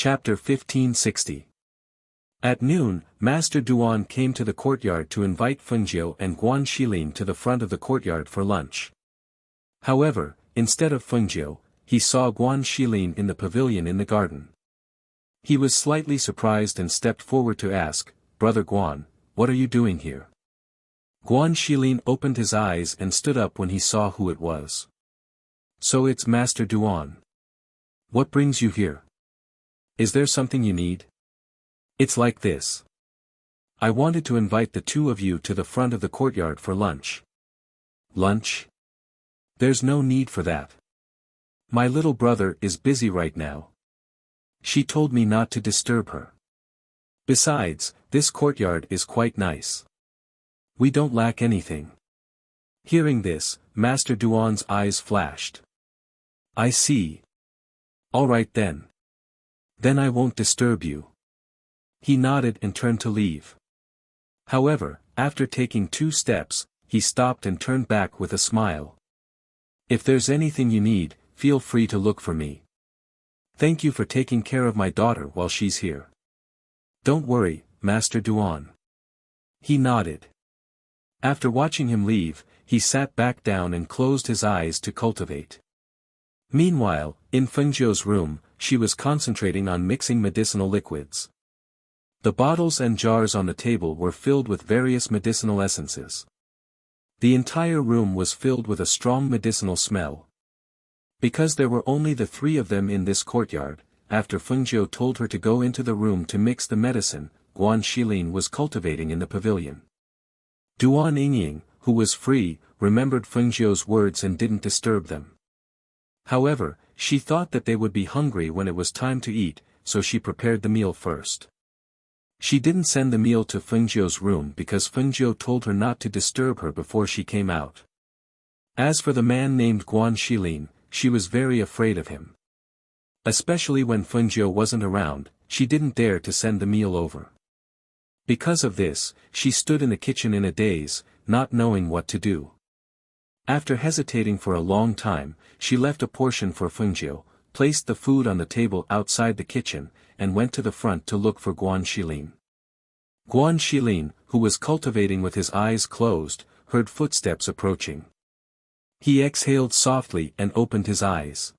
Chapter 1560. At noon, Master Duan came to the courtyard to invite Fengjiu and Guan Shilin to the front of the courtyard for lunch. However, instead of Fengjiu, he saw Guan Shilin in the pavilion in the garden. He was slightly surprised and stepped forward to ask, "Brother Guan, what are you doing here?" Guan Shilin opened his eyes and stood up when he saw who it was. "So it's Master Duan. What brings you here? Is there something you need?" "It's like this. I wanted to invite the two of you to the front of the courtyard for lunch." "Lunch? There's no need for that. My little brother is busy right now. She told me not to disturb her. Besides, this courtyard is quite nice. We don't lack anything." Hearing this, Master Duan's eyes flashed. "I see. All right then. Then I won't disturb you." He nodded and turned to leave. However, after taking 2 steps, he stopped and turned back with a smile. "If there's anything you need, feel free to look for me. Thank you for taking care of my daughter while she's here." "Don't worry, Master Duan." He nodded. After watching him leave, he sat back down and closed his eyes to cultivate. Meanwhile, in Fengjiu's room, she was concentrating on mixing medicinal liquids. The bottles and jars on the table were filled with various medicinal essences. The entire room was filled with a strong medicinal smell. Because there were only the 3 of them in this courtyard, after Fengjiu told her to go into the room to mix the medicine, Guan Shilin was cultivating in the pavilion. Duan Yingying, who was free, remembered Fengjiu's words and didn't disturb them. However, she thought that they would be hungry when it was time to eat, so she prepared the meal first. She didn't send the meal to Fengjiu's room because Fengjiu told her not to disturb her before she came out. As for the man named Guan Shilin, she was very afraid of him. Especially when Fengjiu wasn't around, she didn't dare to send the meal over. Because of this, she stood in the kitchen in a daze, not knowing what to do. After hesitating for a long time, she left a portion for Fengjiu, placed the food on the table outside the kitchen, and went to the front to look for Guan Shilin. Guan Shilin, who was cultivating with his eyes closed, heard footsteps approaching. He exhaled softly and opened his eyes.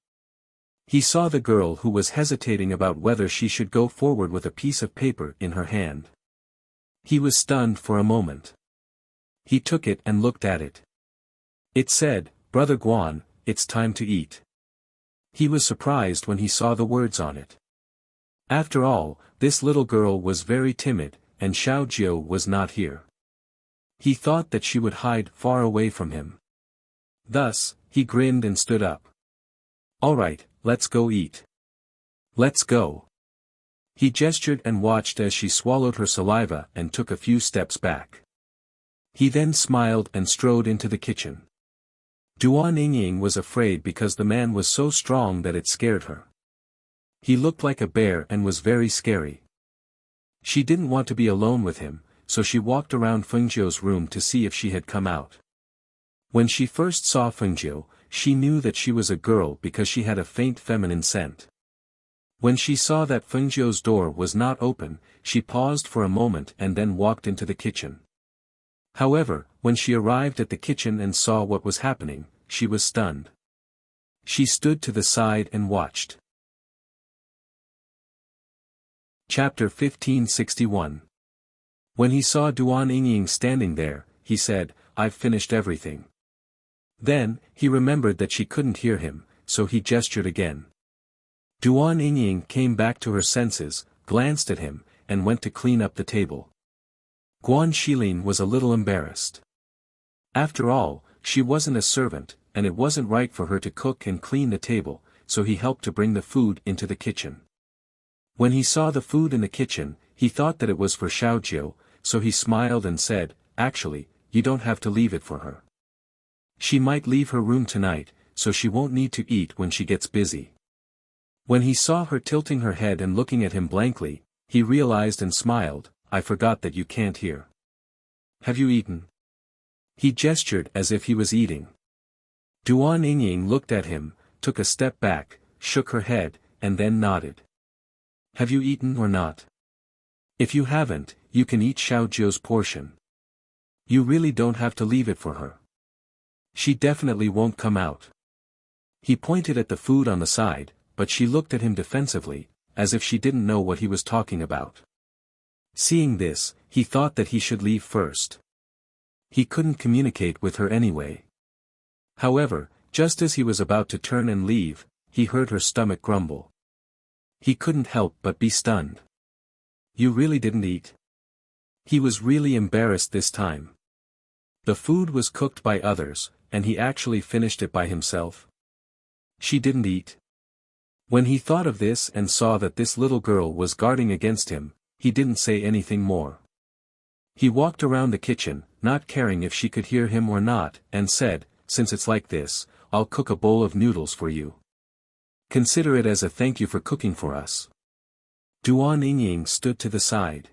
He saw the girl who was hesitating about whether she should go forward with a piece of paper in her hand. He was stunned for a moment. He took it and looked at it. It said, "Brother Guan, it's time to eat." He was surprised when he saw the words on it. After all, this little girl was very timid, and Xiaojiu was not here. He thought that she would hide far away from him. Thus, he grinned and stood up. "All right, let's go eat. Let's go." He gestured and watched as she swallowed her saliva and took a few steps back. He then smiled and strode into the kitchen. Duan Yingying was afraid because the man was so strong that it scared her. He looked like a bear and was very scary. She didn't want to be alone with him, so she walked around Fengjiu's room to see if she had come out. When she first saw Fengjiu, she knew that she was a girl because she had a faint feminine scent. When she saw that Fengjiu's door was not open, she paused for a moment and then walked into the kitchen. However, when she arrived at the kitchen and saw what was happening, she was stunned. She stood to the side and watched. Chapter 1561. When he saw Duan Yingying standing there, he said, "I've finished everything." Then, he remembered that she couldn't hear him, so he gestured again. Duan Yingying came back to her senses, glanced at him, and went to clean up the table. Guan Shilin was a little embarrassed. After all, she wasn't a servant, and it wasn't right for her to cook and clean the table, so he helped to bring the food into the kitchen. When he saw the food in the kitchen, he thought that it was for Xiaojiu, so he smiled and said, "Actually, you don't have to leave it for her. She might leave her room tonight, so she won't need to eat when she gets busy." When he saw her tilting her head and looking at him blankly, he realized and smiled, "I forgot that you can't hear. Have you eaten?" He gestured as if he was eating. Duan Yingying looked at him, took a step back, shook her head, and then nodded. Have you eaten or not? If you haven't, you can eat Xiao Jiu's portion. You really don't have to leave it for her. She definitely won't come out. He pointed at the food on the side, but she looked at him defensively, as if she didn't know what he was talking about. Seeing this, he thought that he should leave first. He couldn't communicate with her anyway. However, just as he was about to turn and leave, he heard her stomach grumble. He couldn't help but be stunned. You really didn't eat? He was really embarrassed this time. The food was cooked by others, and he actually finished it by himself. She didn't eat. When he thought of this and saw that this little girl was guarding against him, he didn't say anything more. He walked around the kitchen, not caring if she could hear him or not, and said, "Since it's like this, I'll cook a bowl of noodles for you. Consider it as a thank you for cooking for us." Duan Yingying stood to the side.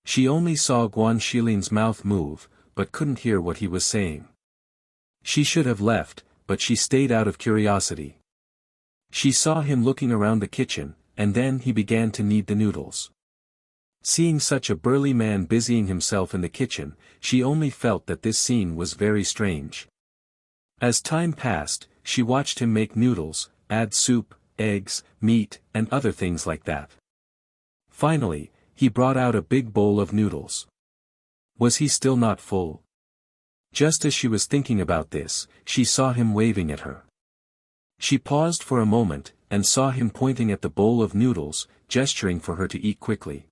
She only saw Guan Shilin's mouth move, but couldn't hear what he was saying. She should have left, but she stayed out of curiosity. She saw him looking around the kitchen, and then he began to knead the noodles. Seeing such a burly man busying himself in the kitchen, she only felt that this scene was very strange. As time passed, she watched him make noodles, add soup, eggs, meat, and other things like that. Finally, he brought out a big bowl of noodles. Was he still not full? Just as she was thinking about this, she saw him waving at her. She paused for a moment, and saw him pointing at the bowl of noodles, gesturing for her to eat quickly.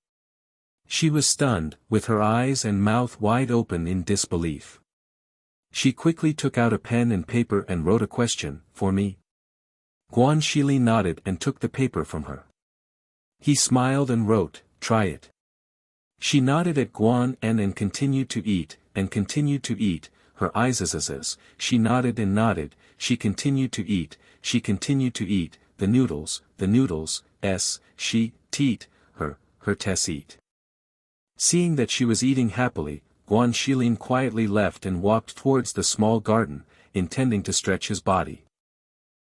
She was stunned, with her eyes and mouth wide open in disbelief. She quickly took out a pen and paper and wrote a question, "For me?" Guan Shili nodded and took the paper from her. He smiled and wrote, "Try it." She nodded at Guan and continued to eat, and continued to eat, her eyes as. She nodded and nodded, she continued to eat, she continued to eat, the noodles, she, teat, her tes eat. Seeing that she was eating happily, Guan Shilin quietly left and walked towards the small garden, intending to stretch his body.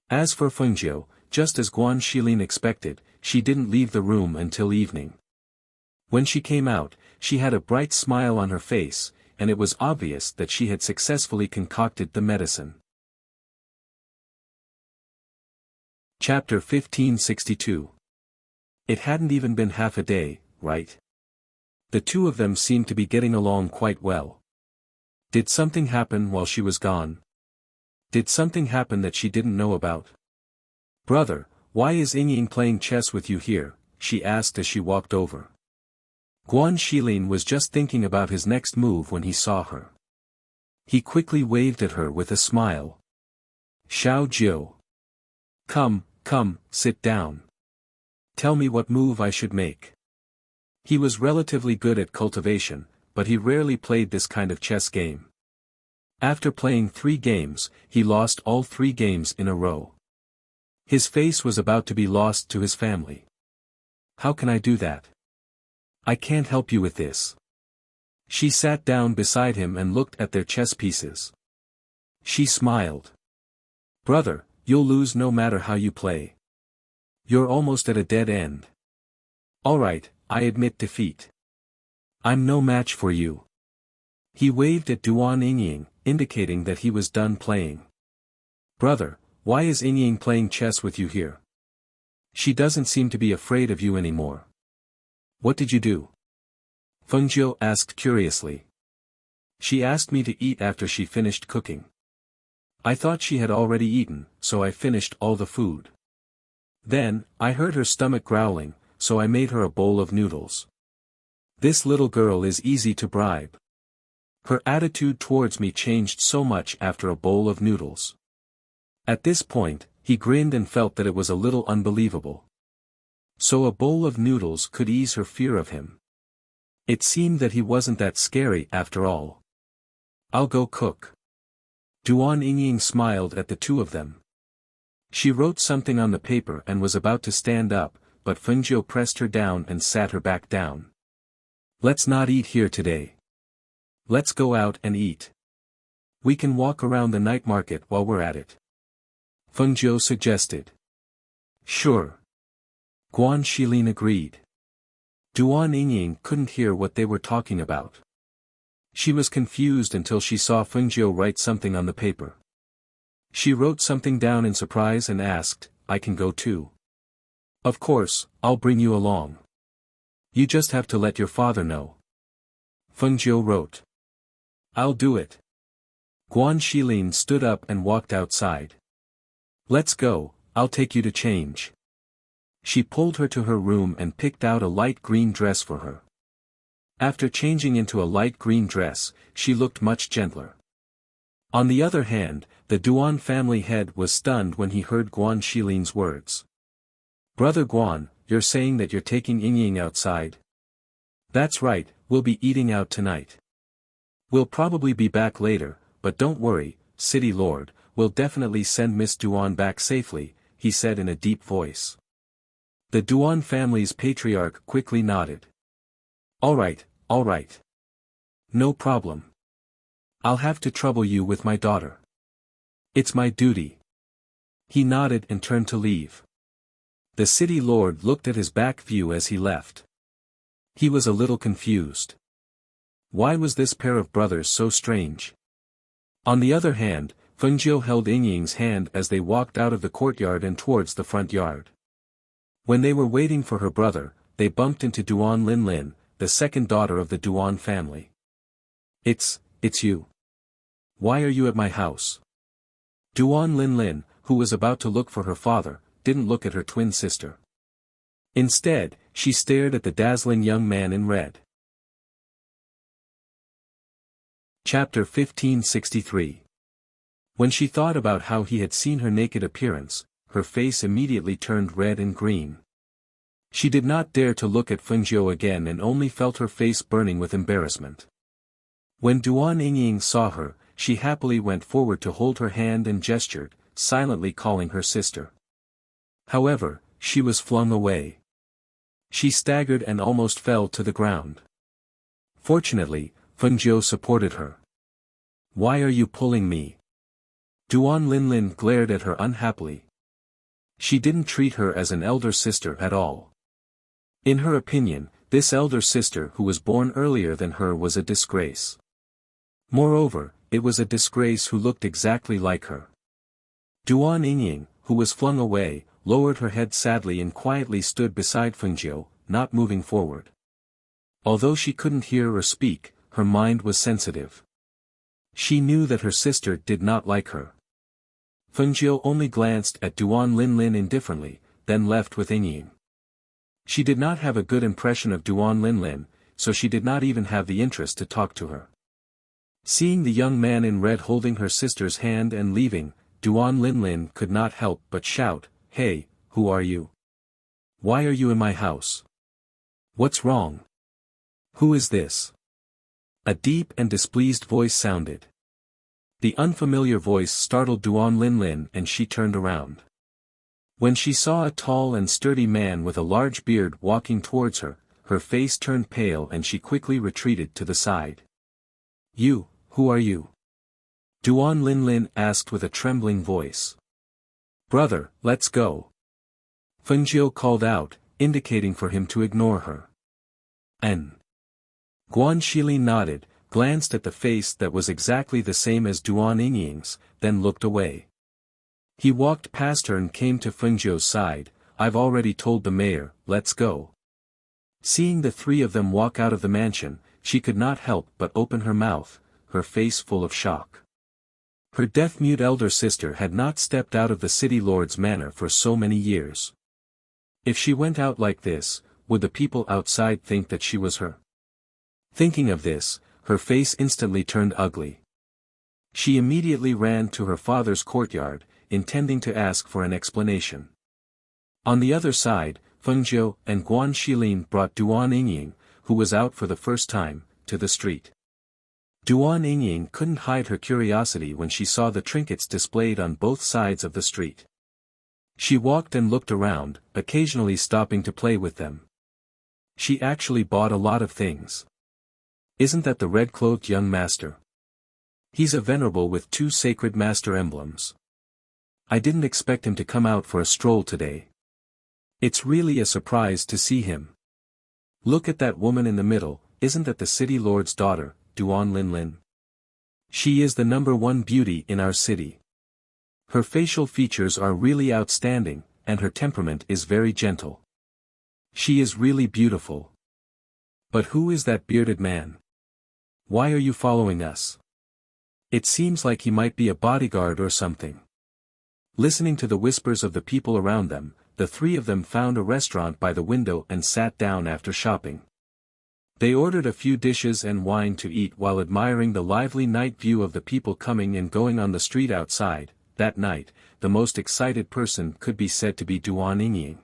As for Fengjiu, just as Guan Shilin expected, she didn't leave the room until evening. When she came out, she had a bright smile on her face, and it was obvious that she had successfully concocted the medicine. Chapter 1562. It hadn't even been half a day, right? The two of them seemed to be getting along quite well. Did something happen while she was gone? Did something happen that she didn't know about? "Brother, why is Yingying playing chess with you here?" she asked as she walked over. Guan Shilin was just thinking about his next move when he saw her. He quickly waved at her with a smile. "Xiao Jiu. Come, sit down. Tell me what move I should make." He was relatively good at cultivation, but he rarely played this kind of chess game. After playing 3 games, he lost all 3 games in a row. His face was about to be lost to his family. "How can I do that? I can't help you with this." She sat down beside him and looked at their chess pieces. She smiled. "Brother, you'll lose no matter how you play. You're almost at a dead end. Alright, I admit defeat. I'm no match for you." He waved at Duan Yingying, indicating that he was done playing. "Brother, why is Yingying playing chess with you here? She doesn't seem to be afraid of you anymore. What did you do?" Fengjiu asked curiously. "She asked me to eat after she finished cooking. I thought she had already eaten, so I finished all the food. Then, I heard her stomach growling, so I made her a bowl of noodles. This little girl is easy to bribe. Her attitude towards me changed so much after a bowl of noodles." At this point, he grinned and felt that it was a little unbelievable. So a bowl of noodles could ease her fear of him. It seemed that he wasn't that scary after all. "I'll go cook." Duan Yingying smiled at the two of them. She wrote something on the paper and was about to stand up, but Fengjiu pressed her down and sat her back down. "Let's not eat here today. Let's go out and eat. We can walk around the night market while we're at it," Fengjiu suggested. "Sure. Guan Shilin agreed. Duan Yingying couldn't hear what they were talking about. She was confused until she saw Fengjiu write something on the paper. She wrote something down in surprise and asked, "I can go too?" "Of course, I'll bring you along. You just have to let your father know." Fengjiu wrote. "I'll do it." Guan Shilin stood up and walked outside. "Let's go, I'll take you to change." She pulled her to her room and picked out a light green dress for her. After changing into a light green dress, she looked much gentler. On the other hand, the Duan family head was stunned when he heard Guan Shilin's words. "Brother Guan, you're saying that you're taking Yingying outside?" "That's right, we'll be eating out tonight. We'll probably be back later, but don't worry, City Lord, we'll definitely send Miss Duan back safely," he said in a deep voice. The Duan family's patriarch quickly nodded. All right. No problem. I'll have to trouble you with my daughter. It's my duty." He nodded and turned to leave. The city lord looked at his back view as he left. He was a little confused. Why was this pair of brothers so strange? On the other hand, Fengjiu held Yingying's hand as they walked out of the courtyard and towards the front yard. When they were waiting for her brother, they bumped into Duan Linlin, the second daughter of the Duan family. It's you. Why are you at my house?" Duan Linlin, who was about to look for her father, didn't look at her twin sister. Instead, she stared at the dazzling young man in red. Chapter 1563. When she thought about how he had seen her naked appearance, her face immediately turned red and green. She did not dare to look at Fengjiu again and only felt her face burning with embarrassment. When Duan Yingying saw her, she happily went forward to hold her hand and gestured, silently calling her sister. However, she was flung away. She staggered and almost fell to the ground. Fortunately, Fengjiu supported her. "Why are you pulling me?" Duan Linlin glared at her unhappily. She didn't treat her as an elder sister at all. In her opinion, this elder sister who was born earlier than her was a disgrace. Moreover, it was a disgrace who looked exactly like her. Duan Yingying, who was flung away, lowered her head sadly and quietly stood beside Fengjiu, not moving forward. Although she couldn't hear or speak, her mind was sensitive. She knew that her sister did not like her. Fengjiu only glanced at Duan Linlin indifferently, then left with Yingying. She did not have a good impression of Duan Linlin, so she did not even have the interest to talk to her. Seeing the young man in red holding her sister's hand and leaving, Duan Linlin could not help but shout, "Hey, who are you? Why are you in my house? What's wrong? Who is this?" A deep and displeased voice sounded. The unfamiliar voice startled Duan Linlin and she turned around. When she saw a tall and sturdy man with a large beard walking towards her, her face turned pale and she quickly retreated to the side. Who are you?" Duan Linlin asked with a trembling voice. "Brother, let's go." Fengjiu called out, indicating for him to ignore her. "N." Guan Shilin nodded, glanced at the face that was exactly the same as Duan Yingying's, then looked away. He walked past her and came to Fengjiu's side. "I've already told the mayor, let's go." Seeing the three of them walk out of the mansion, she could not help but open her mouth, her face full of shock. Her deaf-mute elder sister had not stepped out of the city lord's manor for so many years. If she went out like this, would the people outside think that she was her? Thinking of this, her face instantly turned ugly. She immediately ran to her father's courtyard, intending to ask for an explanation. On the other side, Fengjiu and Guan Shilin brought Duan Yingying, who was out for the first time, to the street. Duan Yingying couldn't hide her curiosity when she saw the trinkets displayed on both sides of the street. She walked and looked around, occasionally stopping to play with them. She actually bought a lot of things. Isn't that the red-clothed young master? He's a venerable with 2 sacred master emblems. I didn't expect him to come out for a stroll today. It's really a surprise to see him. Look at that woman in the middle, isn't that the city lord's daughter, Duan Linlin? She is the #1 beauty in our city. Her facial features are really outstanding, and her temperament is very gentle. She is really beautiful. But who is that bearded man? Why are you following us? It seems like he might be a bodyguard or something. Listening to the whispers of the people around them, the three of them found a restaurant by the window and sat down after shopping. They ordered a few dishes and wine to eat while admiring the lively night view of the people coming and going on the street outside. That night, the most excited person could be said to be Duan Yingying.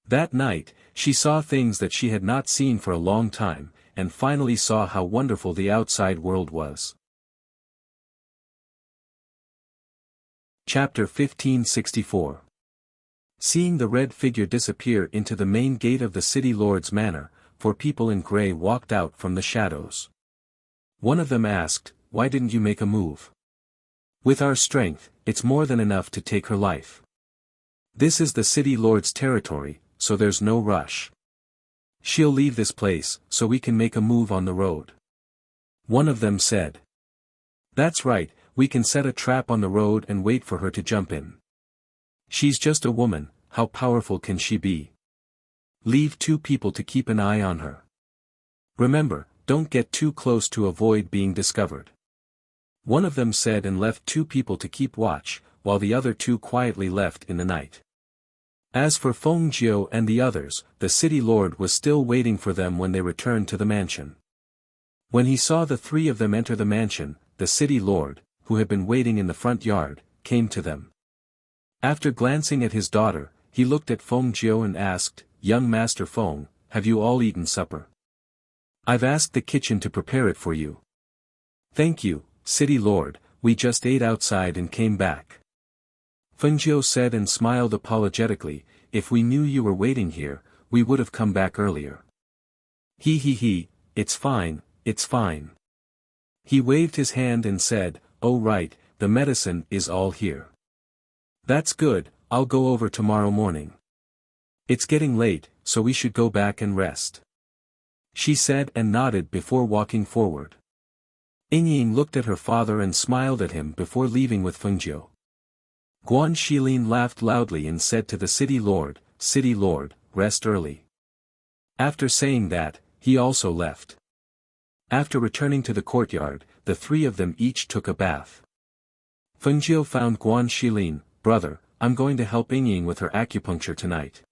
That night, she saw things that she had not seen for a long time, and finally saw how wonderful the outside world was. Chapter 1564. Seeing the red figure disappear into the main gate of the city lord's manor, 4 people in grey walked out from the shadows. One of them asked, "Why didn't you make a move? With our strength, it's more than enough to take her life. This is the city lord's territory, so there's no rush. She'll leave this place, so we can make a move on the road." One of them said. "That's right, we can set a trap on the road and wait for her to jump in. She's just a woman, how powerful can she be? Leave 2 people to keep an eye on her. Remember, don't get too close to avoid being discovered." One of them said and left 2 people to keep watch, while the other 2 quietly left in the night. As for Feng Jiu and the others, the city lord was still waiting for them when they returned to the mansion. When he saw the 3 of them enter the mansion, the city lord, who had been waiting in the front yard, came to them. After glancing at his daughter, he looked at Feng Jiu and asked, "Young Master Feng, have you all eaten supper? I've asked the kitchen to prepare it for you." "Thank you, City Lord, we just ate outside and came back." Feng Jiu said and smiled apologetically, "If we knew you were waiting here, we would have come back earlier." He, it's fine, it's fine." He waved his hand and said, "Oh right, the medicine is all here." "That's good, I'll go over tomorrow morning. It's getting late, so we should go back and rest," she said and nodded before walking forward. Yingying looked at her father and smiled at him before leaving with Fengjiu. Guan Shilin laughed loudly and said to the City Lord, "City Lord, rest early." After saying that, he also left. After returning to the courtyard, the 3 of them each took a bath. Fengjiu found Guan Shilin, "Brother, I'm going to help Yingying with her acupuncture tonight.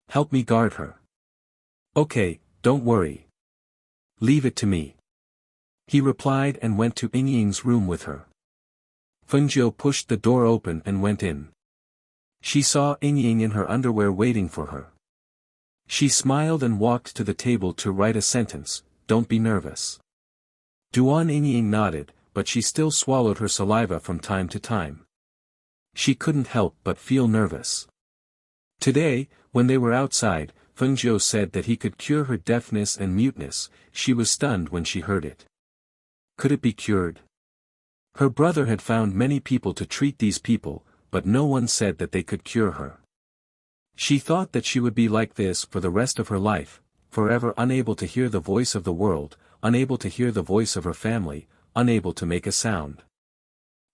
Help me guard her." "Okay, don't worry. Leave it to me," he replied and went to Yingying's room with her. Fengjiu pushed the door open and went in. She saw Yingying in her underwear waiting for her. She smiled and walked to the table to write a sentence, "Don't be nervous." Duan Yingying nodded, but she still swallowed her saliva from time to time. She couldn't help but feel nervous. Today, when they were outside, Fengjiu said that he could cure her deafness and muteness. She was stunned when she heard it. Could it be cured? Her brother had found many people to treat these people, but no one said that they could cure her. She thought that she would be like this for the rest of her life, forever unable to hear the voice of the world, unable to hear the voice of her family, unable to make a sound.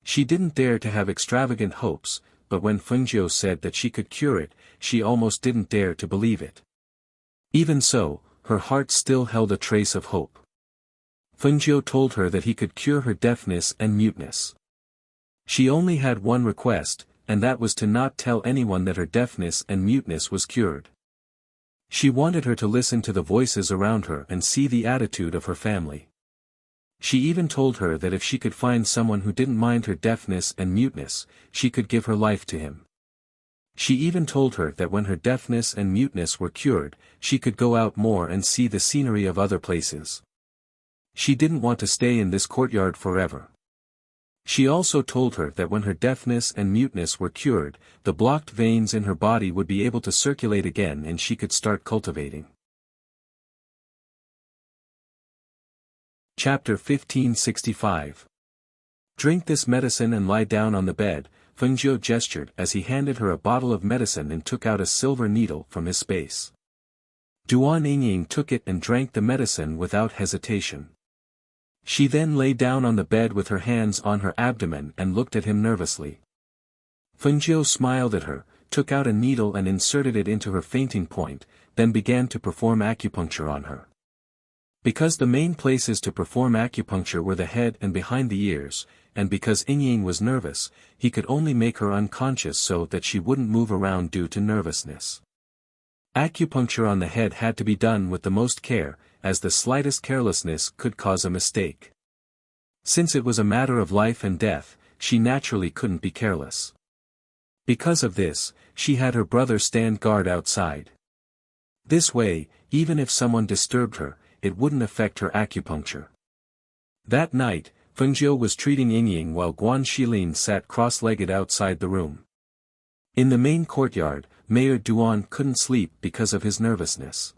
She didn't dare to have extravagant hopes, but when Fengjiu said that she could cure it, she almost didn't dare to believe it. Even so, her heart still held a trace of hope. Fengjiu told her that he could cure her deafness and muteness. She only had one request, and that was to not tell anyone that her deafness and muteness was cured. She wanted her to listen to the voices around her and see the attitude of her family. She even told her that if she could find someone who didn't mind her deafness and muteness, she could give her life to him. She even told her that when her deafness and muteness were cured, she could go out more and see the scenery of other places. She didn't want to stay in this courtyard forever. She also told her that when her deafness and muteness were cured, the blocked veins in her body would be able to circulate again and she could start cultivating. Chapter 1565. Drink this medicine and lie down on the bed, Fengjiu gestured as he handed her a bottle of medicine and took out a silver needle from his space. Duan Yingying took it and drank the medicine without hesitation. She then lay down on the bed with her hands on her abdomen and looked at him nervously. Fengjiu smiled at her, took out a needle and inserted it into her fainting point, then began to perform acupuncture on her. Because the main places to perform acupuncture were the head and behind the ears, and because Yingying was nervous, he could only make her unconscious so that she wouldn't move around due to nervousness. Acupuncture on the head had to be done with the most care, as the slightest carelessness could cause a mistake. Since it was a matter of life and death, she naturally couldn't be careless. Because of this, she had her brother stand guard outside. This way, even if someone disturbed her, it wouldn't affect her acupuncture. That night, Fengjiu was treating Yingying while Guan Shilin sat cross-legged outside the room. In the main courtyard, Mayor Duan couldn't sleep because of his nervousness.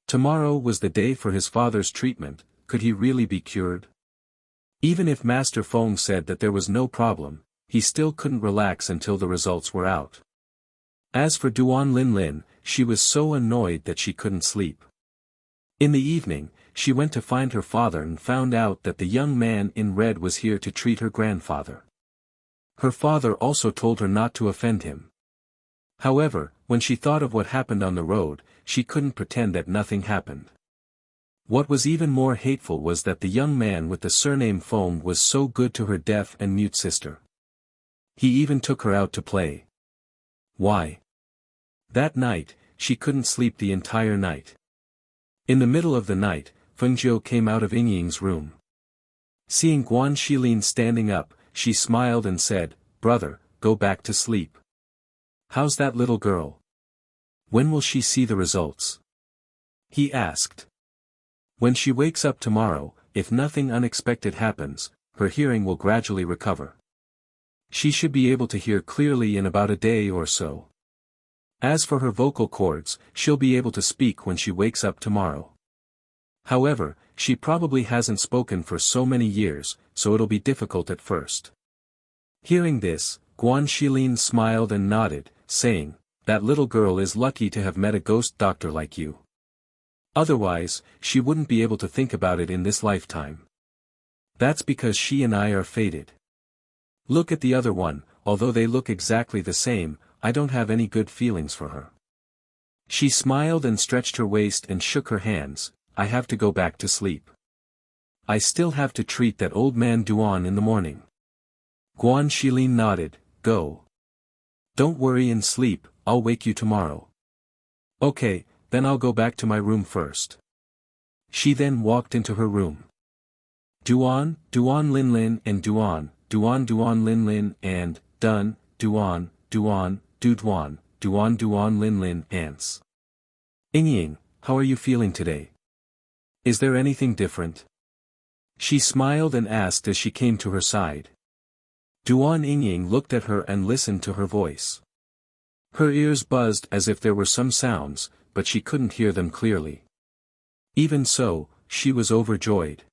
Tomorrow was the day for his father's treatment. Could he really be cured? Even if Master Feng said that there was no problem, he still couldn't relax until the results were out. As for Duan Linlin, she was so annoyed that she couldn't sleep. In the evening, she went to find her father and found out that the young man in red was here to treat her grandfather. Her father also told her not to offend him. However, when she thought of what happened on the road, she couldn't pretend that nothing happened. What was even more hateful was that the young man with the surname Feng was so good to her deaf and mute sister. He even took her out to play. Why? That night, she couldn't sleep the entire night. In the middle of the night, Fengjiu came out of Yingying's room. Seeing Guan Shilin standing up, she smiled and said, "Brother, go back to sleep. How's that little girl? When will she see the results?" he asked. "When she wakes up tomorrow, if nothing unexpected happens, her hearing will gradually recover. She should be able to hear clearly in about a day or so. As for her vocal cords, she'll be able to speak when she wakes up tomorrow. However, she probably hasn't spoken for so many years, so it'll be difficult at first." Hearing this, Guan Shilin smiled and nodded, saying, "That little girl is lucky to have met a ghost doctor like you. Otherwise, she wouldn't be able to think about it in this lifetime. That's because she and I are fated. Look at the other one, although they look exactly the same, I don't have any good feelings for her." She smiled and stretched her waist and shook her hands. "I have to go back to sleep. I still have to treat that old man Duan in the morning." Guan Shilin nodded, "Go. Don't worry and sleep, I'll wake you tomorrow." "Okay, then I'll go back to my room first." She then walked into her room. Duan, Duan Linlin and Duan, Duan Duan Linlin and, Dun, Duan, Duan, Duan, Duan Duan Linlin ants. "Yingying, how are you feeling today? Is there anything different?" She smiled and asked as she came to her side. Duan Yingying looked at her and listened to her voice. Her ears buzzed as if there were some sounds, but she couldn't hear them clearly. Even so, she was overjoyed.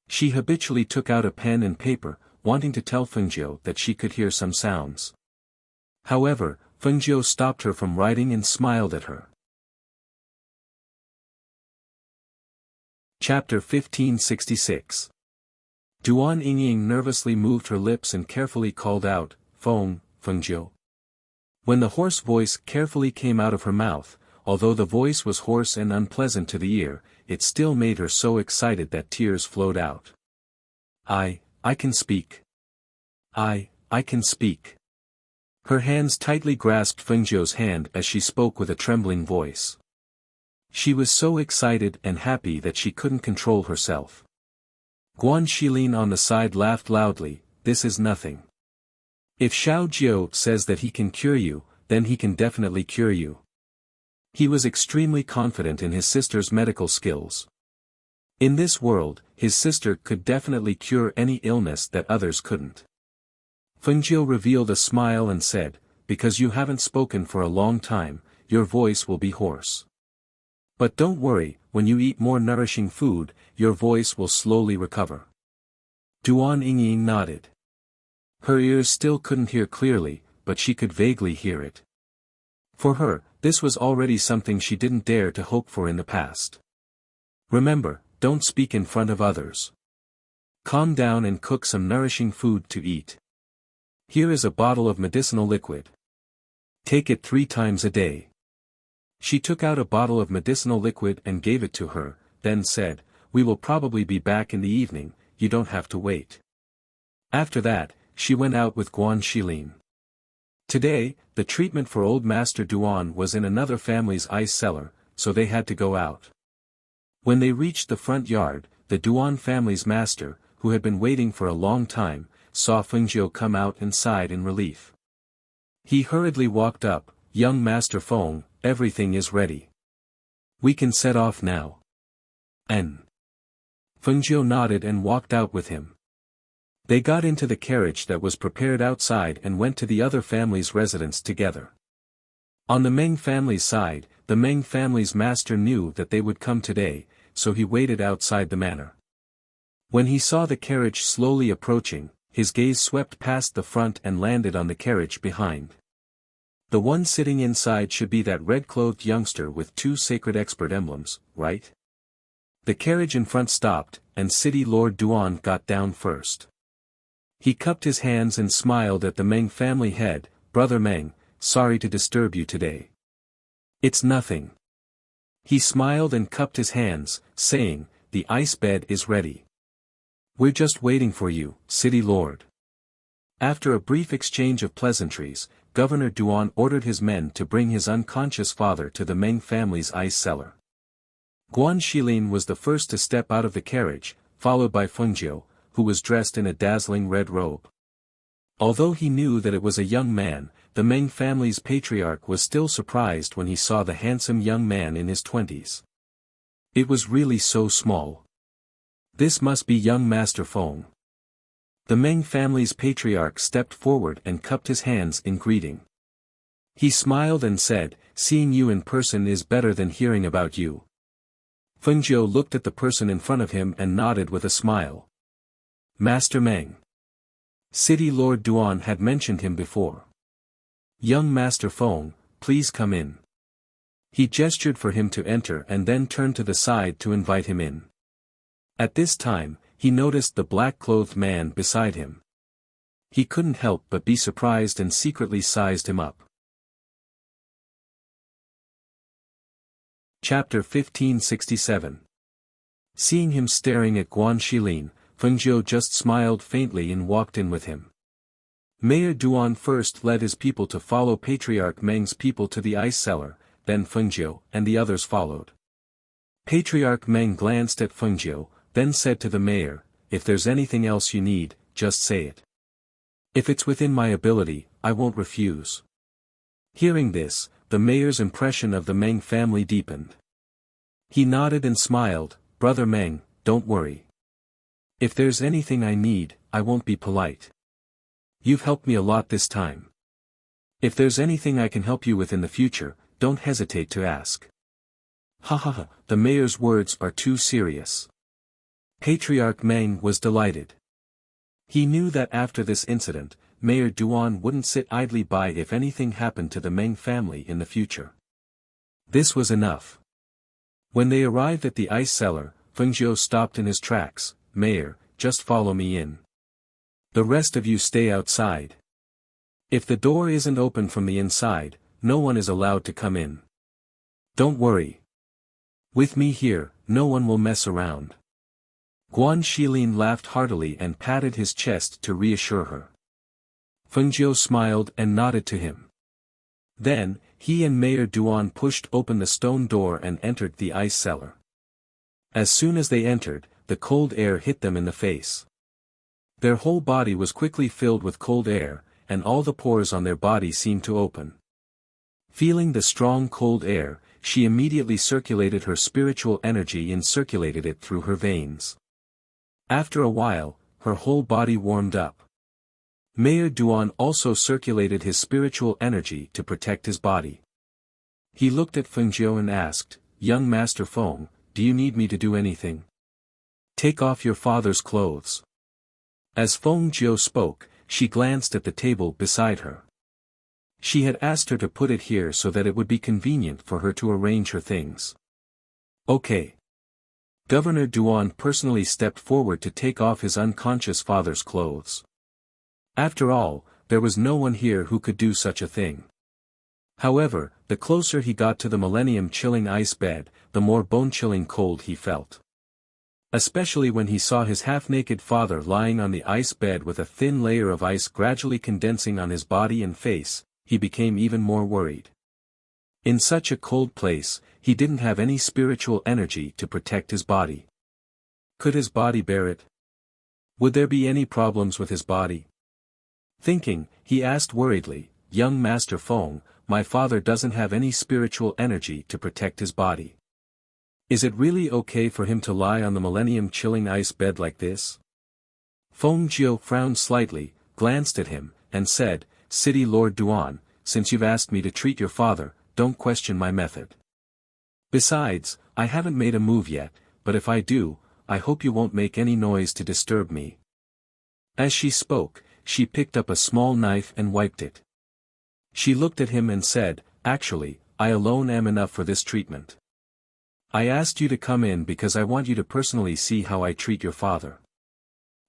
She habitually took out a pen and paper, wanting to tell Fengjiu that she could hear some sounds. However, Fengjiu stopped her from writing and smiled at her. Chapter 1566. Duan Yingying nervously moved her lips and carefully called out, Fengjiu. When the hoarse voice carefully came out of her mouth, although the voice was hoarse and unpleasant to the ear, it still made her so excited that tears flowed out. I can speak. I can speak." Her hands tightly grasped Fengjiu's hand as she spoke with a trembling voice. She was so excited and happy that she couldn't control herself. Guan Shilin on the side laughed loudly, "This is nothing. If Xiao Jiu says that he can cure you, then he can definitely cure you." He was extremely confident in his sister's medical skills. In this world, his sister could definitely cure any illness that others couldn't. Fengjiu revealed a smile and said, "Because you haven't spoken for a long time, your voice will be hoarse. But don't worry, when you eat more nourishing food, your voice will slowly recover." Duan Yingying nodded. Her ears still couldn't hear clearly, but she could vaguely hear it. For her, this was already something she didn't dare to hope for in the past. Remember, don't speak in front of others. Calm down and cook some nourishing food to eat. Here is a bottle of medicinal liquid. Take it 3 times a day. She took out a bottle of medicinal liquid and gave it to her, then said, "We will probably be back in the evening, you don't have to wait." After that, she went out with Guan Xilin. Today, the treatment for old Master Duan was in another family's ice cellar, so they had to go out. When they reached the front yard, the Duan family's master, who had been waiting for a long time, saw Fengjiu come out and sighed in relief. He hurriedly walked up. "Young Master Feng, everything is ready. We can set off now." Fengjiu nodded and walked out with him. They got into the carriage that was prepared outside and went to the other family's residence together. On the Meng family's side, the Meng family's master knew that they would come today, so he waited outside the manor. When he saw the carriage slowly approaching, his gaze swept past the front and landed on the carriage behind. The one sitting inside should be that red-clothed youngster with 2 sacred expert emblems, right? The carriage in front stopped, and City Lord Duan got down first. He cupped his hands and smiled at the Meng family head. "Brother Meng, sorry to disturb you today." "It's nothing." He smiled and cupped his hands, saying, "The ice bed is ready. We're just waiting for you, City Lord." After a brief exchange of pleasantries, Governor Duan ordered his men to bring his unconscious father to the Meng family's ice cellar. Guan Xilin was the first to step out of the carriage, followed by Fengjiu, who was dressed in a dazzling red robe. Although he knew that it was a young man, the Meng family's patriarch was still surprised when he saw the handsome young man in his 20s. It was really so small. This must be young Master Feng. The Meng family's patriarch stepped forward and cupped his hands in greeting. He smiled and said, "Seeing you in person is better than hearing about you." Fengjiu looked at the person in front of him and nodded with a smile. Master Meng. City Lord Duan had mentioned him before. "Young Master Feng, please come in." He gestured for him to enter and then turned to the side to invite him in. At this time, he noticed the black-clothed man beside him. He couldn't help but be surprised and secretly sized him up. Chapter 1567. Seeing him staring at Guan Xilin, Fengjiu just smiled faintly and walked in with him. Mayor Duan first led his people to follow Patriarch Meng's people to the ice cellar, then Fengjiu and the others followed. Patriarch Meng glanced at Fengjiu, then said to the mayor, "If there's anything else you need, just say it. If it's within my ability, I won't refuse." Hearing this, the mayor's impression of the Meng family deepened. He nodded and smiled, "Brother Meng, don't worry. If there's anything I need, I won't be polite. You've helped me a lot this time. If there's anything I can help you with in the future, don't hesitate to ask." Ha ha ha, the mayor's words are too serious. Patriarch Meng was delighted. He knew that after this incident, Mayor Duan wouldn't sit idly by if anything happened to the Meng family in the future. This was enough. When they arrived at the ice cellar, Fengjiu stopped in his tracks. "Mayor, just follow me in. The rest of you stay outside. If the door isn't open from the inside, no one is allowed to come in. Don't worry. With me here, no one will mess around." Guan Xilin laughed heartily and patted his chest to reassure her. Fengjiu smiled and nodded to him. Then, he and Mayor Duan pushed open the stone door and entered the ice cellar. As soon as they entered, the cold air hit them in the face. Their whole body was quickly filled with cold air, and all the pores on their body seemed to open. Feeling the strong cold air, she immediately circulated her spiritual energy and circulated it through her veins. After a while, her whole body warmed up. Mayor Duan also circulated his spiritual energy to protect his body. He looked at Fengjiu and asked, "Young Master Feng, do you need me to do anything? Take off your father's clothes." As Fengjiu spoke, she glanced at the table beside her. She had asked her to put it here so that it would be convenient for her to arrange her things. Okay. Governor Duan personally stepped forward to take off his unconscious father's clothes. After all, there was no one here who could do such a thing. However, the closer he got to the millennium-chilling ice bed, the more bone-chilling cold he felt. Especially when he saw his half-naked father lying on the ice bed with a thin layer of ice gradually condensing on his body and face, he became even more worried. In such a cold place, he didn't have any spiritual energy to protect his body. Could his body bear it? Would there be any problems with his body? Thinking, he asked worriedly, "Young Master Feng, my father doesn't have any spiritual energy to protect his body. Is it really okay for him to lie on the millennium-chilling ice bed like this?" Feng Jiu frowned slightly, glanced at him, and said, "City Lord Duan, since you've asked me to treat your father, don't question my method. Besides, I haven't made a move yet, but if I do, I hope you won't make any noise to disturb me." As she spoke, she picked up a small knife and wiped it. She looked at him and said, "Actually, I alone am enough for this treatment. I asked you to come in because I want you to personally see how I treat your father.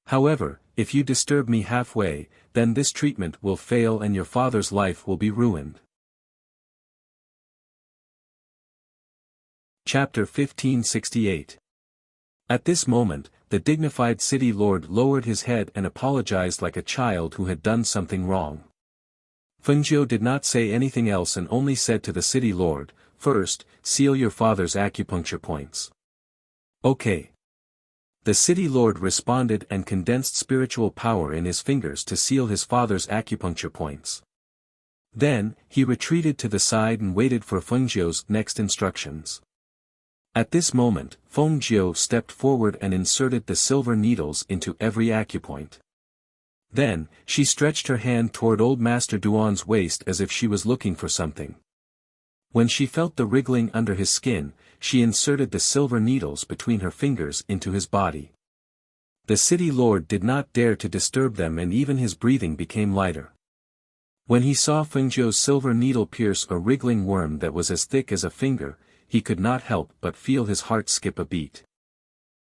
However, if you disturb me halfway, then this treatment will fail and your father's life will be ruined." Chapter 1568. At this moment, the dignified city lord lowered his head and apologized like a child who had done something wrong. Fengjiu did not say anything else and only said to the city lord, "First, seal your father's acupuncture points." "Okay." The city lord responded and condensed spiritual power in his fingers to seal his father's acupuncture points. Then, he retreated to the side and waited for Fengjiu's next instructions. At this moment, Feng Jiu stepped forward and inserted the silver needles into every acupoint. Then, she stretched her hand toward old Master Duan's waist as if she was looking for something. When she felt the wriggling under his skin, she inserted the silver needles between her fingers into his body. The city lord did not dare to disturb them and even his breathing became lighter. When he saw Fengjiu's silver needle pierce a wriggling worm that was as thick as a finger, he could not help but feel his heart skip a beat.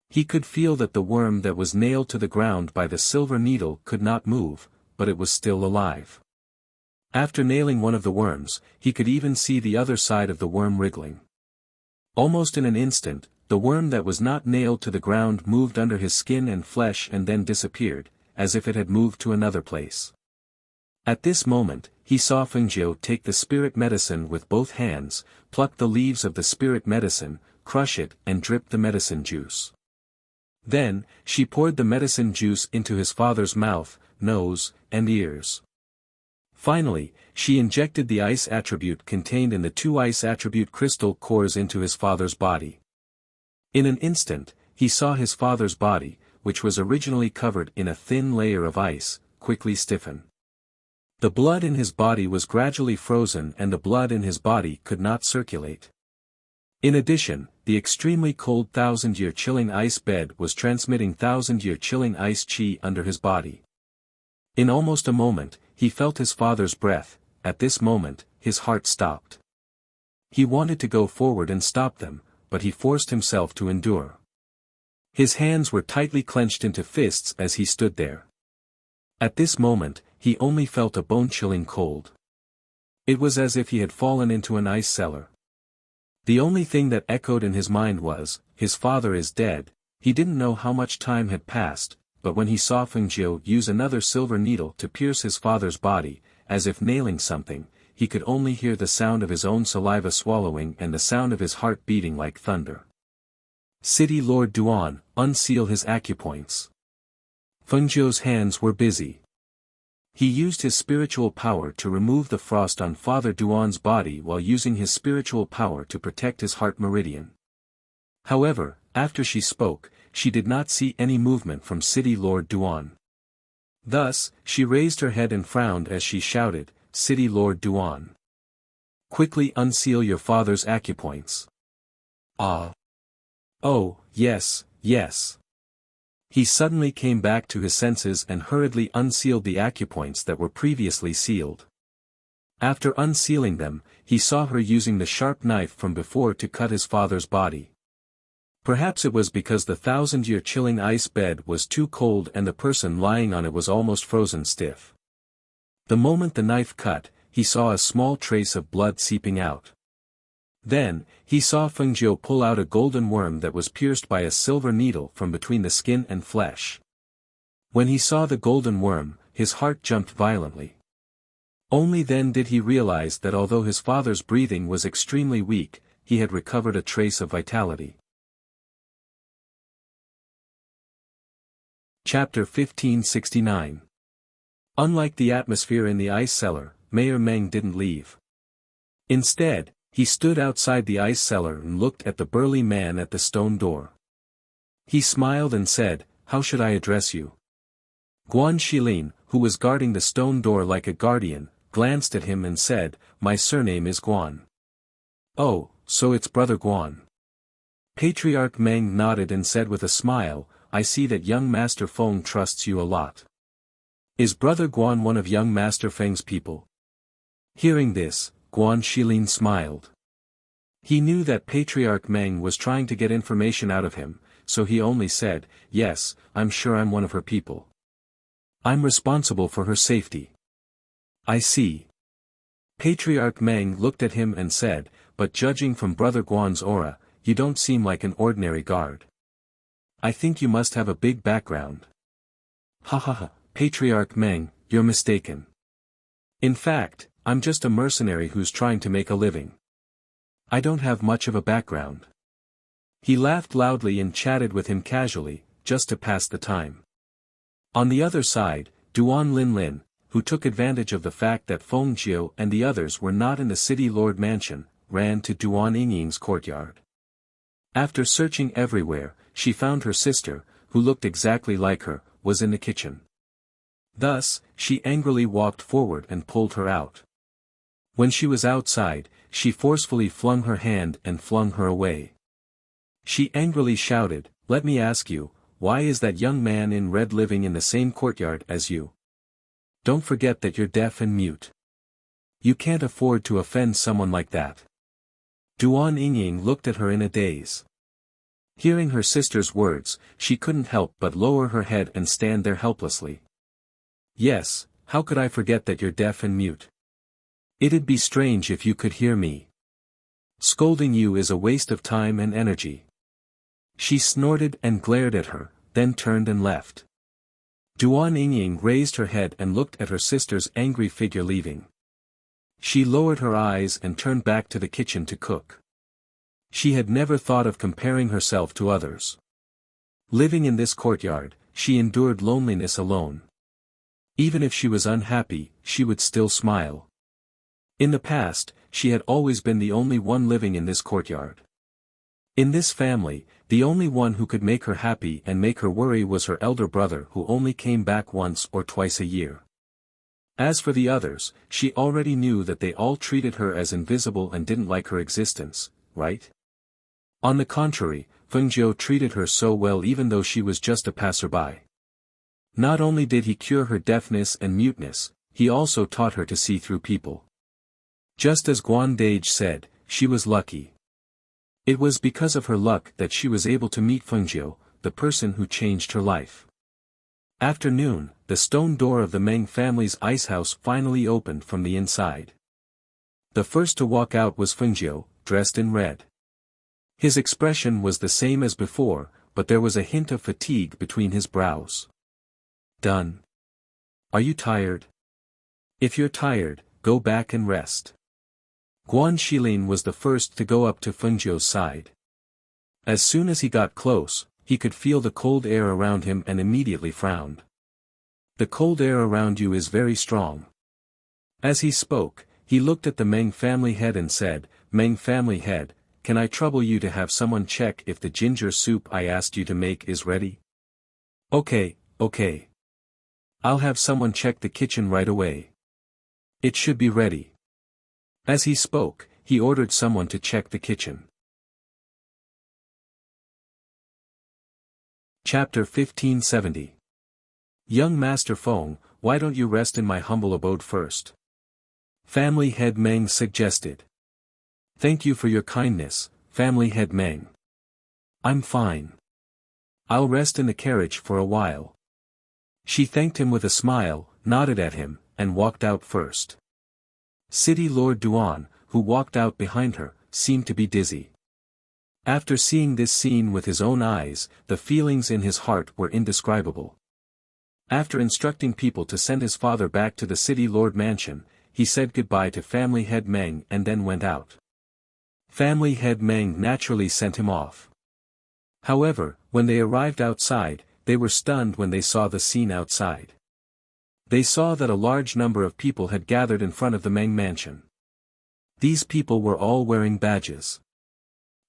He could feel that the worm that was nailed to the ground by the silver needle could not move, but it was still alive. After nailing one of the worms, he could even see the other side of the worm wriggling. Almost in an instant, the worm that was not nailed to the ground moved under his skin and flesh and then disappeared, as if it had moved to another place. At this moment, he saw Fengjiu take the spirit medicine with both hands, pluck the leaves of the spirit medicine, crush it and drip the medicine juice. Then, she poured the medicine juice into his father's mouth, nose, and ears. Finally, she injected the ice attribute contained in the 2 ice attribute crystal cores into his father's body. In an instant, he saw his father's body, which was originally covered in a thin layer of ice, quickly stiffen. The blood in his body was gradually frozen and the blood in his body could not circulate. In addition, the extremely cold 1,000-year chilling ice bed was transmitting 1,000-year chilling ice chi under his body. In almost a moment, he felt his father's breath. At this moment, his heart stopped. He wanted to go forward and stop them, but he forced himself to endure. His hands were tightly clenched into fists as he stood there. At this moment, he only felt a bone-chilling cold. It was as if he had fallen into an ice cellar. The only thing that echoed in his mind was, his father is dead. He didn't know how much time had passed, but when he saw Fengjiu use another silver needle to pierce his father's body, as if nailing something, he could only hear the sound of his own saliva swallowing and the sound of his heart beating like thunder. City Lord Duan, unseal his acupoints. Fengjiu's hands were busy. He used his spiritual power to remove the frost on Father Duan's body while using his spiritual power to protect his heart meridian. However, after she spoke, she did not see any movement from City Lord Duan. Thus, she raised her head and frowned as she shouted, "City Lord Duan. Quickly unseal your father's acupoints." Ah. Oh, yes, yes. He suddenly came back to his senses and hurriedly unsealed the acupoints that were previously sealed. After unsealing them, he saw her using the sharp knife from before to cut his father's body. Perhaps it was because the 1,000-year chilling ice bed was too cold and the person lying on it was almost frozen stiff. The moment the knife cut, he saw a small trace of blood seeping out. Then, he saw Fengjiu pull out a golden worm that was pierced by a silver needle from between the skin and flesh. When he saw the golden worm, his heart jumped violently. Only then did he realize that although his father's breathing was extremely weak, he had recovered a trace of vitality. Chapter 1569. Unlike the atmosphere in the ice cellar, Mayor Meng didn't leave. Instead, he stood outside the ice cellar and looked at the burly man at the stone door. He smiled and said, "How should I address you?" Guan Shilin, who was guarding the stone door like a guardian, glanced at him and said, "My surname is Guan." "Oh, so it's Brother Guan." Patriarch Meng nodded and said with a smile, "I see that young Master Feng trusts you a lot. Is Brother Guan one of young Master Feng's people?" Hearing this, Guan Shilin smiled. He knew that Patriarch Meng was trying to get information out of him, so he only said, "Yes, I'm sure I'm one of her people. I'm responsible for her safety." "I see." Patriarch Meng looked at him and said, "But judging from Brother Guan's aura, you don't seem like an ordinary guard. I think you must have a big background." "Ha ha ha, Patriarch Meng, you're mistaken. In fact, I'm just a mercenary who's trying to make a living. I don't have much of a background." He laughed loudly and chatted with him casually, just to pass the time. On the other side, Duan Linlin, who took advantage of the fact that Feng Jiu and the others were not in the city lord mansion, ran to Duan Yingying's courtyard. After searching everywhere, she found her sister, who looked exactly like her, was in the kitchen. Thus, she angrily walked forward and pulled her out. When she was outside, she forcefully flung her hand and flung her away. She angrily shouted, "Let me ask you, why is that young man in red living in the same courtyard as you? Don't forget that you're deaf and mute. You can't afford to offend someone like that." Duan Yingying looked at her in a daze. Hearing her sister's words, she couldn't help but lower her head and stand there helplessly. "Yes, how could I forget that you're deaf and mute? It'd be strange if you could hear me. Scolding you is a waste of time and energy." She snorted and glared at her, then turned and left. Duan Yingying raised her head and looked at her sister's angry figure leaving. She lowered her eyes and turned back to the kitchen to cook. She had never thought of comparing herself to others. Living in this courtyard, she endured loneliness alone. Even if she was unhappy, she would still smile. In the past, she had always been the only one living in this courtyard. In this family, the only one who could make her happy and make her worry was her elder brother who only came back once or twice a year. As for the others, she already knew that they all treated her as invisible and didn't like her existence, right? On the contrary, Fengjiu treated her so well even though she was just a passerby. Not only did he cure her deafness and muteness, he also taught her to see through people. Just as Guan Dage said, she was lucky. It was because of her luck that she was able to meet Fengjiu, the person who changed her life. After noon, the stone door of the Meng family's ice house finally opened from the inside. The first to walk out was Fengjiu, dressed in red. His expression was the same as before, but there was a hint of fatigue between his brows. "Done. Are you tired? If you're tired, go back and rest." Guan Shilin was the first to go up to Fengjiu's side. As soon as he got close, he could feel the cold air around him and immediately frowned. "The cold air around you is very strong." As he spoke, he looked at the Meng family head and said, "Meng family head, can I trouble you to have someone check if the ginger soup I asked you to make is ready?" Okay. I'll have someone check the kitchen right away. It should be ready." As he spoke, he ordered someone to check the kitchen. Chapter 1570. Young Master Feng, why don't you rest in my humble abode first? Family Head Meng suggested. Thank you for your kindness, Family Head Meng. I'm fine. I'll rest in the carriage for a while. She thanked him with a smile, nodded at him, and walked out first. City Lord Duan, who walked out behind her, seemed to be dizzy. After seeing this scene with his own eyes, the feelings in his heart were indescribable. After instructing people to send his father back to the City Lord mansion, he said goodbye to Family Head Meng and then went out. Family Head Meng naturally sent him off. However, when they arrived outside, they were stunned when they saw the scene outside. They saw that a large number of people had gathered in front of the Meng mansion. These people were all wearing badges.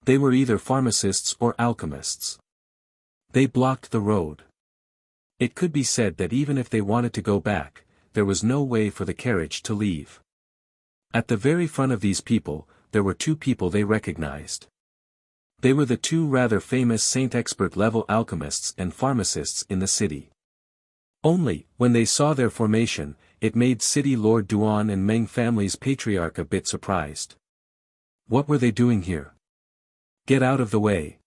They were either pharmacists or alchemists. They blocked the road. It could be said that even if they wanted to go back, there was no way for the carriage to leave. At the very front of these people, there were two people they recognized. They were the two rather famous Saint expert level alchemists and pharmacists in the city. Only, when they saw their formation, it made City Lord Duan and Meng family's patriarch a bit surprised. What were they doing here? Get out of the way.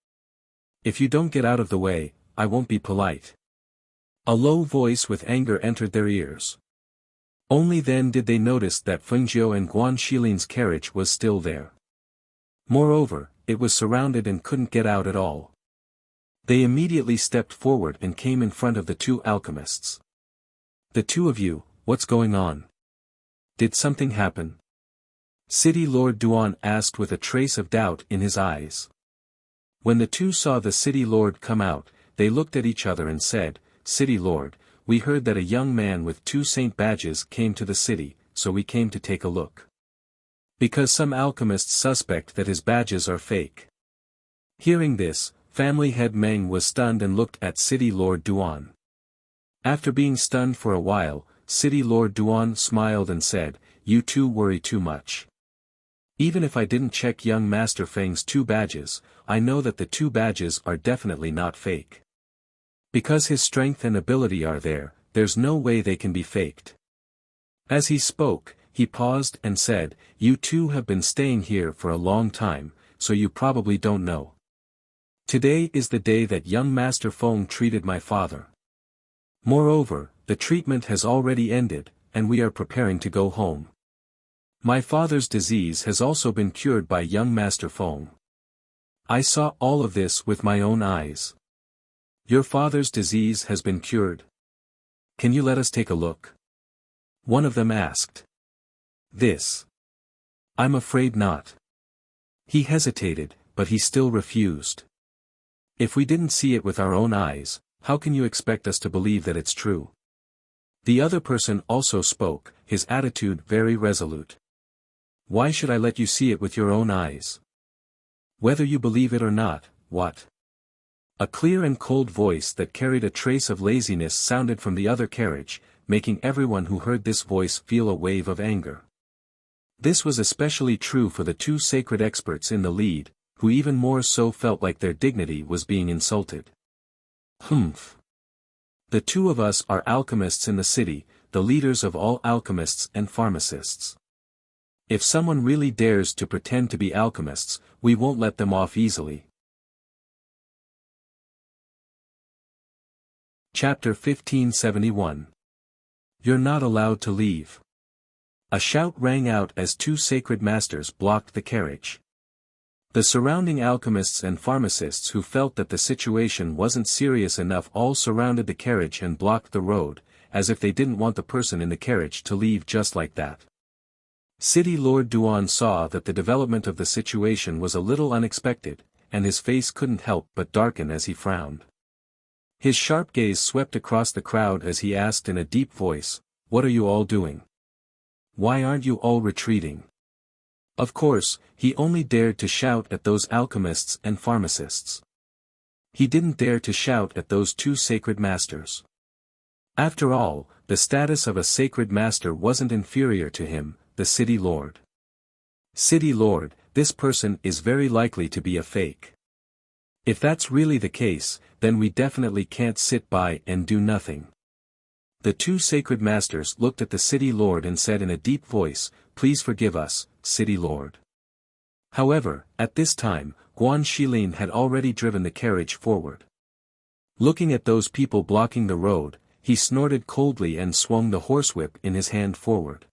If you don't get out of the way, I won't be polite. A low voice with anger entered their ears. Only then did they notice that Fengjiu and Guan Xilin's carriage was still there. Moreover, it was surrounded and couldn't get out at all. They immediately stepped forward and came in front of the two alchemists. The two of you, what's going on? Did something happen? City Lord Duan asked with a trace of doubt in his eyes. When the two saw the City Lord come out, they looked at each other and said, City Lord, we heard that a young man with 2 saint badges came to the city, so we came to take a look. Because some alchemists suspect that his badges are fake. Hearing this, Family Head Meng was stunned and looked at City Lord Duan. After being stunned for a while, City Lord Duan smiled and said, You two worry too much. Even if I didn't check young Master Feng's 2 badges, I know that the 2 badges are definitely not fake. Because his strength and ability are there, there's no way they can be faked. As he spoke, he paused and said, You two have been staying here for a long time, so you probably don't know. Today is the day that young Master Feng treated my father. Moreover, the treatment has already ended, and we are preparing to go home. My father's disease has also been cured by young Master Feng. I saw all of this with my own eyes. Your father's disease has been cured. Can you let us take a look? One of them asked. This. I'm afraid not. He hesitated, but he still refused. If we didn't see it with our own eyes, how can you expect us to believe that it's true? The other person also spoke, his attitude very resolute. Why should I let you see it with your own eyes? Whether you believe it or not, what? A clear and cold voice that carried a trace of laziness sounded from the other carriage, making everyone who heard this voice feel a wave of anger. This was especially true for the 2 sacred experts in the lead, who even more so felt like their dignity was being insulted. Humph. The 2 of us are alchemists in the city, the leaders of all alchemists and pharmacists. If someone really dares to pretend to be alchemists, we won't let them off easily. Chapter 1571. You're not allowed to leave. A shout rang out as 2 sacred masters blocked the carriage. The surrounding alchemists and pharmacists who felt that the situation wasn't serious enough all surrounded the carriage and blocked the road, as if they didn't want the person in the carriage to leave just like that. City Lord Duan saw that the development of the situation was a little unexpected, and his face couldn't help but darken as he frowned. His sharp gaze swept across the crowd as he asked in a deep voice, What are you all doing? Why aren't you all retreating? Of course, he only dared to shout at those alchemists and pharmacists. He didn't dare to shout at those 2 sacred masters. After all, the status of a sacred master wasn't inferior to him, the City Lord. City Lord, this person is very likely to be a fake. If that's really the case, then we definitely can't sit by and do nothing. The two sacred masters looked at the city lord and said in a deep voice, "Please forgive us, city lord." However, at this time, Guan Xilin had already driven the carriage forward. Looking at those people blocking the road, he snorted coldly and swung the horsewhip in his hand forward.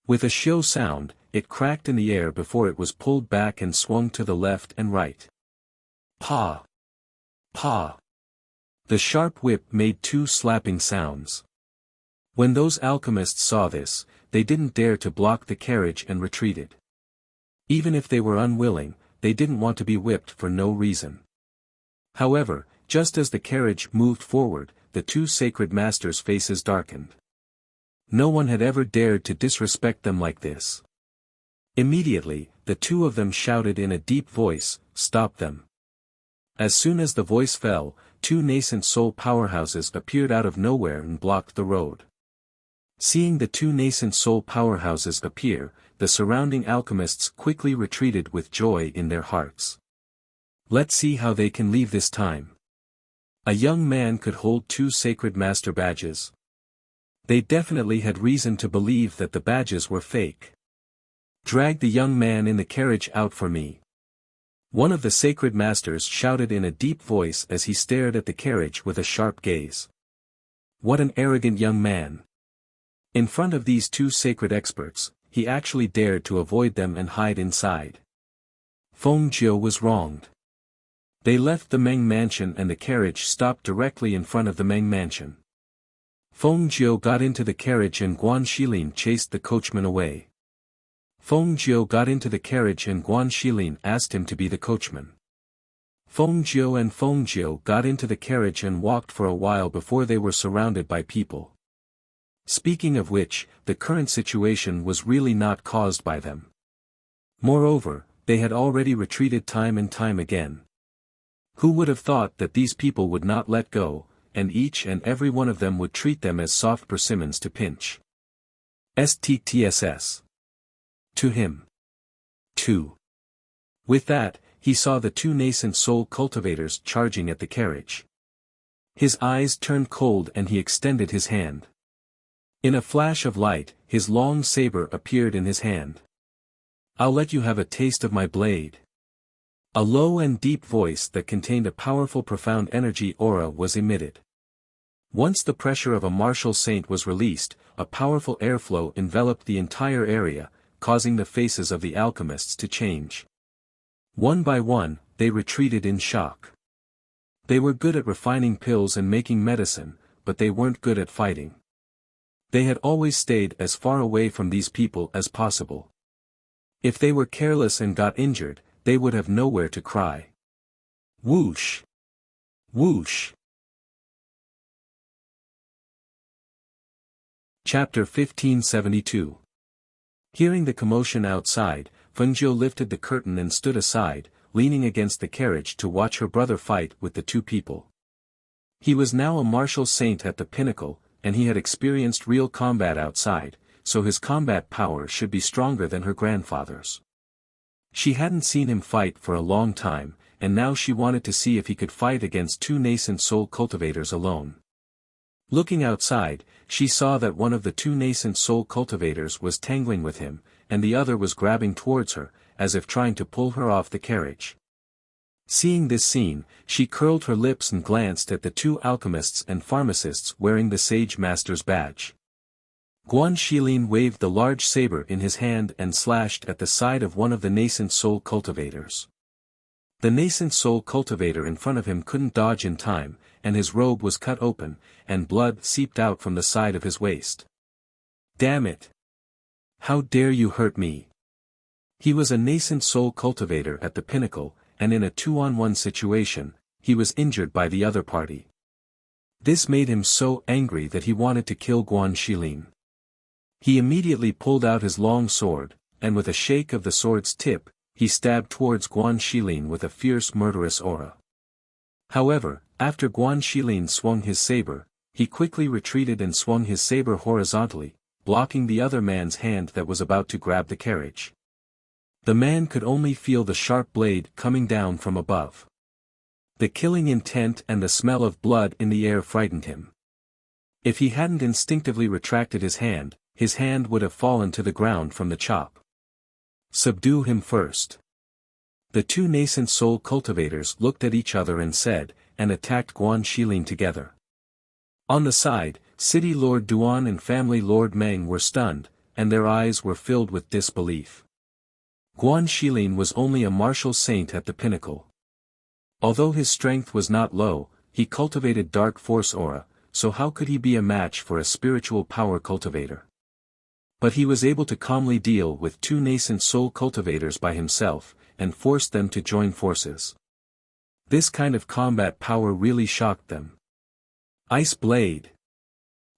With a shrill sound, it cracked in the air before it was pulled back and swung to the left and right. Pa! Pa! The sharp whip made two slapping sounds. When those alchemists saw this, they didn't dare to block the carriage and retreated. Even if they were unwilling, they didn't want to be whipped for no reason. However, just as the carriage moved forward, the two sacred masters' faces darkened. No one had ever dared to disrespect them like this. Immediately, the two of them shouted in a deep voice, "Stop them." As soon as the voice fell, two nascent soul powerhouses appeared out of nowhere and blocked the road. Seeing the two nascent soul powerhouses appear, the surrounding alchemists quickly retreated with joy in their hearts. Let's see how they can leave this time. A young man could hold two sacred master badges. They definitely had reason to believe that the badges were fake. Drag the young man in the carriage out for me. One of the sacred masters shouted in a deep voice as he stared at the carriage with a sharp gaze. What an arrogant young man! In front of these two sacred experts, he actually dared to avoid them and hide inside. Feng Jiu was wronged. They left the Meng mansion and the carriage stopped directly in front of the Meng mansion. Feng Jiu got into the carriage and Guan Xilin chased the coachman away. Feng Jiu got into the carriage and Guan Xilin asked him to be the coachman. Feng Jiu got into the carriage and walked for a while before they were surrounded by people. Speaking of which, the current situation was really not caused by them. Moreover, they had already retreated time and time again. Who would have thought that these people would not let go, and each and every one of them would treat them as soft persimmons to pinch. STTSS. To him. 2. With that, he saw the two nascent soul cultivators charging at the carriage. His eyes turned cold and he extended his hand. In a flash of light, his long saber appeared in his hand. "I'll let you have a taste of my blade." A low and deep voice that contained a powerful profound energy aura was emitted. Once the pressure of a martial saint was released, a powerful airflow enveloped the entire area, causing the faces of the alchemists to change. One by one, they retreated in shock. They were good at refining pills and making medicine, but they weren't good at fighting. They had always stayed as far away from these people as possible. If they were careless and got injured, they would have nowhere to cry. Whoosh! Whoosh! Chapter 1572. Hearing the commotion outside, Fengjiu lifted the curtain and stood aside, leaning against the carriage to watch her brother fight with the two people. He was now a martial saint at the pinnacle, and he had experienced real combat outside, so his combat power should be stronger than her grandfather's. She hadn't seen him fight for a long time, and now she wanted to see if he could fight against two nascent soul cultivators alone. Looking outside, she saw that one of the two nascent soul cultivators was tangling with him, and the other was grabbing towards her, as if trying to pull her off the carriage. Seeing this scene, she curled her lips and glanced at the two alchemists and pharmacists wearing the Sage Master's badge. Guan Xilin waved the large saber in his hand and slashed at the side of one of the nascent soul cultivators. The nascent soul cultivator in front of him couldn't dodge in time, and his robe was cut open, and blood seeped out from the side of his waist. "Damn it! How dare you hurt me?" He was a nascent soul cultivator at the pinnacle, and in a 2-on-1 situation, he was injured by the other party. This made him so angry that he wanted to kill Guan Xilin. He immediately pulled out his long sword, and with a shake of the sword's tip, he stabbed towards Guan Xilin with a fierce murderous aura. However, after Guan Xilin swung his saber, he quickly retreated and swung his saber horizontally, blocking the other man's hand that was about to grab the carriage. The man could only feel the sharp blade coming down from above. The killing intent and the smell of blood in the air frightened him. If he hadn't instinctively retracted his hand would have fallen to the ground from the chop. Subdue him first. The two nascent soul cultivators looked at each other and said, and attacked Guan Xilin together. On the side, City Lord Duan and Family Lord Meng were stunned, and their eyes were filled with disbelief. Guan Xilin was only a martial saint at the pinnacle. Although his strength was not low, he cultivated dark force aura, so how could he be a match for a spiritual power cultivator? But he was able to calmly deal with two nascent soul cultivators by himself, and forced them to join forces. This kind of combat power really shocked them. Ice Blade.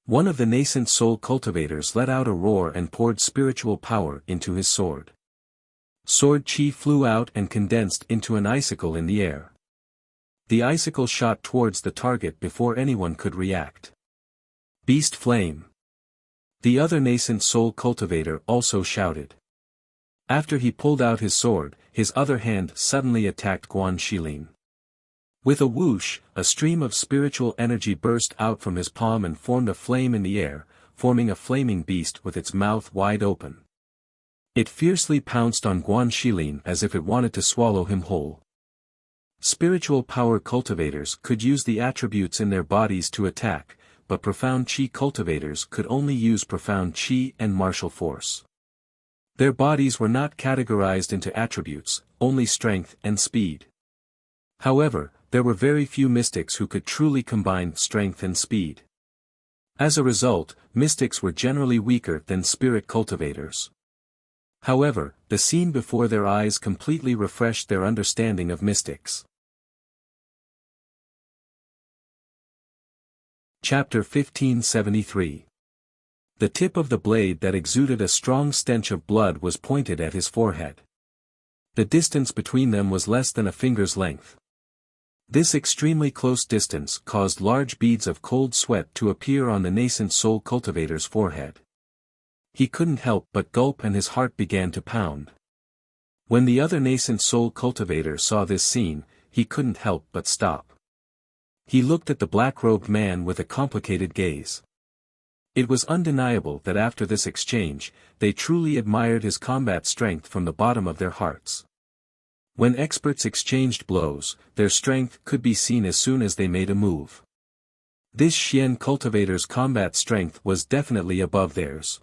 One of the nascent soul cultivators let out a roar and poured spiritual power into his sword. Sword chi flew out and condensed into an icicle in the air. The icicle shot towards the target before anyone could react. Beast Flame. The other nascent soul cultivator also shouted. After he pulled out his sword, his other hand suddenly attacked Guan Xilin. With a whoosh, a stream of spiritual energy burst out from his palm and formed a flame in the air, forming a flaming beast with its mouth wide open. It fiercely pounced on Guan Xilin as if it wanted to swallow him whole. Spiritual power cultivators could use the attributes in their bodies to attack, but profound chi cultivators could only use profound chi and martial force. Their bodies were not categorized into attributes, only strength and speed. However, there were very few mystics who could truly combine strength and speed. As a result, mystics were generally weaker than spirit cultivators. However, the scene before their eyes completely refreshed their understanding of mystics. Chapter 1573. The tip of the blade that exuded a strong stench of blood was pointed at his forehead. The distance between them was less than a finger's length. This extremely close distance caused large beads of cold sweat to appear on the nascent soul cultivator's forehead. He couldn't help but gulp and his heart began to pound. When the other nascent soul cultivator saw this scene, he couldn't help but stop. He looked at the black-robed man with a complicated gaze. It was undeniable that after this exchange, they truly admired his combat strength from the bottom of their hearts. When experts exchanged blows, their strength could be seen as soon as they made a move. This Xian cultivator's combat strength was definitely above theirs.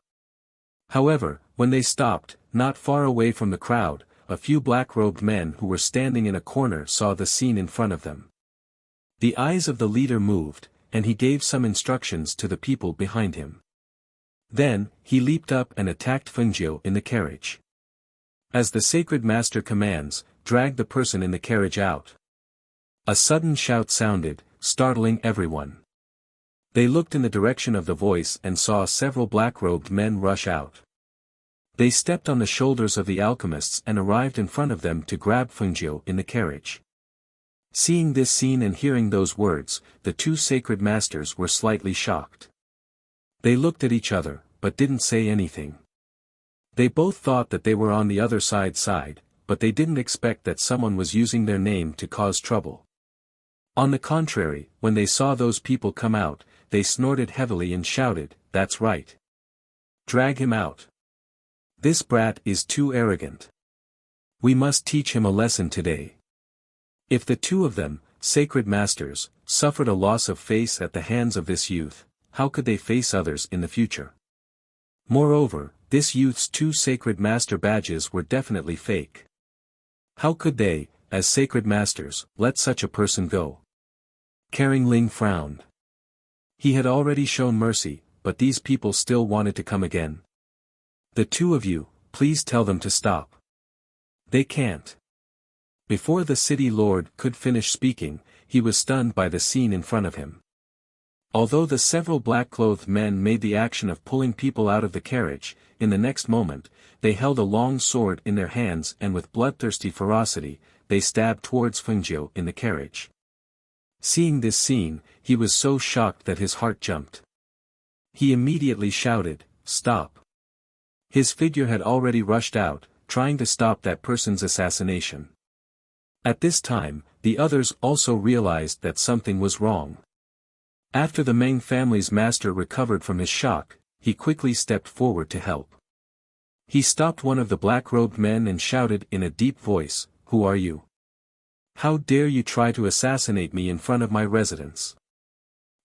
However, when they stopped, not far away from the crowd, a few black-robed men who were standing in a corner saw the scene in front of them. The eyes of the leader moved, and he gave some instructions to the people behind him. Then, he leaped up and attacked Fengjiu in the carriage. As the sacred master commands, drag the person in the carriage out. A sudden shout sounded, startling everyone. They looked in the direction of the voice and saw several black-robed men rush out. They stepped on the shoulders of the alchemists and arrived in front of them to grab Fengjiu in the carriage. Seeing this scene and hearing those words, the two sacred masters were slightly shocked. They looked at each other, but didn't say anything. They both thought that they were on the other side, but they didn't expect that someone was using their name to cause trouble. On the contrary, when they saw those people come out, they snorted heavily and shouted, "That's right. Drag him out. This brat is too arrogant. We must teach him a lesson today." If the two of them, sacred masters, suffered a loss of face at the hands of this youth, how could they face others in the future? Moreover, this youth's two sacred master badges were definitely fake. How could they, as sacred masters, let such a person go? Kering Ling frowned. He had already shown mercy, but these people still wanted to come again. The two of you, please tell them to stop. They can't. Before the city lord could finish speaking, he was stunned by the scene in front of him. Although the several black-clothed men made the action of pulling people out of the carriage, in the next moment, they held a long sword in their hands and with bloodthirsty ferocity, they stabbed towards Fengjiu in the carriage. Seeing this scene, he was so shocked that his heart jumped. He immediately shouted, "Stop!" His figure had already rushed out, trying to stop that person's assassination. At this time, the others also realized that something was wrong. After the Meng family's master recovered from his shock, he quickly stepped forward to help. He stopped one of the black-robed men and shouted in a deep voice, "Who are you? How dare you try to assassinate me in front of my residence?"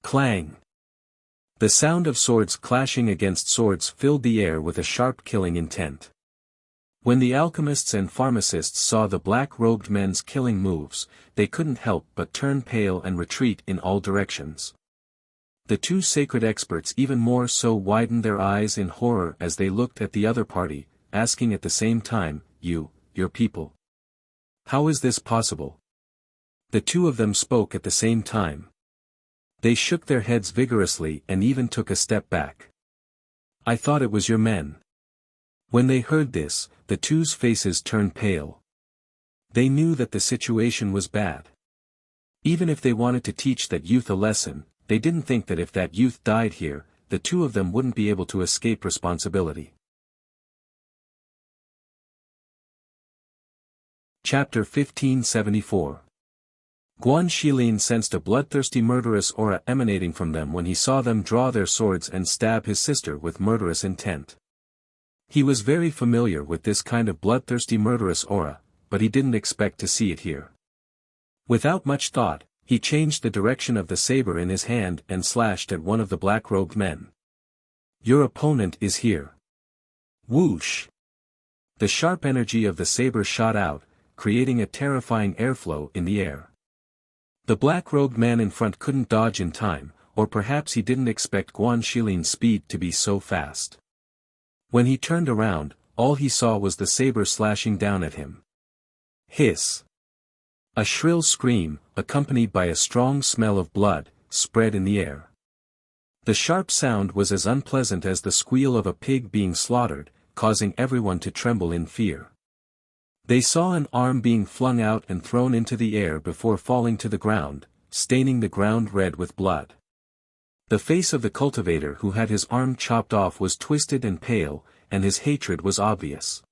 Clang! The sound of swords clashing against swords filled the air with a sharp killing intent. When the alchemists and pharmacists saw the black-robed men's killing moves, they couldn't help but turn pale and retreat in all directions. The two sacred experts even more so widened their eyes in horror as they looked at the other party, asking at the same time, your people. How is this possible?" The two of them spoke at the same time. They shook their heads vigorously and even took a step back. "I thought it was your men." When they heard this, the two's faces turned pale. They knew that the situation was bad. Even if they wanted to teach that youth a lesson, they didn't think that if that youth died here, the two of them wouldn't be able to escape responsibility. Chapter 1574. Guan Shilin sensed a bloodthirsty murderous aura emanating from them when he saw them draw their swords and stab his sister with murderous intent. He was very familiar with this kind of bloodthirsty murderous aura, but he didn't expect to see it here. Without much thought, he changed the direction of the saber in his hand and slashed at one of the black-robed men. "Your opponent is here." Whoosh! The sharp energy of the saber shot out, creating a terrifying airflow in the air. The black-robed man in front couldn't dodge in time, or perhaps he didn't expect Guan Shilin's speed to be so fast. When he turned around, all he saw was the saber slashing down at him. Hiss! A shrill scream, accompanied by a strong smell of blood, spread in the air. The sharp sound was as unpleasant as the squeal of a pig being slaughtered, causing everyone to tremble in fear. They saw an arm being flung out and thrown into the air before falling to the ground, staining the ground red with blood. The face of the cultivator who had his arm chopped off was twisted and pale, and his hatred was obvious.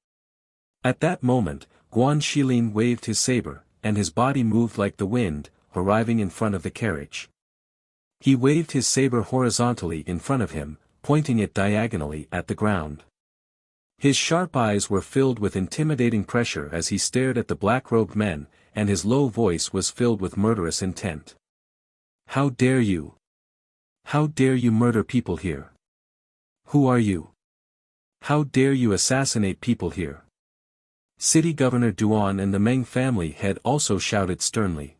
At that moment, Guan Shilin waved his saber, and his body moved like the wind, arriving in front of the carriage. He waved his saber horizontally in front of him, pointing it diagonally at the ground. His sharp eyes were filled with intimidating pressure as he stared at the black-robed men, and his low voice was filled with murderous intent. "How dare you? How dare you murder people here? Who are you? How dare you assassinate people here?" City Governor Duan and the Meng family head also shouted sternly.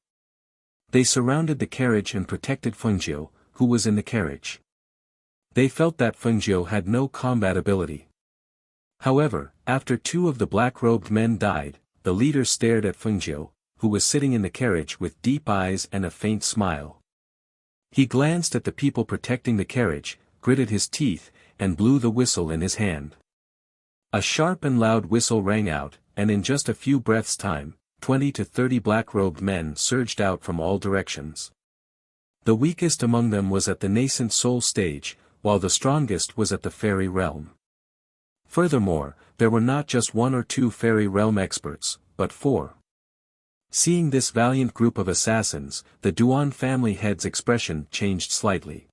They surrounded the carriage and protected Fengjiu, who was in the carriage. They felt that Fengjiu had no combat ability. However, after two of the black-robed men died, the leader stared at Fengjiu, who was sitting in the carriage with deep eyes and a faint smile. He glanced at the people protecting the carriage, gritted his teeth, and blew the whistle in his hand. A sharp and loud whistle rang out, and in just a few breaths' time, 20 to 30 black-robed men surged out from all directions. The weakest among them was at the nascent soul stage, while the strongest was at the fairy realm. Furthermore, there were not just one or two fairy realm experts, but four. Seeing this valiant group of assassins, the Duan family head's expression changed slightly.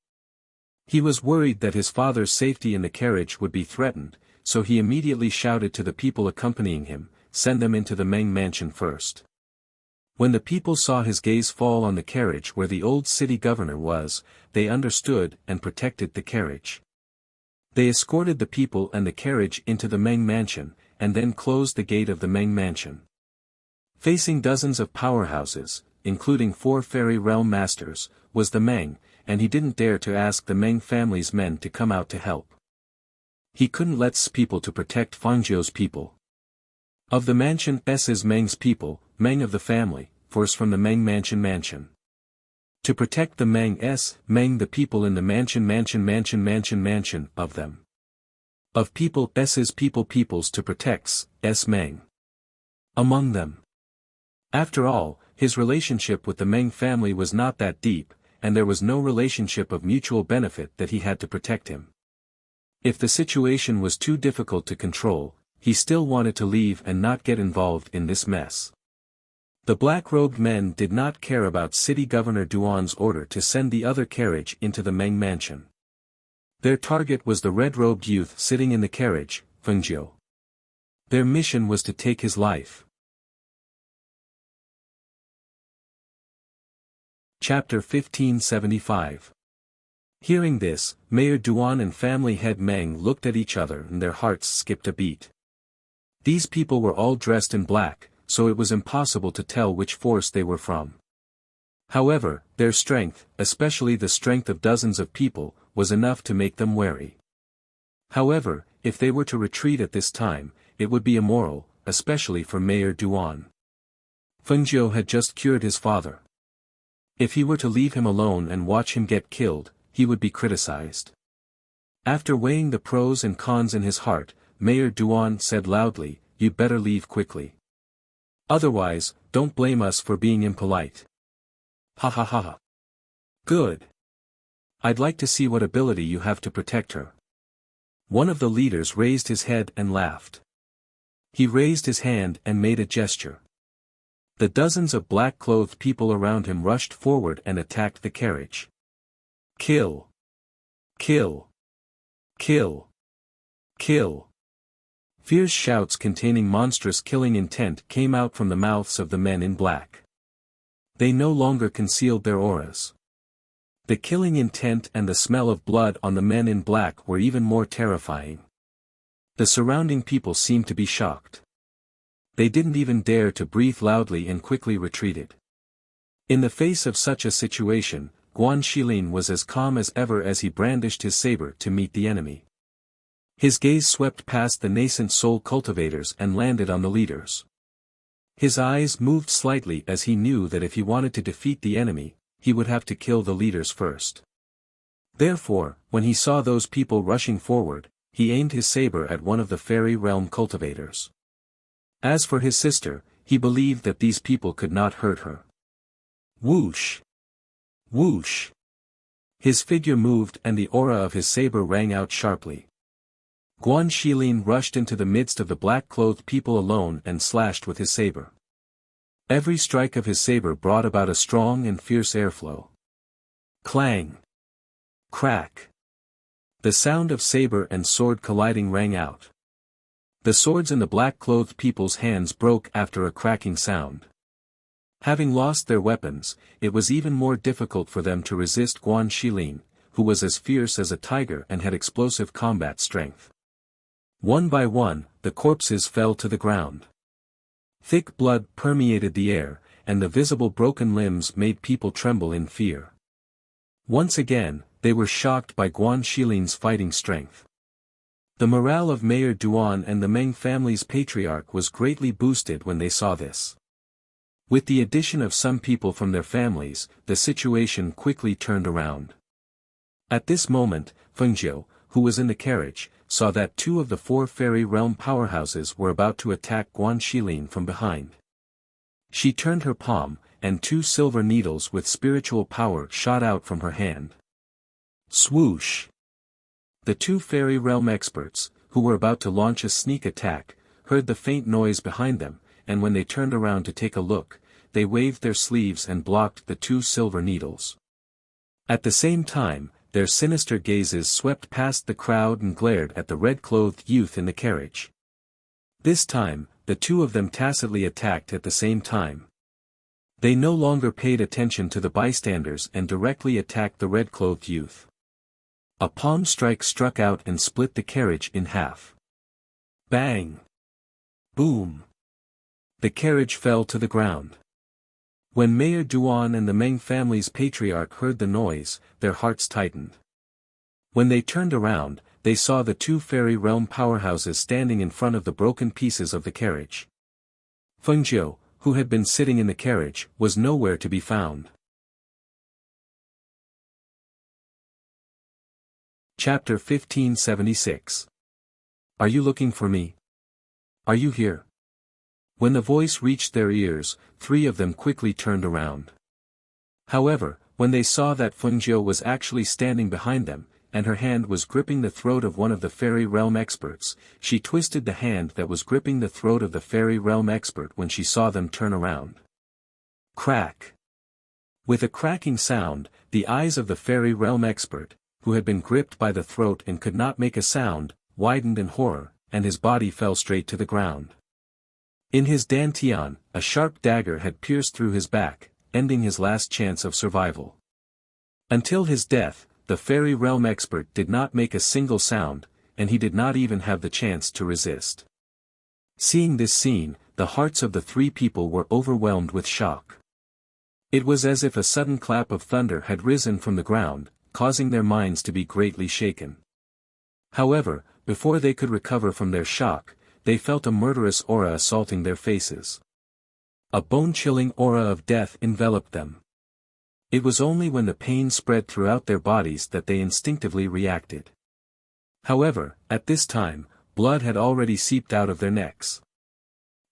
He was worried that his father's safety in the carriage would be threatened, so he immediately shouted to the people accompanying him, "Send them into the Meng mansion first." When the people saw his gaze fall on the carriage where the old city governor was, they understood and protected the carriage. They escorted the people and the carriage into the Meng mansion, and then closed the gate of the Meng mansion. Facing dozens of powerhouses, including 4 fairy realm masters, was the Meng, and he didn't dare to ask the Meng family's men to come out to help. He couldn't let people to protect Fengjiu's people. Of the mansion S's Meng's people, Meng of the family, force from the Meng mansion. To protect the Meng the people in the mansion of them. Of people S's peoples to protect S Meng. Among them. After all, his relationship with the Meng family was not that deep, and there was no relationship of mutual benefit that he had to protect him. If the situation was too difficult to control, he still wanted to leave and not get involved in this mess. The black-robed men did not care about City Governor Duan's order to send the other carriage into the Meng mansion. Their target was the red-robed youth sitting in the carriage, Fengjiu. Their mission was to take his life. Chapter 1575. Hearing this, Mayor Duan and family head Meng looked at each other and their hearts skipped a beat. These people were all dressed in black, so it was impossible to tell which force they were from. However, their strength, especially the strength of dozens of people, was enough to make them wary. However, if they were to retreat at this time, it would be immoral, especially for Mayor Duan. Fengjiu had just cured his father. If he were to leave him alone and watch him get killed, he would be criticized. After weighing the pros and cons in his heart, Mayor Duan said loudly, "You'd better leave quickly. Otherwise, don't blame us for being impolite." Ha ha ha ha. Good. I'd like to see what ability you have to protect her. One of the leaders raised his head and laughed. He raised his hand and made a gesture. The dozens of black-clothed people around him rushed forward and attacked the carriage. Kill! Kill! Kill! Kill! Fierce shouts containing monstrous killing intent came out from the mouths of the men in black. They no longer concealed their auras. The killing intent and the smell of blood on the men in black were even more terrifying. The surrounding people seemed to be shocked. They didn't even dare to breathe loudly and quickly retreated. In the face of such a situation, Guan Xilin was as calm as ever as he brandished his saber to meet the enemy. His gaze swept past the nascent soul cultivators and landed on the leaders. His eyes moved slightly as he knew that if he wanted to defeat the enemy, he would have to kill the leaders first. Therefore, when he saw those people rushing forward, he aimed his saber at one of the fairy realm cultivators. As for his sister, he believed that these people could not hurt her. Whoosh! Whoosh! His figure moved and the aura of his saber rang out sharply. Guan Xilin rushed into the midst of the black-clothed people alone and slashed with his saber. Every strike of his saber brought about a strong and fierce airflow. Clang! Crack! The sound of saber and sword colliding rang out. The swords in the black-clothed people's hands broke after a cracking sound. Having lost their weapons, it was even more difficult for them to resist Guan Xilin, who was as fierce as a tiger and had explosive combat strength. One by one, the corpses fell to the ground. Thick blood permeated the air, and the visible broken limbs made people tremble in fear. Once again, they were shocked by Guan Xilin's fighting strength. The morale of Mayor Duan and the Meng family's patriarch was greatly boosted when they saw this. With the addition of some people from their families, the situation quickly turned around. At this moment, Fengjiu, who was in the carriage, saw that two of the four fairy realm powerhouses were about to attack Guan Xilin from behind. She turned her palm, and two silver needles with spiritual power shot out from her hand. Swoosh! The two fairy realm experts, who were about to launch a sneak attack, heard the faint noise behind them, and when they turned around to take a look, they waved their sleeves and blocked the two silver needles. At the same time, their sinister gazes swept past the crowd and glared at the red-clothed youth in the carriage. This time, the two of them tacitly attacked at the same time. They no longer paid attention to the bystanders and directly attacked the red-clothed youth. A palm strike struck out and split the carriage in half. Bang! Boom! The carriage fell to the ground. When Mayor Duan and the Meng family's patriarch heard the noise, their hearts tightened. When they turned around, they saw the two fairy realm powerhouses standing in front of the broken pieces of the carriage. Fengjiu, who had been sitting in the carriage, was nowhere to be found. Chapter 1576. Are you looking for me? Are you here? When the voice reached their ears, three of them quickly turned around. However, when they saw that Fengjiu was actually standing behind them, and her hand was gripping the throat of one of the fairy realm experts, she twisted the hand that was gripping the throat of the fairy realm expert when she saw them turn around. Crack. With a cracking sound, the eyes of the fairy realm expert, who had been gripped by the throat and could not make a sound, widened in horror, and his body fell straight to the ground. In his dantian, a sharp dagger had pierced through his back, ending his last chance of survival. Until his death, the fairy realm expert did not make a single sound, and he did not even have the chance to resist. Seeing this scene, the hearts of the three people were overwhelmed with shock. It was as if a sudden clap of thunder had risen from the ground, causing their minds to be greatly shaken. However, before they could recover from their shock, they felt a murderous aura assaulting their faces. A bone-chilling aura of death enveloped them. It was only when the pain spread throughout their bodies that they instinctively reacted. However, at this time, blood had already seeped out of their necks.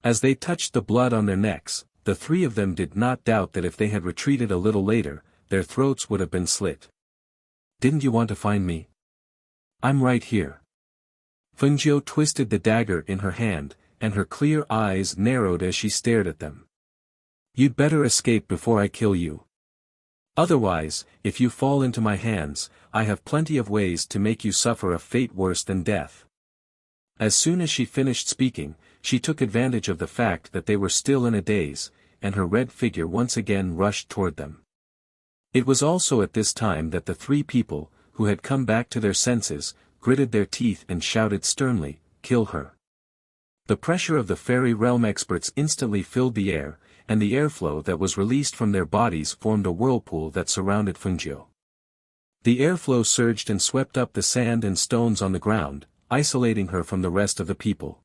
As they touched the blood on their necks, the three of them did not doubt that if they had retreated a little later, their throats would have been slit. "Didn't you want to find me? I'm right here." Fengjiu twisted the dagger in her hand, and her clear eyes narrowed as she stared at them. "You'd better escape before I kill you. Otherwise, if you fall into my hands, I have plenty of ways to make you suffer a fate worse than death." As soon as she finished speaking, she took advantage of the fact that they were still in a daze, and her red figure once again rushed toward them. It was also at this time that the three people, who had come back to their senses, gritted their teeth and shouted sternly, "Kill her." The pressure of the fairy realm experts instantly filled the air, and the airflow that was released from their bodies formed a whirlpool that surrounded Fengjiu. The airflow surged and swept up the sand and stones on the ground, isolating her from the rest of the people.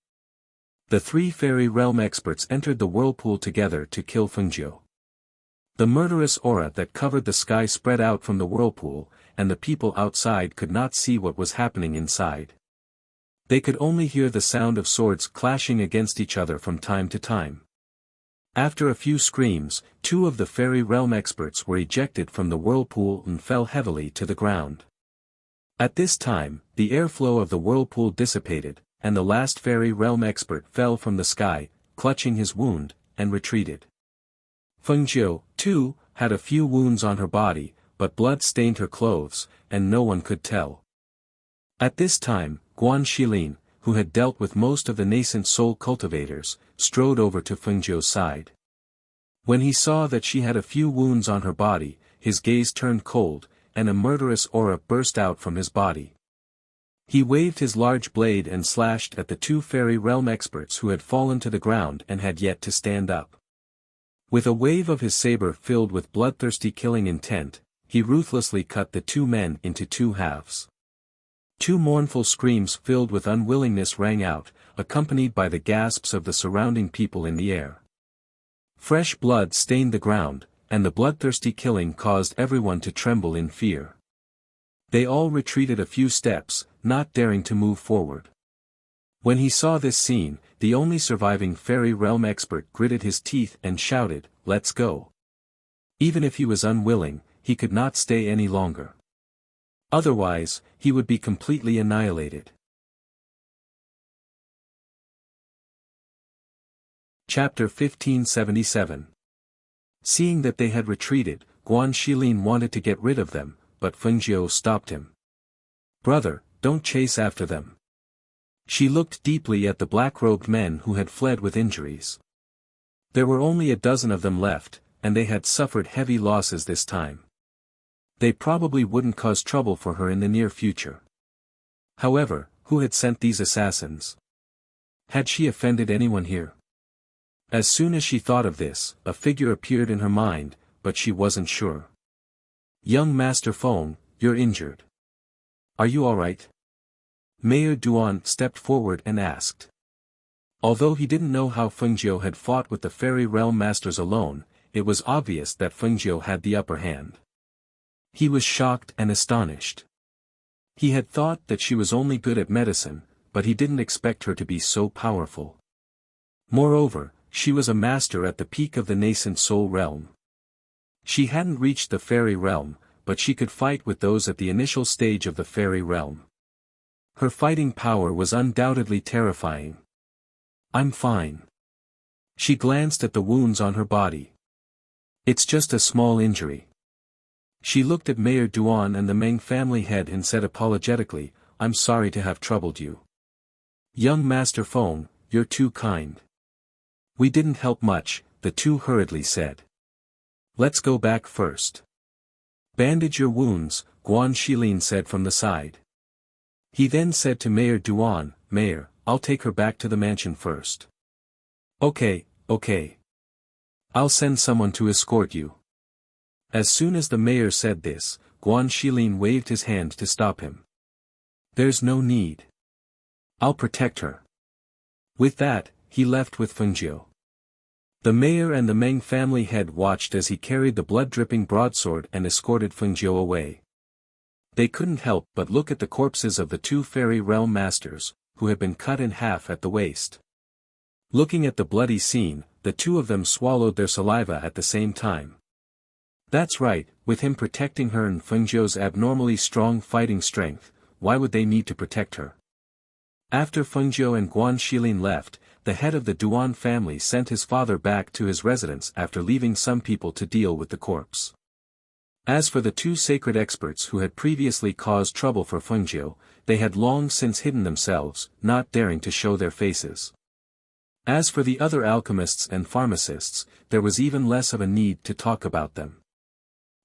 The three fairy realm experts entered the whirlpool together to kill Fengjiu. The murderous aura that covered the sky spread out from the whirlpool, and the people outside could not see what was happening inside. They could only hear the sound of swords clashing against each other from time to time. After a few screams, two of the fairy realm experts were ejected from the whirlpool and fell heavily to the ground. At this time, the airflow of the whirlpool dissipated, and the last fairy realm expert fell from the sky, clutching his wound, and retreated. Fengjiu, too, had a few wounds on her body, but blood stained her clothes, and no one could tell. At this time, Guan Xilin, who had dealt with most of the nascent soul cultivators, strode over to Fengjiu's side. When he saw that she had a few wounds on her body, his gaze turned cold, and a murderous aura burst out from his body. He waved his large blade and slashed at the two fairy realm experts who had fallen to the ground and had yet to stand up. With a wave of his saber filled with bloodthirsty killing intent, he ruthlessly cut the two men into two halves. Two mournful screams filled with unwillingness rang out, accompanied by the gasps of the surrounding people in the air. Fresh blood stained the ground, and the bloodthirsty killing caused everyone to tremble in fear. They all retreated a few steps, not daring to move forward. When he saw this scene, the only surviving fairy realm expert gritted his teeth and shouted, "Let's go." Even if he was unwilling, he could not stay any longer. Otherwise, he would be completely annihilated. Chapter 1577. Seeing that they had retreated, Guan Xilin wanted to get rid of them, but Fengjiu stopped him. "Brother, don't chase after them." She looked deeply at the black-robed men who had fled with injuries. There were only a dozen of them left, and they had suffered heavy losses this time. They probably wouldn't cause trouble for her in the near future. However, who had sent these assassins? Had she offended anyone here? As soon as she thought of this, a figure appeared in her mind, but she wasn't sure. "Young Master Feng, you're injured. Are you alright?" Mayor Duan stepped forward and asked. Although he didn't know how Fengjiu had fought with the fairy realm masters alone, it was obvious that Fengjiu had the upper hand. He was shocked and astonished. He had thought that she was only good at medicine, but he didn't expect her to be so powerful. Moreover, she was a master at the peak of the nascent soul realm. She hadn't reached the fairy realm, but she could fight with those at the initial stage of the fairy realm. Her fighting power was undoubtedly terrifying. "I'm fine." She glanced at the wounds on her body. It's just a small injury. She looked at Mayor Duan and the Meng family head and said apologetically, I'm sorry to have troubled you. Young Master Feng, you're too kind. We didn't help much, the two hurriedly said. Let's go back first. Bandage your wounds, Guan Shilin said from the side. He then said to Mayor Duan, Mayor, I'll take her back to the mansion first. Okay. I'll send someone to escort you. As soon as the mayor said this, Guan Shilin waved his hand to stop him. There's no need. I'll protect her. With that, he left with Fengjiu. The mayor and the Meng family head watched as he carried the blood-dripping broadsword and escorted Fengjiu away. They couldn't help but look at the corpses of the two fairy realm masters, who had been cut in half at the waist. Looking at the bloody scene, the two of them swallowed their saliva at the same time. That's right, with him protecting her and Fengjiu's abnormally strong fighting strength, why would they need to protect her? After Fengjiu and Guan Shilin left, the head of the Duan family sent his father back to his residence after leaving some people to deal with the corpse. As for the two sacred experts who had previously caused trouble for Fengjiu, they had long since hidden themselves, not daring to show their faces. As for the other alchemists and pharmacists, there was even less of a need to talk about them.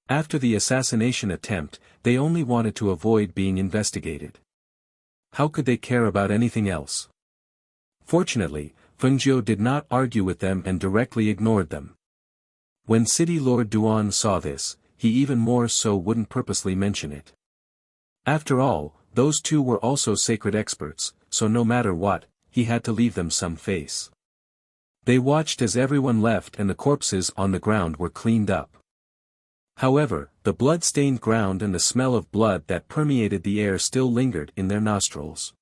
After the assassination attempt, they only wanted to avoid being investigated. How could they care about anything else? Fortunately, Fengjiu did not argue with them and directly ignored them. When City Lord Duan saw this, he even more so wouldn't purposely mention it. After all, those two were also sacred experts, so no matter what, he had to leave them some face. They watched as everyone left and the corpses on the ground were cleaned up. However, the blood-stained ground and the smell of blood that permeated the air still lingered in their nostrils.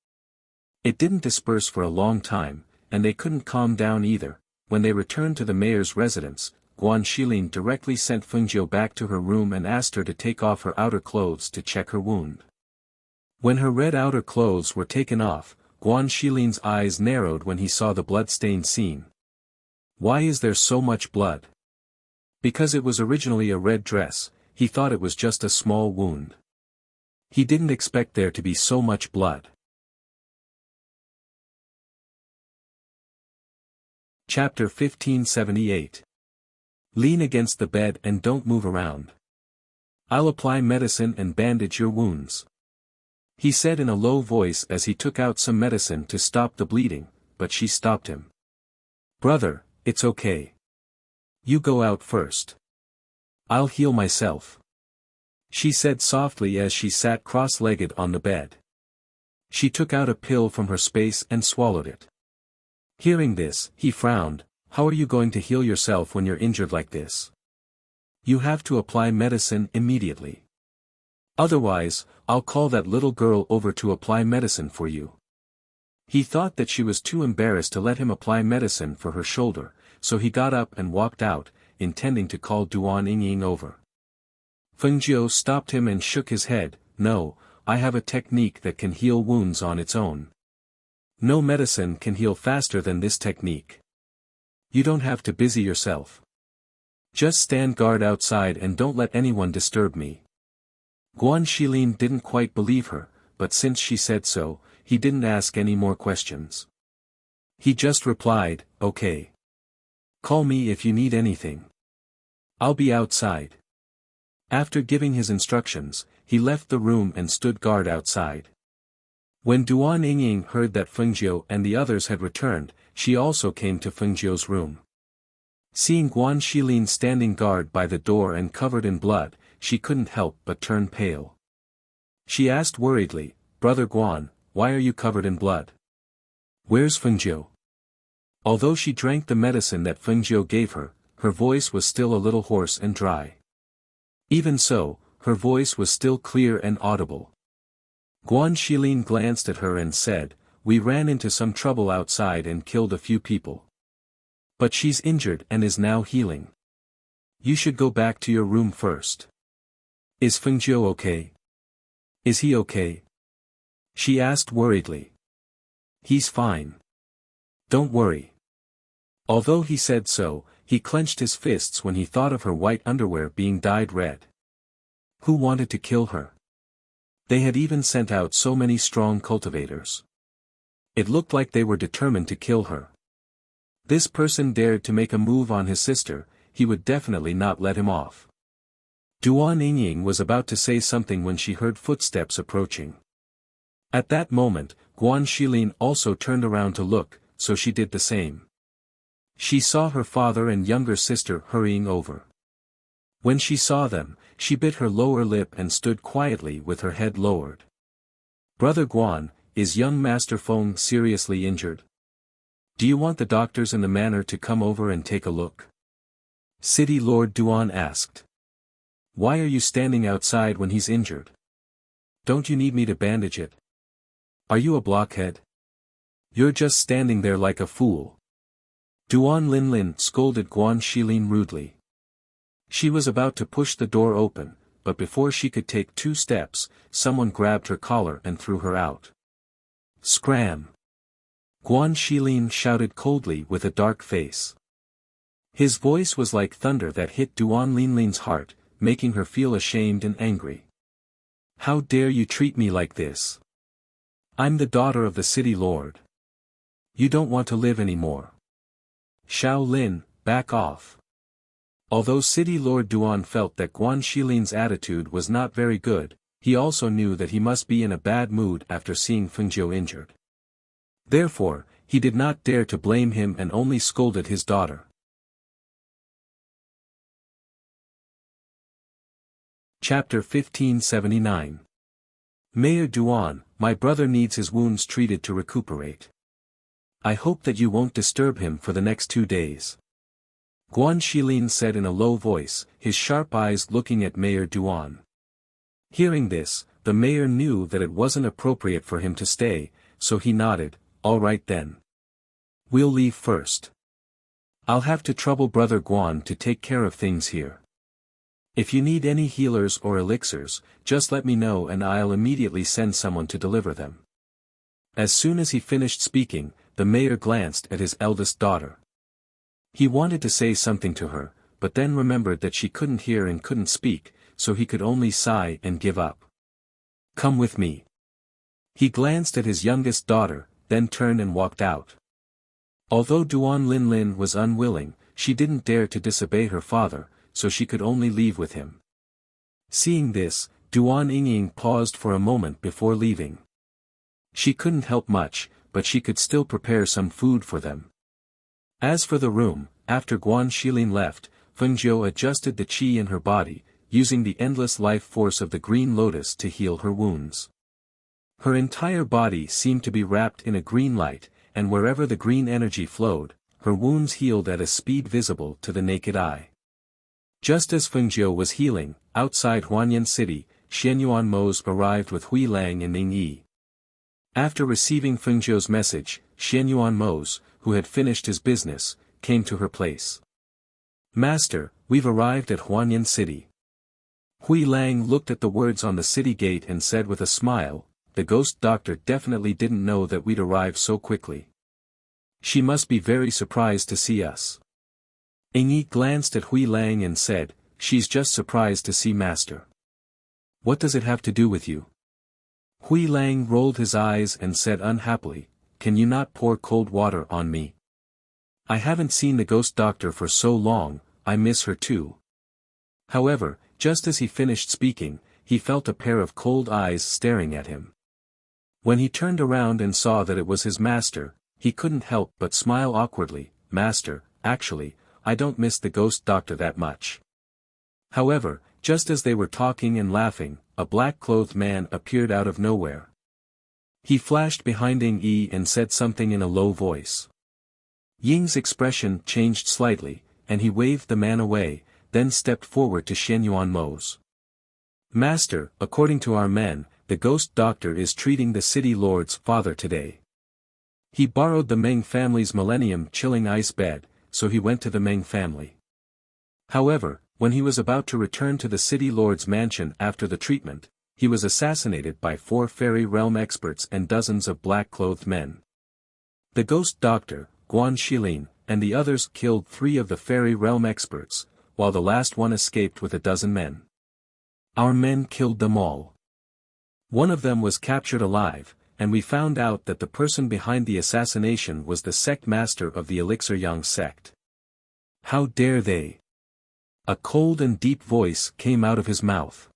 It didn't disperse for a long time, and they couldn't calm down either. When they returned to the mayor's residence, Guan Shilin directly sent Fengjiu back to her room and asked her to take off her outer clothes to check her wound. When her red outer clothes were taken off, Guan Shilin's eyes narrowed when he saw the blood-stained scene. Why is there so much blood? Because it was originally a red dress, he thought it was just a small wound. He didn't expect there to be so much blood. Chapter 1578. Lean against the bed and don't move around. I'll apply medicine and bandage your wounds. He said in a low voice as he took out some medicine to stop the bleeding, but she stopped him. Brother, it's okay. You go out first. I'll heal myself. She said softly as she sat cross-legged on the bed. She took out a pill from her space and swallowed it. Hearing this, he frowned. How are you going to heal yourself when you're injured like this? You have to apply medicine immediately. Otherwise, I'll call that little girl over to apply medicine for you. He thought that she was too embarrassed to let him apply medicine for her shoulder, so he got up and walked out, intending to call Duan Yingying over. Fengjiu stopped him and shook his head. No, I have a technique that can heal wounds on its own. No medicine can heal faster than this technique. You don't have to busy yourself. Just stand guard outside and don't let anyone disturb me. Guan Shilin didn't quite believe her, but since she said so, he didn't ask any more questions. He just replied, okay. Call me if you need anything. I'll be outside. After giving his instructions, he left the room and stood guard outside. When Duan Yingying heard that Fengjiu and the others had returned, she also came to Fengjiu's room. Seeing Guan Shilin standing guard by the door and covered in blood, she couldn't help but turn pale. She asked worriedly, Brother Guan, why are you covered in blood? Where's Fengjiu? Although she drank the medicine that Fengjiu gave her, her voice was still a little hoarse and dry. Even so, her voice was still clear and audible. Guan Shilin glanced at her and said, We ran into some trouble outside and killed a few people. But she's injured and is now healing. You should go back to your room first. Is Fengjiu okay? Is he okay? She asked worriedly. He's fine. Don't worry. Although he said so, he clenched his fists when he thought of her white underwear being dyed red. Who wanted to kill her? They had even sent out so many strong cultivators. It looked like they were determined to kill her. This person dared to make a move on his sister, he would definitely not let him off. Duan Yingying was about to say something when she heard footsteps approaching. At that moment, Guan Shilin also turned around to look, so she did the same. She saw her father and younger sister hurrying over. When she saw them, she bit her lower lip and stood quietly with her head lowered. "Brother Guan, is young Master Feng seriously injured? Do you want the doctors in the manor to come over and take a look?" City Lord Duan asked. "Why are you standing outside when he's injured? Don't you need me to bandage it? Are you a blockhead? You're just standing there like a fool." Duan Linlin scolded Guan Shilin rudely. She was about to push the door open, but before she could take 2 steps, someone grabbed her collar and threw her out. "Scram!" Guan Shilin shouted coldly with a dark face. His voice was like thunder that hit Duan Linlin's heart, making her feel ashamed and angry. "How dare you treat me like this? I'm the daughter of the city lord. You don't want to live anymore. Xiao Lin, back off." Although City Lord Duan felt that Guan Shilin's attitude was not very good, he also knew that he must be in a bad mood after seeing Fengjiu injured. Therefore, he did not dare to blame him and only scolded his daughter. Chapter 1579. Mayor Duan, my brother needs his wounds treated to recuperate. I hope that you won't disturb him for the next 2 days. Guan Shilin said in a low voice, his sharp eyes looking at Mayor Duan. Hearing this, the mayor knew that it wasn't appropriate for him to stay, so he nodded, "All right then. We'll leave first. I'll have to trouble Brother Guan to take care of things here. If you need any healers or elixirs, just let me know and I'll immediately send someone to deliver them." As soon as he finished speaking, the mayor glanced at his eldest daughter. He wanted to say something to her, but then remembered that she couldn't hear and couldn't speak, so he could only sigh and give up. "Come with me." He glanced at his youngest daughter, then turned and walked out. Although Duan Linlin was unwilling, she didn't dare to disobey her father, so she could only leave with him. Seeing this, Duan Yingying paused for a moment before leaving. She couldn't help much, but she could still prepare some food for them. As for the room, after Guan Shilin left, Fengjiu adjusted the qi in her body, using the endless life force of the green lotus to heal her wounds. Her entire body seemed to be wrapped in a green light, and wherever the green energy flowed, her wounds healed at a speed visible to the naked eye. Just as Fengjiu was healing, outside Huanyan City, Xianyuan Mose arrived with Hui Lang and Ning Yi. After receiving Fengjiu's message, Xianyuan Mose, who had finished his business, came to her place. "Master, we've arrived at Huanyan City." Hui Lang looked at the words on the city gate and said with a smile, "The ghost doctor definitely didn't know that we'd arrive so quickly. She must be very surprised to see us." Ing Yi glanced at Hui Lang and said, "She's just surprised to see Master." "What does it have to do with you?" Hui Lang rolled his eyes and said unhappily, "Can you not pour cold water on me? I haven't seen the ghost doctor for so long, I miss her too." However, just as he finished speaking, he felt a pair of cold eyes staring at him. When he turned around and saw that it was his master, he couldn't help but smile awkwardly. "Master, actually, I don't miss the ghost doctor that much." However, just as they were talking and laughing, a black-clothed man appeared out of nowhere. He flashed behind Ing Yi and said something in a low voice. Ying's expression changed slightly, and he waved the man away, then stepped forward to Xianyuan Mose. "Master, according to our men, the ghost doctor is treating the city lord's father today. He borrowed the Meng family's millennium chilling ice bed, so he went to the Meng family. However, when he was about to return to the city lord's mansion after the treatment, he was assassinated by 4 fairy realm experts and dozens of black-clothed men. The ghost doctor, Guan Shilin, and the others killed 3 of the fairy realm experts, while the last one escaped with 12 men. Our men killed them all. One of them was captured alive, and we found out that the person behind the assassination was the sect master of the Elixir Yang sect. How dare they? A cold and deep voice came out of his mouth.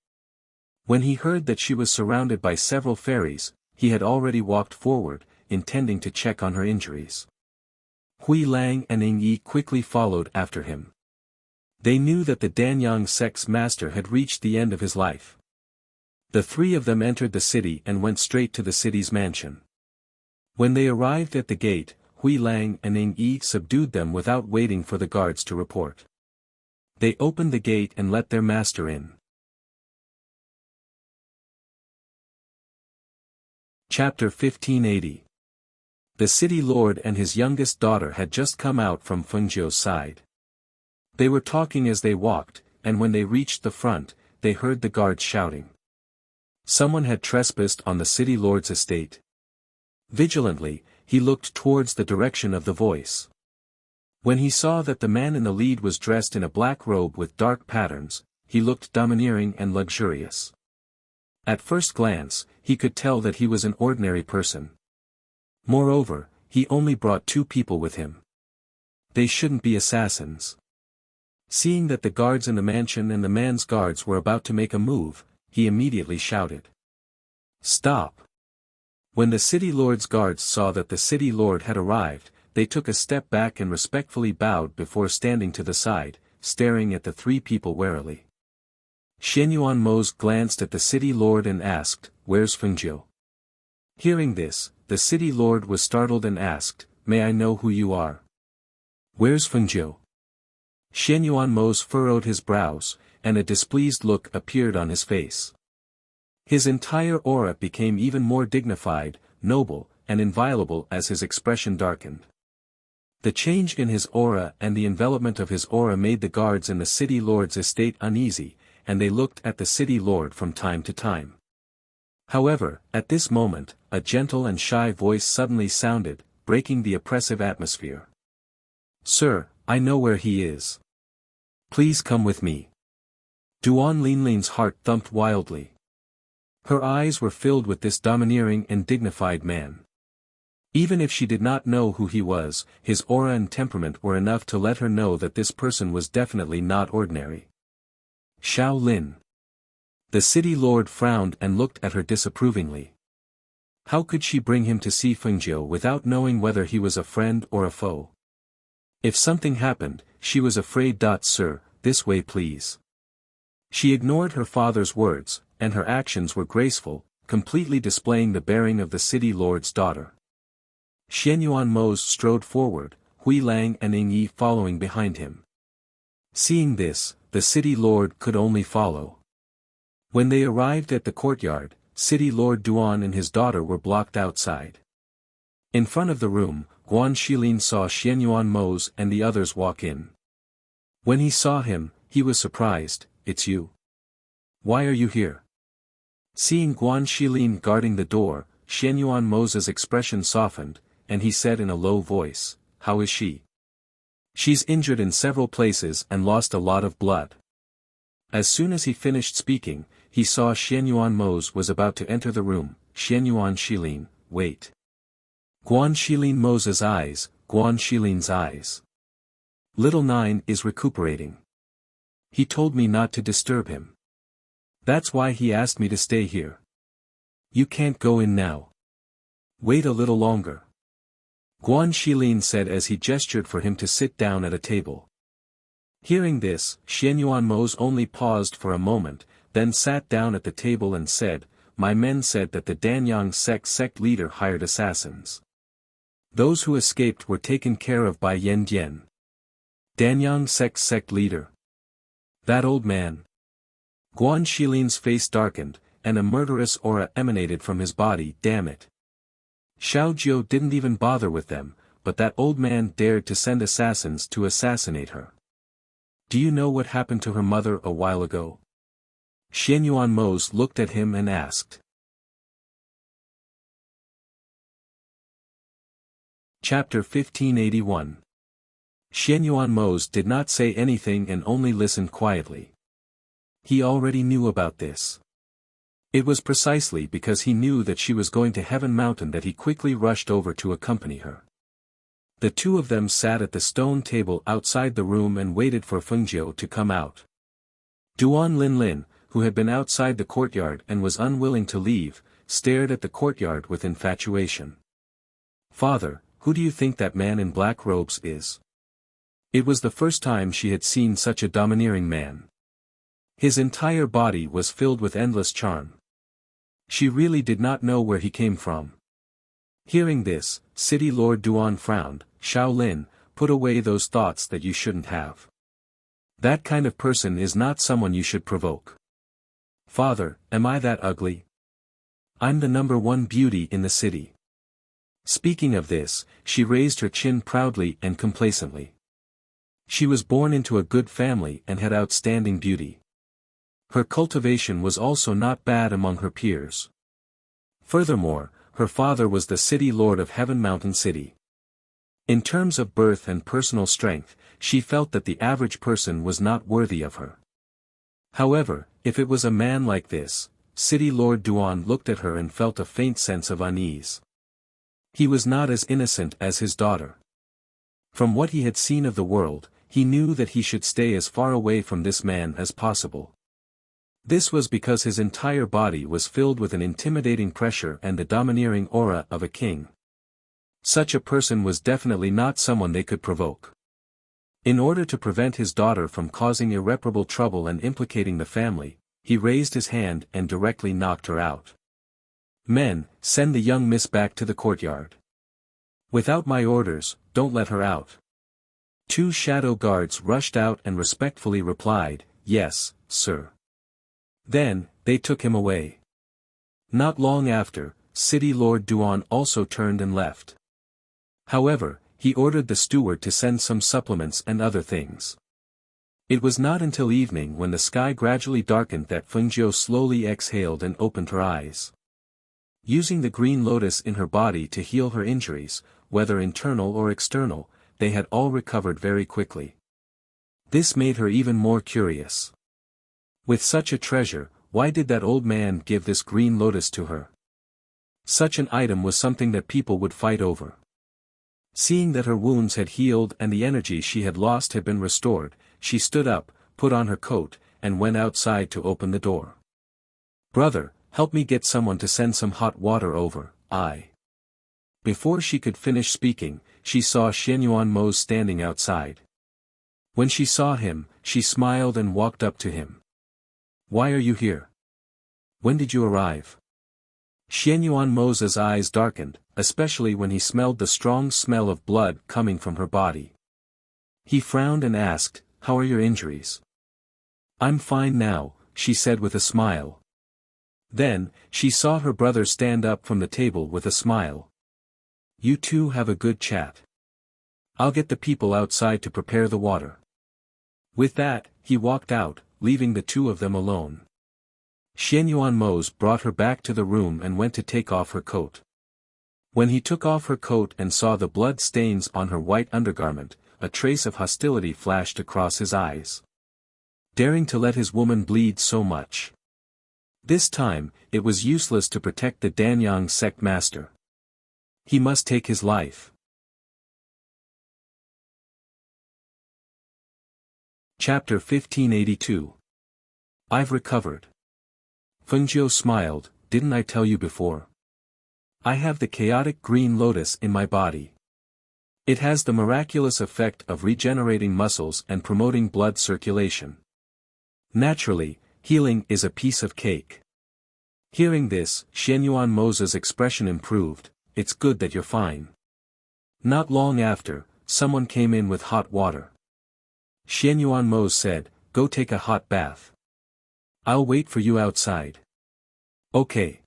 When he heard that she was surrounded by several fairies, he had already walked forward, intending to check on her injuries. Hui Lang and Ing Yi quickly followed after him. They knew that the Danyang sect's master had reached the end of his life. The 3 of them entered the city and went straight to the city's mansion. When they arrived at the gate, Hui Lang and Ing Yi subdued them without waiting for the guards to report. They opened the gate and let their master in. Chapter 1580. The city lord and his youngest daughter had just come out from Fengjiu's side. They were talking as they walked, and when they reached the front, they heard the guards shouting. Someone had trespassed on the city lord's estate. Vigilantly, he looked towards the direction of the voice. When he saw that the man in the lead was dressed in a black robe with dark patterns, he looked domineering and luxurious. At first glance, he could tell that he was an ordinary person. Moreover, he only brought 2 people with him. They shouldn't be assassins. Seeing that the guards in the mansion and the man's guards were about to make a move, he immediately shouted. Stop! When the city lord's guards saw that the city lord had arrived, they took a step back and respectfully bowed before standing to the side, staring at the 3 people warily. Xianyuan Mose glanced at the city lord and asked, "Where's Fengjiu?" Hearing this, the city lord was startled and asked, "May I know who you are?" "Where's Fengjiu?" Xianyuan Mose furrowed his brows, and a displeased look appeared on his face. His entire aura became even more dignified, noble, and inviolable as his expression darkened. The change in his aura and the envelopment of his aura made the guards in the city lord's estate uneasy, and they looked at the city lord from time to time. However, at this moment, a gentle and shy voice suddenly sounded, breaking the oppressive atmosphere. "Sir, I know where he is. Please come with me." Duan Linlin's heart thumped wildly. Her eyes were filled with this domineering and dignified man. Even if she did not know who he was, his aura and temperament were enough to let her know that this person was definitely not ordinary. Xiao Lin. The city lord frowned and looked at her disapprovingly. How could she bring him to see Fengjiu without knowing whether he was a friend or a foe? If something happened, she was afraid. "Sir, this way please." She ignored her father's words, and her actions were graceful, completely displaying the bearing of the city lord's daughter. Xianyuan Mose strode forward, Hui Lang and Ing Yi following behind him. Seeing this, the city lord could only follow. When they arrived at the courtyard, City Lord Duan and his daughter were blocked outside. In front of the room, Guan Shilin saw Xianyuan Mose and the others walk in. When he saw him, he was surprised. "It's you. Why are you here?" Seeing Guan Shilin guarding the door, Xianyuan Mose's expression softened, and he said in a low voice, "How is she?" "She's injured in several places and lost a lot of blood." As soon as he finished speaking, he saw Xianyuan Mose was about to enter the room. Xianyuan Shilin, wait. Guan Shilin Mose's eyes, Guan Shilin's eyes. Little Nine is recuperating. He told me not to disturb him. That's why he asked me to stay here. You can't go in now. Wait a little longer. Guan Shilin said as he gestured for him to sit down at a table. Hearing this, Xianyuan Mose only paused for a moment, then sat down at the table and said, "My men said that the Danyang sect leader hired assassins. Those who escaped were taken care of by Yen Dian. Danyang sect leader. That old man." Guan Shilin's face darkened, and a murderous aura emanated from his body. Damn it. Xiao Jiu didn't even bother with them, but that old man dared to send assassins to assassinate her. Do you know what happened to her mother a while ago? Xianyuan Mose looked at him and asked. Chapter 1581. Xianyuan Mose did not say anything and only listened quietly. He already knew about this. It was precisely because he knew that she was going to Heaven Mountain that he quickly rushed over to accompany her. The two of them sat at the stone table outside the room and waited for Fengjiu to come out. Duan Linlin, who had been outside the courtyard and was unwilling to leave, stared at the courtyard with infatuation. "Father, who do you think that man in black robes is?" It was the first time she had seen such a domineering man. His entire body was filled with endless charm. She really did not know where he came from. Hearing this, City Lord Duan frowned. "Shaolin, put away those thoughts that you shouldn't have. That kind of person is not someone you should provoke." "Father, am I that ugly? I'm the #1 beauty in the city." Speaking of this, she raised her chin proudly and complacently. She was born into a good family and had outstanding beauty. Her cultivation was also not bad among her peers. Furthermore, her father was the city lord of Heaven Mountain City. In terms of birth and personal strength, she felt that the average person was not worthy of her. However, if it was a man like this, City Lord Duan looked at her and felt a faint sense of unease. He was not as innocent as his daughter. From what he had seen of the world, he knew that he should stay as far away from this man as possible. This was because his entire body was filled with an intimidating pressure and the domineering aura of a king. Such a person was definitely not someone they could provoke. In order to prevent his daughter from causing irreparable trouble and implicating the family, he raised his hand and directly knocked her out. "Men, send the young miss back to the courtyard. Without my orders, don't let her out." Two shadow guards rushed out and respectfully replied, "Yes, sir." Then, they took him away. Not long after, City Lord Duan also turned and left. However, he ordered the steward to send some supplements and other things. It was not until evening when the sky gradually darkened that Fengjiu slowly exhaled and opened her eyes. Using the green lotus in her body to heal her injuries, whether internal or external, they had all recovered very quickly. This made her even more curious. With such a treasure, why did that old man give this green lotus to her? Such an item was something that people would fight over. Seeing that her wounds had healed and the energy she had lost had been restored, she stood up, put on her coat, and went outside to open the door. "Brother, help me get someone to send some hot water over." Before she could finish speaking, she saw Xianyuan Mose standing outside. When she saw him, she smiled and walked up to him. "Why are you here? When did you arrive?" Xianyuan Mose's eyes darkened, especially when he smelled the strong smell of blood coming from her body. He frowned and asked, "How are your injuries?" "I'm fine now," she said with a smile. Then, she saw her brother stand up from the table with a smile. "You two have a good chat. I'll get the people outside to prepare the water." With that, he walked out, leaving the two of them alone. Xianyuan Mose brought her back to the room and went to take off her coat. When he took off her coat and saw the blood stains on her white undergarment, a trace of hostility flashed across his eyes. Daring to let his woman bleed so much. This time, it was useless to protect the Danyang sect master. He must take his life. Chapter 1582. I've recovered. Fengjiu smiled, "Didn't I tell you before? I have the chaotic green lotus in my body. It has the miraculous effect of regenerating muscles and promoting blood circulation. Naturally, healing is a piece of cake." Hearing this, Xianyuan Mose's expression improved. "It's good that you're fine." Not long after, someone came in with hot water. Xianyuan Mose said, "Go take a hot bath. I'll wait for you outside." "Okay."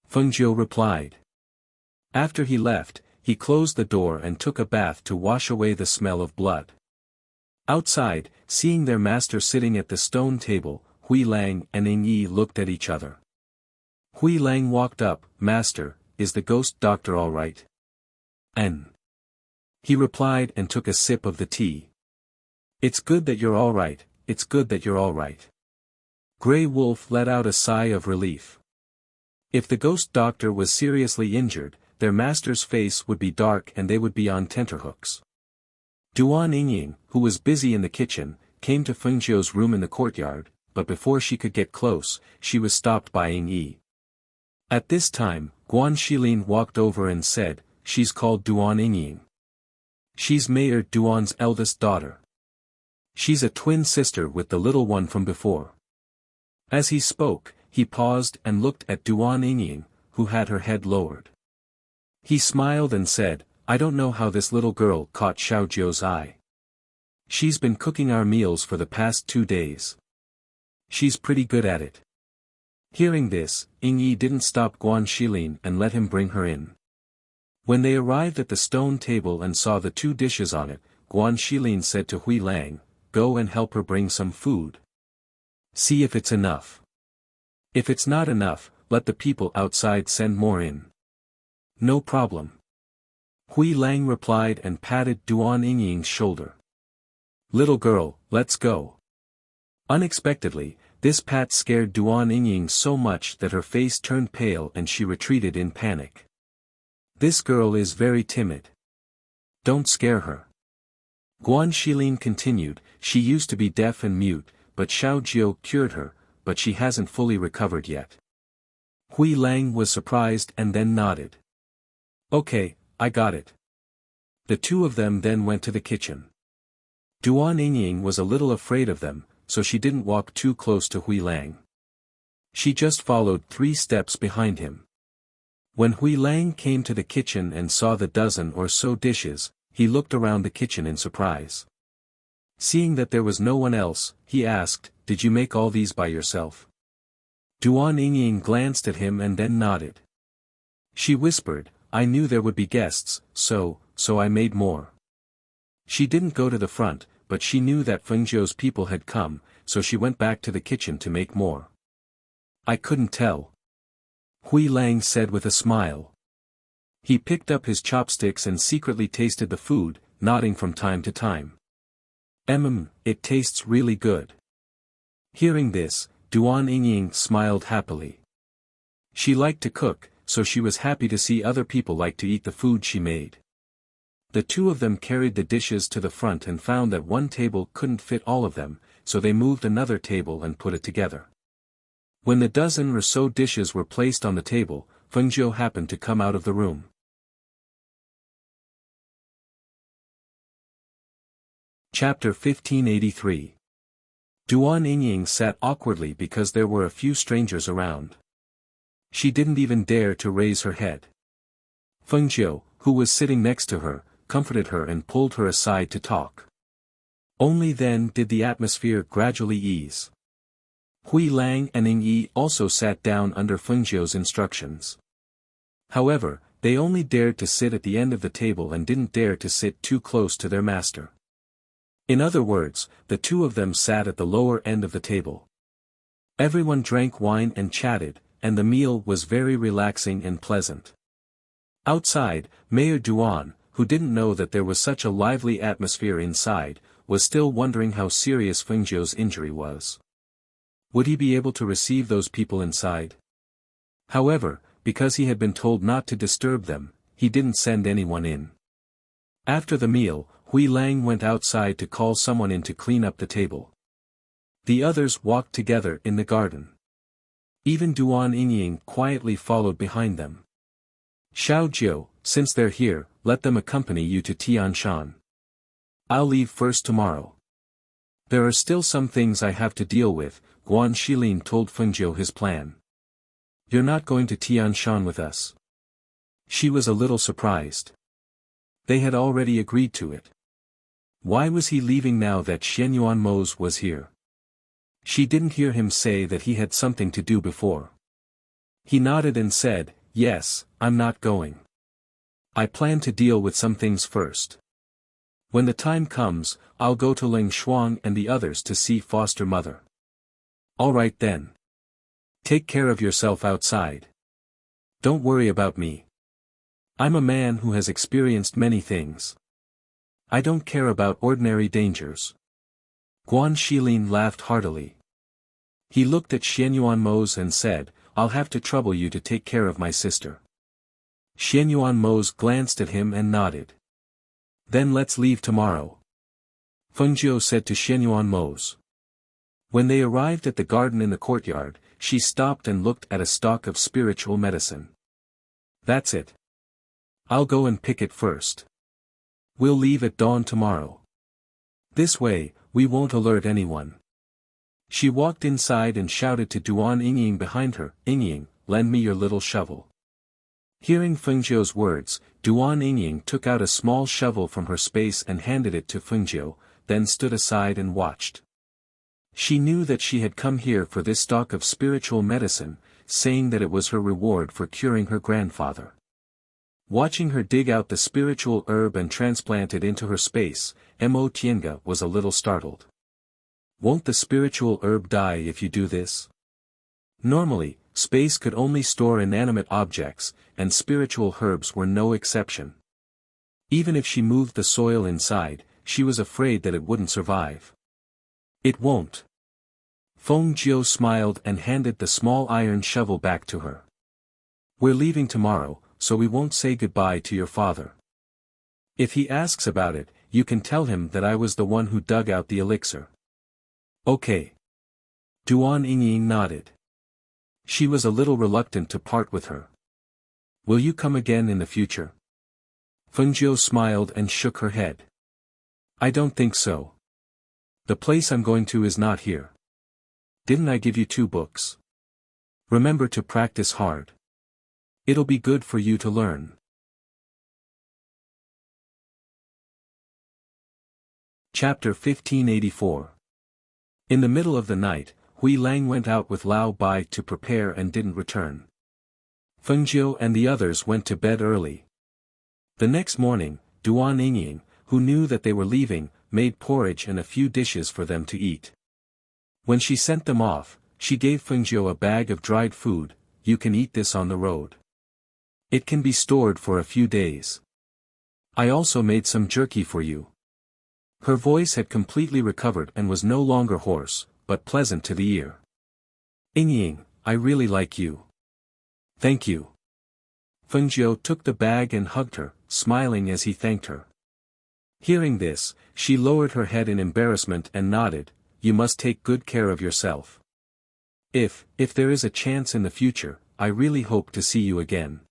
Fengjiu replied. After he left, he closed the door and took a bath to wash away the smell of blood. Outside, seeing their master sitting at the stone table, Hui Lang and Ing Yi looked at each other. Hui Lang walked up. "Master, is the ghost doctor all right?" "N." He replied and took a sip of the tea. It's good that you're all right, it's good that you're all right. Grey Wolf let out a sigh of relief. If the ghost doctor was seriously injured, their master's face would be dark and they would be on tenterhooks. Duan Yingying, who was busy in the kitchen, came to Fengjiu's room in the courtyard, but before she could get close, she was stopped by Ying Yi. At this time, Guan Shilin walked over and said, "She's called Duan Yingying. She's Mayor Duan's eldest daughter. She's a twin sister with the little one from before." As he spoke, he paused and looked at Duan Yingying, who had her head lowered. He smiled and said, "I don't know how this little girl caught Xiao Jiu's eye. She's been cooking our meals for the past 2 days. She's pretty good at it." Hearing this, Ying Yi didn't stop Guan Shilin and let him bring her in. When they arrived at the stone table and saw the 2 dishes on it, Guan Shilin said to Hui Lang, "Go and help her bring some food. See if it's enough. If it's not enough, let the people outside send more in." "No problem." Hui Lang replied and patted Duan Yingying's shoulder. "Little girl, let's go." Unexpectedly, this pat scared Duan Yingying so much that her face turned pale and she retreated in panic. "This girl is very timid. Don't scare her." Guan Shilin continued, "She used to be deaf and mute, but Xiao Jiu cured her, but she hasn't fully recovered yet." Hui Lang was surprised and then nodded. "Okay, I got it." The 2 of them then went to the kitchen. Duan Yingying was a little afraid of them, so she didn't walk too close to Hui Lang. She just followed 3 steps behind him. When Hui Lang came to the kitchen and saw the dozen or so dishes, he looked around the kitchen in surprise. Seeing that there was no one else, he asked, "Did you make all these by yourself?" Duan Yingying glanced at him and then nodded. She whispered, "I knew there would be guests, so I made more." She didn't go to the front, but she knew that Fengjiu's people had come, so she went back to the kitchen to make more. "I couldn't tell," Hui Lang said with a smile. He picked up his chopsticks and secretly tasted the food, nodding from time to time. It tastes really good." Hearing this, Duan Yingying smiled happily. She liked to cook, so she was happy to see other people like to eat the food she made. The 2 of them carried the dishes to the front and found that one table couldn't fit all of them, so they moved another table and put it together. When the dozen or so dishes were placed on the table, Fengjiu happened to come out of the room. Chapter 1583. Duan Yingying sat awkwardly because there were a few strangers around. She didn't even dare to raise her head. Fengjiu, who was sitting next to her, comforted her and pulled her aside to talk. Only then did the atmosphere gradually ease. Hui Lang and Ying Yi also sat down under Fengjiu's instructions. However, they only dared to sit at the end of the table and didn't dare to sit too close to their master. In other words, the 2 of them sat at the lower end of the table. Everyone drank wine and chatted, and the meal was very relaxing and pleasant. Outside, Mayor Duan, who didn't know that there was such a lively atmosphere inside, was still wondering how serious Fengjiu's injury was. Would he be able to receive those people inside? However, because he had been told not to disturb them, he didn't send anyone in. After the meal, Hui Lang went outside to call someone in to clean up the table. The others walked together in the garden. Even Duan Yingying quietly followed behind them. "Xiao Jiu, since they're here, let them accompany you to Tianshan. I'll leave first tomorrow. There are still some things I have to deal with," Guan Shilin told Fengjiu his plan. "You're not going to Tianshan with us?" She was a little surprised. They had already agreed to it. Why was he leaving now that Xianyuan Mose was here? She didn't hear him say that he had something to do before. He nodded and said, "Yes, I'm not going. I plan to deal with some things first. When the time comes, I'll go to Ling Shuang and the others to see foster mother." "All right then. Take care of yourself outside. Don't worry about me. I'm a man who has experienced many things. I don't care about ordinary dangers. Guan Shilin laughed heartily. He looked at Xianyuan Mose and said, I'll have to trouble you to take care of my sister. Xianyuan Mose glanced at him and nodded. Then let's leave tomorrow. Fengjiu said to Xianyuan Mose. When they arrived at the garden in the courtyard, she stopped and looked at a stalk of spiritual medicine. That's it. I'll go and pick it first. We'll leave at dawn tomorrow. This way, we won't alert anyone. She walked inside and shouted to Duan Yingying behind her, Yingying, lend me your little shovel. Hearing Fengjiu's words, Duan Yingying took out a small shovel from her space and handed it to Fengjiu, then stood aside and watched. She knew that she had come here for this stock of spiritual medicine, saying that it was her reward for curing her grandfather. Watching her dig out the spiritual herb and transplant it into her space, Mo Tiange was a little startled. Won't the spiritual herb die if you do this? Normally, space could only store inanimate objects, and spiritual herbs were no exception. Even if she moved the soil inside, she was afraid that it wouldn't survive. It won't. Fengjiu smiled and handed the small iron shovel back to her. We're leaving tomorrow, so we won't say goodbye to your father. If he asks about it, you can tell him that I was the one who dug out the elixir. Okay. Duan Yingying nodded. She was a little reluctant to part with her. Will you come again in the future? Fengjiu smiled and shook her head. I don't think so. The place I'm going to is not here. Didn't I give you 2 books? Remember to practice hard. It'll be good for you to learn. Chapter 1584. In the middle of the night, Hui Lang went out with Lao Bai to prepare and didn't return. Fengjiu and the others went to bed early. The next morning, Duan Yingying, who knew that they were leaving, made porridge and a few dishes for them to eat. When she sent them off, she gave Fengjiu a bag of dried food. You can eat this on the road. It can be stored for a few days. I also made some jerky for you. Her voice had completely recovered and was no longer hoarse, but pleasant to the ear. Yingying, I really like you. Thank you. Fengjiu took the bag and hugged her, smiling as he thanked her. Hearing this, she lowered her head in embarrassment and nodded, you must take good care of yourself. If there is a chance in the future, I really hope to see you again.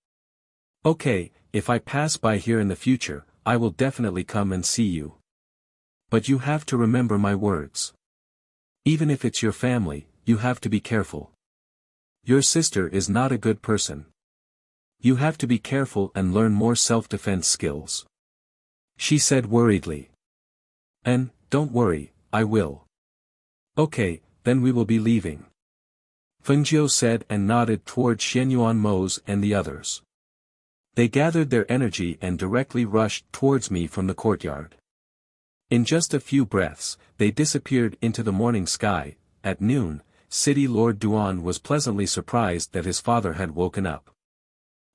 Okay, if I pass by here in the future, I will definitely come and see you. But you have to remember my words. Even if it's your family, you have to be careful. Your sister is not a good person. You have to be careful and learn more self-defense skills. She said worriedly. And, don't worry, I will. Okay, then we will be leaving. Fengjiu said and nodded toward Xianyuan Mose and the others. They gathered their energy and directly rushed towards me from the courtyard. In just a few breaths, they disappeared into the morning sky. At noon, City Lord Duan was pleasantly surprised that his father had woken up.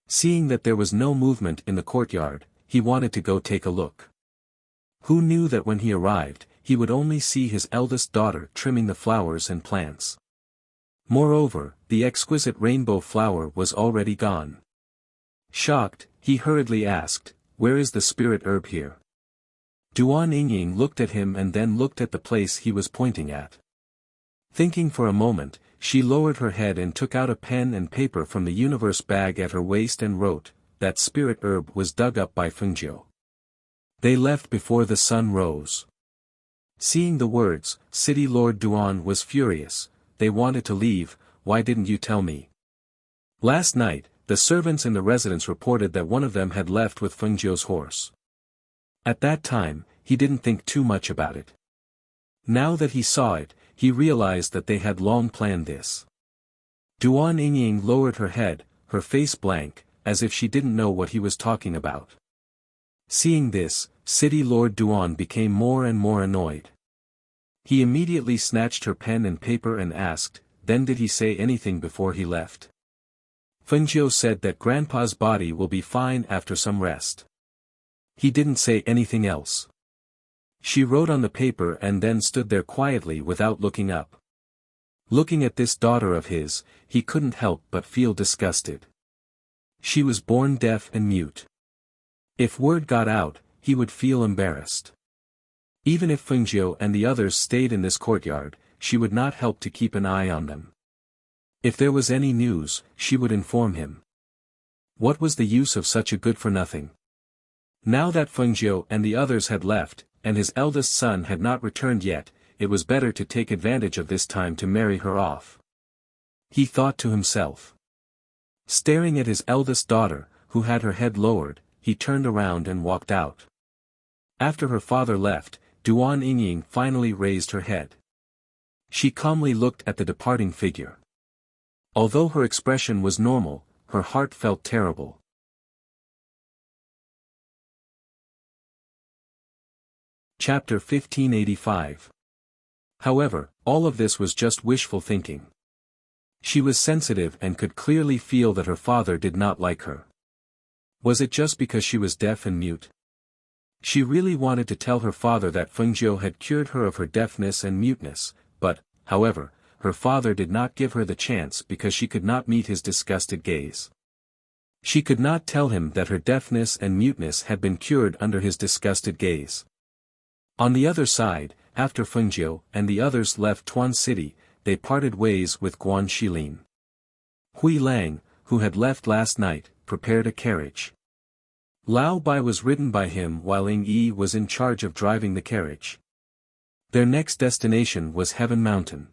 Seeing that there was no movement in the courtyard, he wanted to go take a look. Who knew that when he arrived, he would only see his eldest daughter trimming the flowers and plants. Moreover, the exquisite rainbow flower was already gone. Shocked, he hurriedly asked, where is the spirit herb here? Duan Yingying looked at him and then looked at the place he was pointing at. Thinking for a moment, she lowered her head and took out a pen and paper from the universe bag at her waist and wrote, that spirit herb was dug up by Fengjiu. They left before the sun rose. Seeing the words, City Lord Duan was furious. They wanted to leave, why didn't you tell me? Last night, the servants in the residence reported that one of them had left with Fengjiu's horse. At that time, he didn't think too much about it. Now that he saw it, he realized that they had long planned this. Duan Yingying lowered her head, her face blank, as if she didn't know what he was talking about. Seeing this, City Lord Duan became more and more annoyed. He immediately snatched her pen and paper and asked, then did he say anything before he left? Fengjiu said that Grandpa's body will be fine after some rest. He didn't say anything else. She wrote on the paper and then stood there quietly without looking up. Looking at this daughter of his, he couldn't help but feel disgusted. She was born deaf and mute. If word got out, he would feel embarrassed. Even if Fengjiu and the others stayed in this courtyard, she would not help to keep an eye on them. If there was any news, she would inform him. What was the use of such a good-for-nothing? Now that Fengjiu and the others had left, and his eldest son had not returned yet, it was better to take advantage of this time to marry her off. He thought to himself. Staring at his eldest daughter, who had her head lowered, he turned around and walked out. After her father left, Duan Yingying finally raised her head. She calmly looked at the departing figure. Although her expression was normal, her heart felt terrible. Chapter 1585. However, all of this was just wishful thinking. She was sensitive and could clearly feel that her father did not like her. Was it just because she was deaf and mute? She really wanted to tell her father that Fengjiu had cured her of her deafness and muteness, but, however, her father did not give her the chance because she could not meet his disgusted gaze. She could not tell him that her deafness and muteness had been cured under his disgusted gaze. On the other side, after Fengjiu and the others left Tuan City, they parted ways with Guan Shilin. Hui Lang, who had left last night, prepared a carriage. Lao Bai was ridden by him while Ying Yi was in charge of driving the carriage. Their next destination was Heaven Mountain.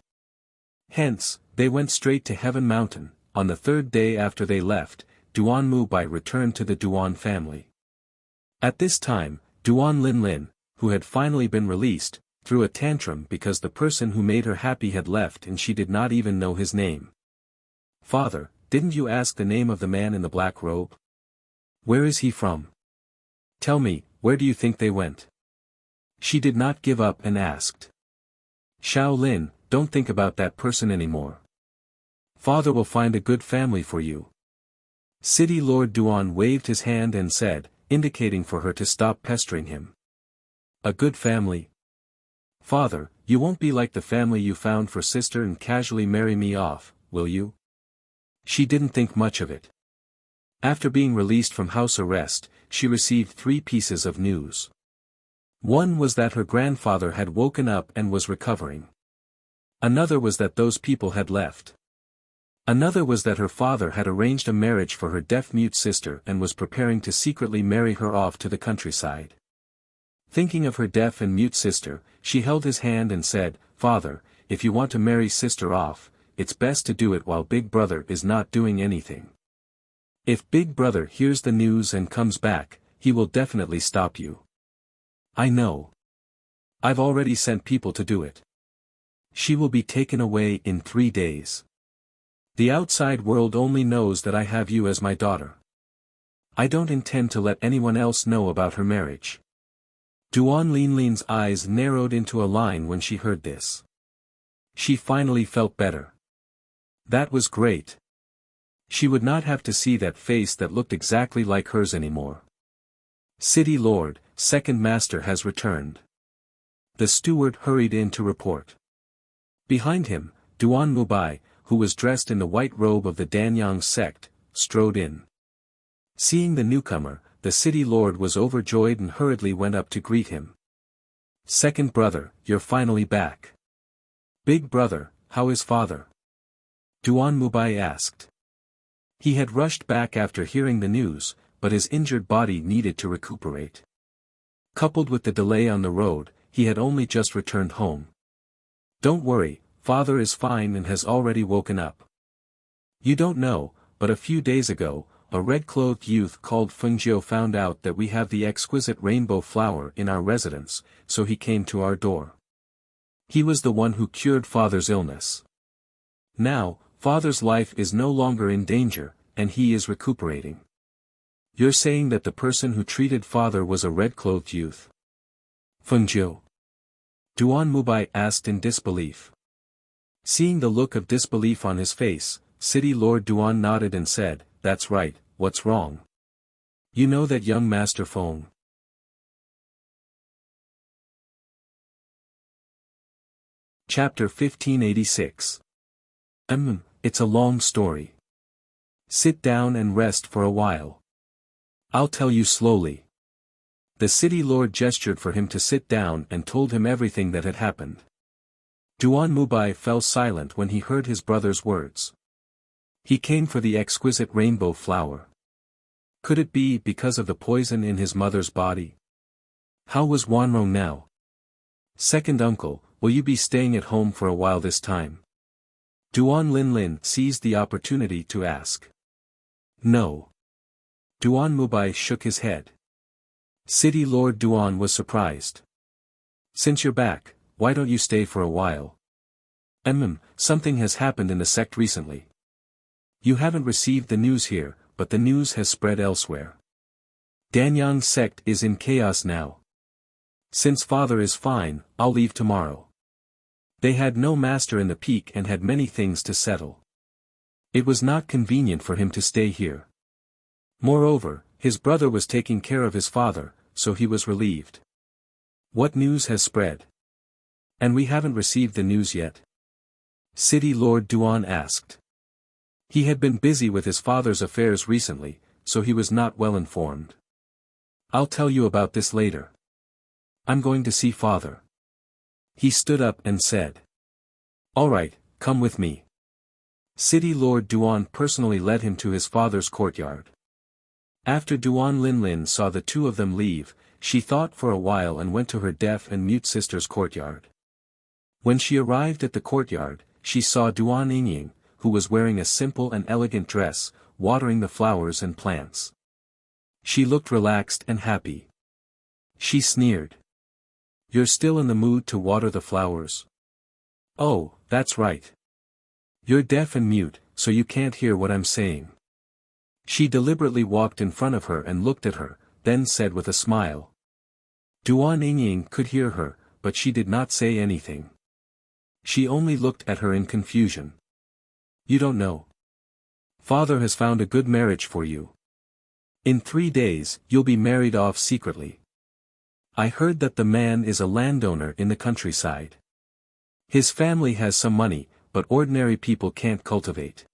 Hence, they went straight to Heaven Mountain. On the third day after they left, Duan Mubai returned to the Duan family. At this time, Duan Linlin, who had finally been released, threw a tantrum because the person who made her happy had left and she did not even know his name. "Father, didn't you ask the name of the man in the black robe? Where is he from? Tell me, where do you think they went?" She did not give up and asked. "Xiao Lin, don't think about that person anymore. Father will find a good family for you." City Lord Duan waved his hand and said, indicating for her to stop pestering him. "A good family? Father, you won't be like the family you found for sister and casually marry me off, will you?" She didn't think much of it. After being released from house arrest, she received 3 pieces of news. One was that her grandfather had woken up and was recovering. Another was that those people had left. Another was that her father had arranged a marriage for her deaf-mute sister and was preparing to secretly marry her off to the countryside. Thinking of her deaf and mute sister, she held his hand and said, "Father, if you want to marry sister off, it's best to do it while Big Brother is not doing anything. If Big Brother hears the news and comes back, he will definitely stop you." "I know. I've already sent people to do it. She will be taken away in 3 days. The outside world only knows that I have you as my daughter. I don't intend to let anyone else know about her marriage." Duan Linlin's eyes narrowed into a line when she heard this. She finally felt better. That was great. She would not have to see that face that looked exactly like hers anymore. "City Lord, Second Master has returned." The steward hurried in to report. Behind him, Duan Mubai, who was dressed in the white robe of the Danyang sect, strode in. Seeing the newcomer, the city lord was overjoyed and hurriedly went up to greet him. "Second brother, you're finally back. Big brother, how is father?" Duan Mubai asked. He had rushed back after hearing the news, but his injured body needed to recuperate. Coupled with the delay on the road, he had only just returned home. "Don't worry, father is fine and has already woken up. You don't know, but a few days ago, a red-clothed youth called Fengjiu found out that we have the exquisite rainbow flower in our residence, so he came to our door. He was the one who cured father's illness. Now, father's life is no longer in danger, and he is recuperating." "You're saying that the person who treated father was a red-clothed youth?" "Fengjiu?" Duan Mubai asked in disbelief. Seeing the look of disbelief on his face, City Lord Duan nodded and said, "That's right, what's wrong? You know that young Master Feng?" Chapter 1586. It's a long story. Sit down and rest for a while. I'll tell you slowly. The city lord gestured for him to sit down and told him everything that had happened. Duan Mubai fell silent when he heard his brother's words. He came for the exquisite rainbow flower. Could it be because of the poison in his mother's body? How was Wanrong now? Second uncle, will you be staying at home for a while this time? Duan Linlin seized the opportunity to ask. No. Duan Mubai shook his head. City Lord Duan was surprised. Since you're back, why don't you stay for a while? Something has happened in the sect recently. You haven't received the news here, but the news has spread elsewhere. Danyang's sect is in chaos now. Since father is fine, I'll leave tomorrow. They had no master in the peak and had many things to settle. It was not convenient for him to stay here. Moreover, his brother was taking care of his father, so he was relieved. What news has spread? And we haven't received the news yet? City Lord Duan asked. He had been busy with his father's affairs recently, so he was not well informed. I'll tell you about this later. I'm going to see father. He stood up and said. All right, come with me. City Lord Duan personally led him to his father's courtyard. After Duan Linlin saw the two of them leave, she thought for a while and went to her deaf and mute sister's courtyard. When she arrived at the courtyard, she saw Duan Yingying, who was wearing a simple and elegant dress, watering the flowers and plants. She looked relaxed and happy. She sneered. You're still in the mood to water the flowers? Oh, that's right. You're deaf and mute, so you can't hear what I'm saying. She deliberately walked in front of her and looked at her, then said with a smile. Duan Yingying could hear her, but she did not say anything. She only looked at her in confusion. You don't know. Father has found a good marriage for you. In 3 days, you'll be married off secretly. I heard that the man is a landowner in the countryside. His family has some money, but ordinary people can't cultivate.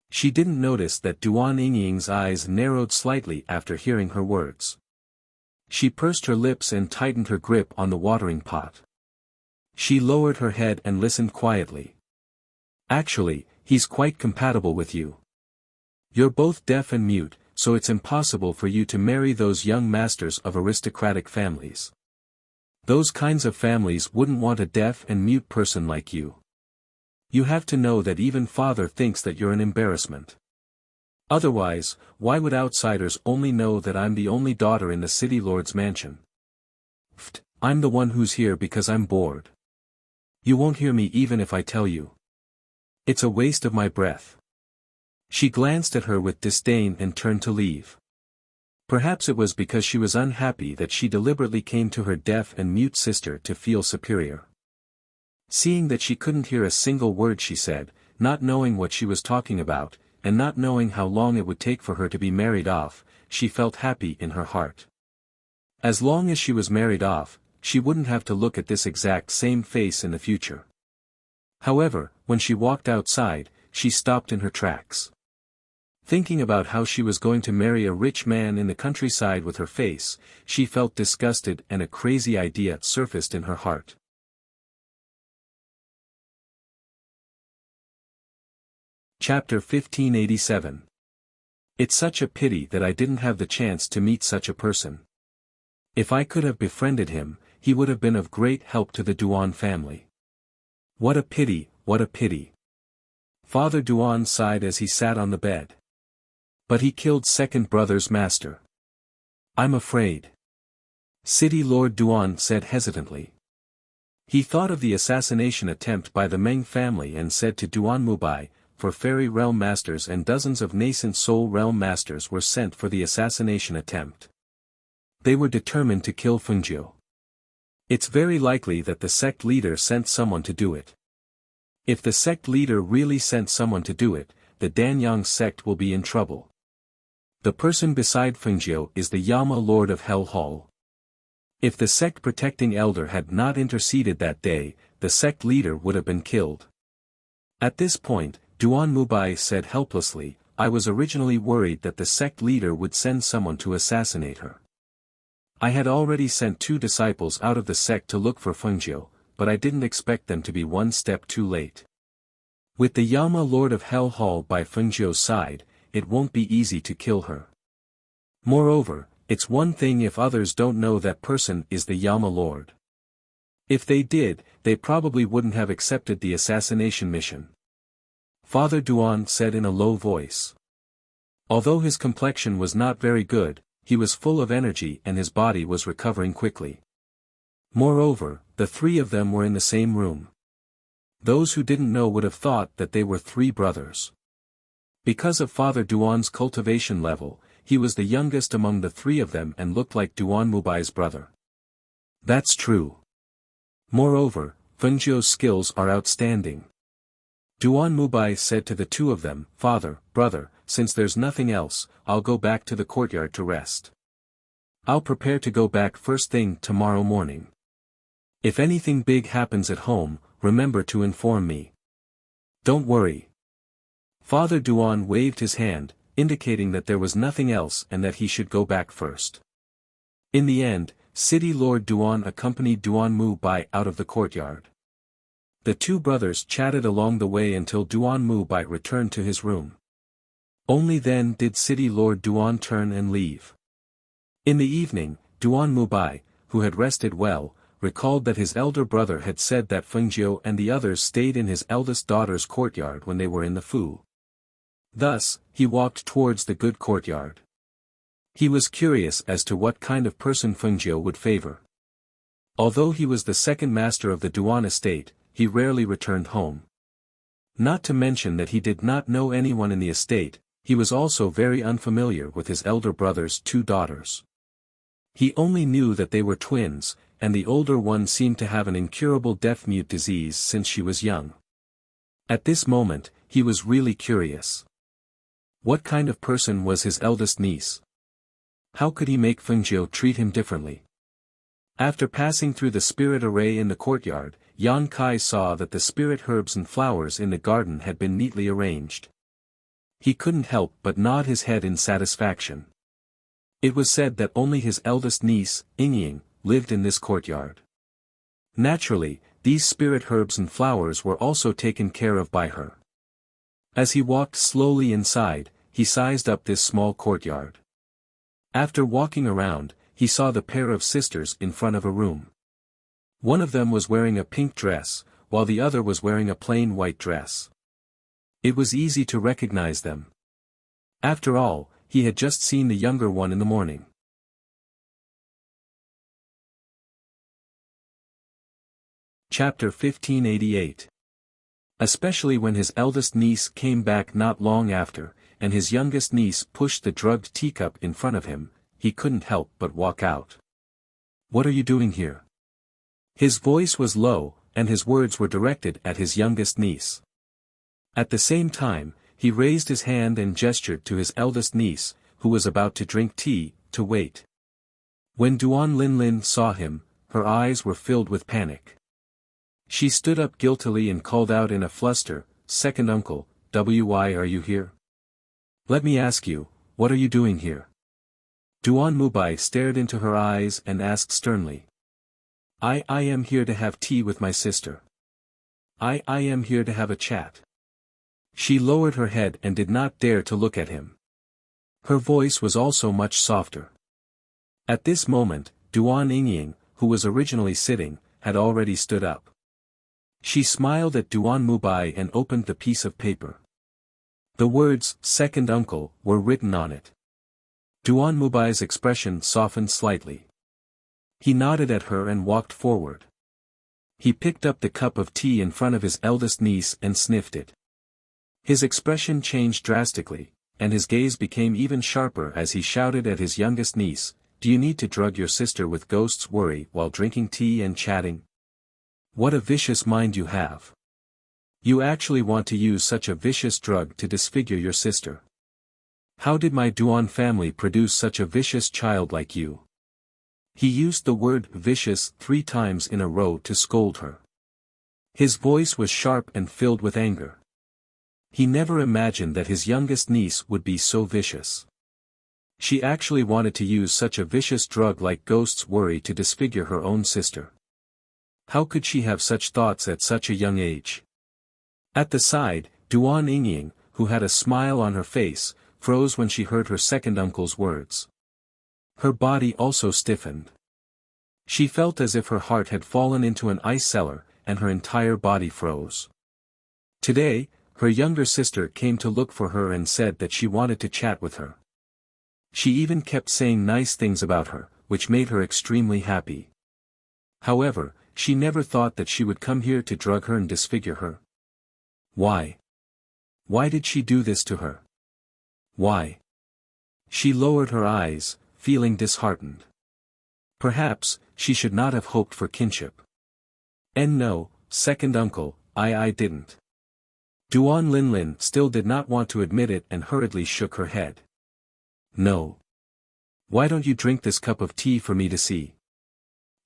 She didn't notice that Duan Yingying's eyes narrowed slightly after hearing her words. She pursed her lips and tightened her grip on the watering pot. She lowered her head and listened quietly. Actually, he's quite compatible with you. You're both deaf and mute, so it's impossible for you to marry those young masters of aristocratic families. Those kinds of families wouldn't want a deaf and mute person like you. You have to know that even father thinks that you're an embarrassment. Otherwise, why would outsiders only know that I'm the only daughter in the city lord's mansion? I'm the one who's here because I'm bored. You won't hear me even if I tell you. It's a waste of my breath. She glanced at her with disdain and turned to leave. Perhaps it was because she was unhappy that she deliberately came to her deaf and mute sister to feel superior. Seeing that she couldn't hear a single word she said, not knowing what she was talking about, and not knowing how long it would take for her to be married off, she felt happy in her heart. As long as she was married off, she wouldn't have to look at this exact same face in the future. However, when she walked outside, she stopped in her tracks. Thinking about how she was going to marry a rich man in the countryside with her face, she felt disgusted and a crazy idea surfaced in her heart. Chapter 1587. It's such a pity that I didn't have the chance to meet such a person. If I could have befriended him, he would have been of great help to the Duan family. What a pity, what a pity. Father Duan sighed as he sat on the bed. But he killed second brother's master. I'm afraid. City Lord Duan said hesitantly. He thought of the assassination attempt by the Meng family and said to Duan Mubai, for Fairy Realm Masters and dozens of nascent Soul Realm Masters were sent for the assassination attempt. They were determined to kill Fengjiu. It's very likely that the sect leader sent someone to do it. If the sect leader really sent someone to do it, the Danyang sect will be in trouble. The person beside Fengjiu is the Yama Lord of Hell Hall. If the sect protecting elder had not interceded that day, the sect leader would have been killed. At this point, Duan Mubai said helplessly, I was originally worried that the sect leader would send someone to assassinate her. I had already sent 2 disciples out of the sect to look for Fengjiu, but I didn't expect them to be one step too late. With the Yama Lord of Hell Hall by Fengjiu's side, it won't be easy to kill her. Moreover, it's one thing if others don't know that person is the Yama Lord. If they did, they probably wouldn't have accepted the assassination mission. Father Duan said in a low voice. Although his complexion was not very good, he was full of energy and his body was recovering quickly. Moreover, the 3 of them were in the same room. Those who didn't know would have thought that they were 3 brothers. Because of Father Duan's cultivation level, he was the youngest among the 3 of them and looked like Duan Mubai's brother. That's true. Moreover, Fengjiu's skills are outstanding. Duan Mubai said to the 2 of them, Father, brother, since there's nothing else, I'll go back to the courtyard to rest. I'll prepare to go back first thing tomorrow morning. If anything big happens at home, remember to inform me. Don't worry. Father Duan waved his hand, indicating that there was nothing else and that he should go back first. In the end, City Lord Duan accompanied Duan Mubai out of the courtyard. The 2 brothers chatted along the way until Duan Mubai returned to his room. Only then did City Lord Duan turn and leave. In the evening, Duan Mubai, who had rested well, recalled that his elder brother had said that Fengjiu and the others stayed in his eldest daughter's courtyard when they were in the Fu. Thus, he walked towards the good courtyard. He was curious as to what kind of person Fengjiu would favor. Although he was the second master of the Duan estate, he rarely returned home. Not to mention that he did not know anyone in the estate, he was also very unfamiliar with his elder brother's 2 daughters. He only knew that they were twins, and the older one seemed to have an incurable deaf-mute disease since she was young. At this moment, he was really curious. What kind of person was his eldest niece? How could he make Fengjiu treat him differently? After passing through the spirit array in the courtyard, Yan Kai saw that the spirit herbs and flowers in the garden had been neatly arranged. He couldn't help but nod his head in satisfaction. It was said that only his eldest niece, Yingying, lived in this courtyard. Naturally, these spirit herbs and flowers were also taken care of by her. As he walked slowly inside, he sized up this small courtyard. After walking around, he saw the pair of sisters in front of a room. One of them was wearing a pink dress, while the other was wearing a plain white dress. It was easy to recognize them. After all, he had just seen the younger one in the morning. Chapter 1588. Especially when his eldest niece came back not long after, and his youngest niece pushed the drugged teacup in front of him, he couldn't help but walk out. What are you doing here? His voice was low, and his words were directed at his youngest niece. At the same time, he raised his hand and gestured to his eldest niece, who was about to drink tea, to wait. When Duan Linlin saw him, her eyes were filled with panic. She stood up guiltily and called out in a fluster, "Second uncle, why are you here? Let me ask you, what are you doing here?" Duan Mubai stared into her eyes and asked sternly. I am here to have tea with my sister. I am here to have a chat." She lowered her head and did not dare to look at him. Her voice was also much softer. At this moment, Duan Yingying, who was originally sitting, had already stood up. She smiled at Duan Mubai and opened the piece of paper. The words, "Second uncle," were written on it. Duan Mubai's expression softened slightly. He nodded at her and walked forward. He picked up the cup of tea in front of his eldest niece and sniffed it. His expression changed drastically, and his gaze became even sharper as he shouted at his youngest niece, "Do you need to drug your sister with ghosts' worry while drinking tea and chatting? What a vicious mind you have. You actually want to use such a vicious drug to disfigure your sister. How did my Duan family produce such a vicious child like you?" He used the word "vicious" 3 times in a row to scold her. His voice was sharp and filled with anger. He never imagined that his youngest niece would be so vicious. She actually wanted to use such a vicious drug like ghost's worry to disfigure her own sister. How could she have such thoughts at such a young age? At the side, Duan Yingying, who had a smile on her face, froze when she heard her second uncle's words. Her body also stiffened. She felt as if her heart had fallen into an ice cellar, and her entire body froze. Today, her younger sister came to look for her and said that she wanted to chat with her. She even kept saying nice things about her, which made her extremely happy. However, she never thought that she would come here to drug her and disfigure her. Why? Why did she do this to her? Why? She lowered her eyes, feeling disheartened. Perhaps, she should not have hoped for kinship. And no, second uncle, I didn't. Duan Linlin still did not want to admit it and hurriedly shook her head. No. Why don't you drink this cup of tea for me to see?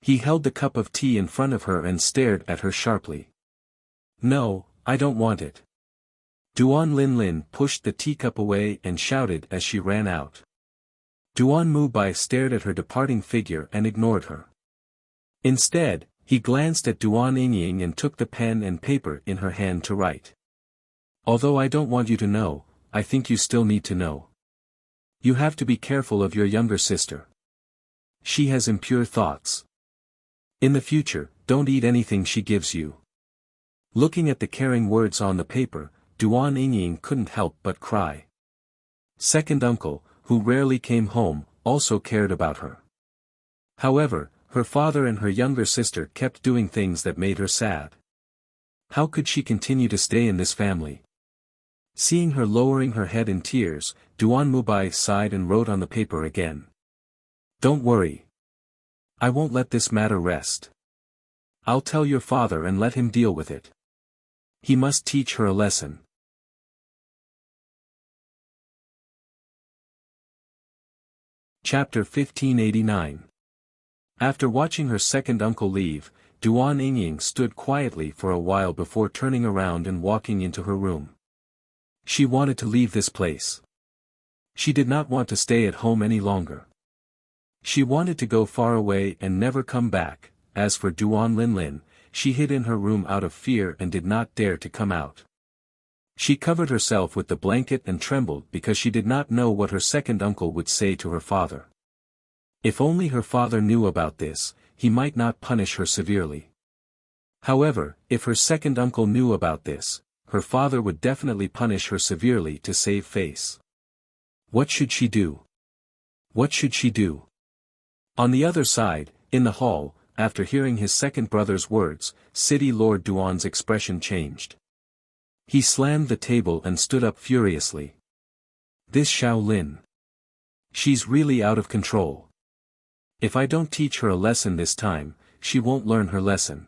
He held the cup of tea in front of her and stared at her sharply. No, I don't want it. Duan Linlin pushed the teacup away and shouted as she ran out. Duan Mubai stared at her departing figure and ignored her. Instead, he glanced at Duan Yingying and took the pen and paper in her hand to write. Although I don't want you to know, I think you still need to know. You have to be careful of your younger sister. She has impure thoughts. In the future, don't eat anything she gives you. Looking at the caring words on the paper, Duan Yingying couldn't help but cry. Second uncle, who rarely came home, also cared about her. However, her father and her younger sister kept doing things that made her sad. How could she continue to stay in this family? Seeing her lowering her head in tears, Duan Mubai sighed and wrote on the paper again. Don't worry. I won't let this matter rest. I'll tell your father and let him deal with it. He must teach her a lesson. Chapter 1589. After watching her second uncle leave, Duan Yingying stood quietly for a while before turning around and walking into her room. She wanted to leave this place. She did not want to stay at home any longer. She wanted to go far away and never come back. As for Duan Linlin, she hid in her room out of fear and did not dare to come out. She covered herself with the blanket and trembled because she did not know what her second uncle would say to her father. If only her father knew about this, he might not punish her severely. However, if her second uncle knew about this, her father would definitely punish her severely to save face. What should she do? What should she do? On the other side, in the hall, after hearing his second brother's words, City Lord Duan's expression changed. He slammed the table and stood up furiously. This Xiao Lin. She's really out of control. If I don't teach her a lesson this time, she won't learn her lesson.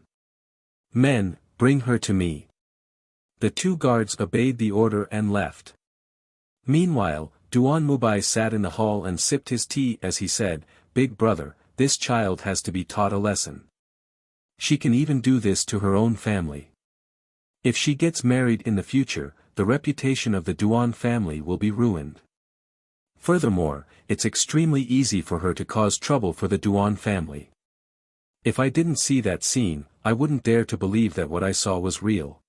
Men, bring her to me. The two guards obeyed the order and left. Meanwhile, Duan Mubai sat in the hall and sipped his tea as he said, Big brother, this child has to be taught a lesson. She can even do this to her own family. If she gets married in the future, the reputation of the Duan family will be ruined. Furthermore, it's extremely easy for her to cause trouble for the Duan family. If I didn't see that scene, I wouldn't dare to believe that what I saw was real.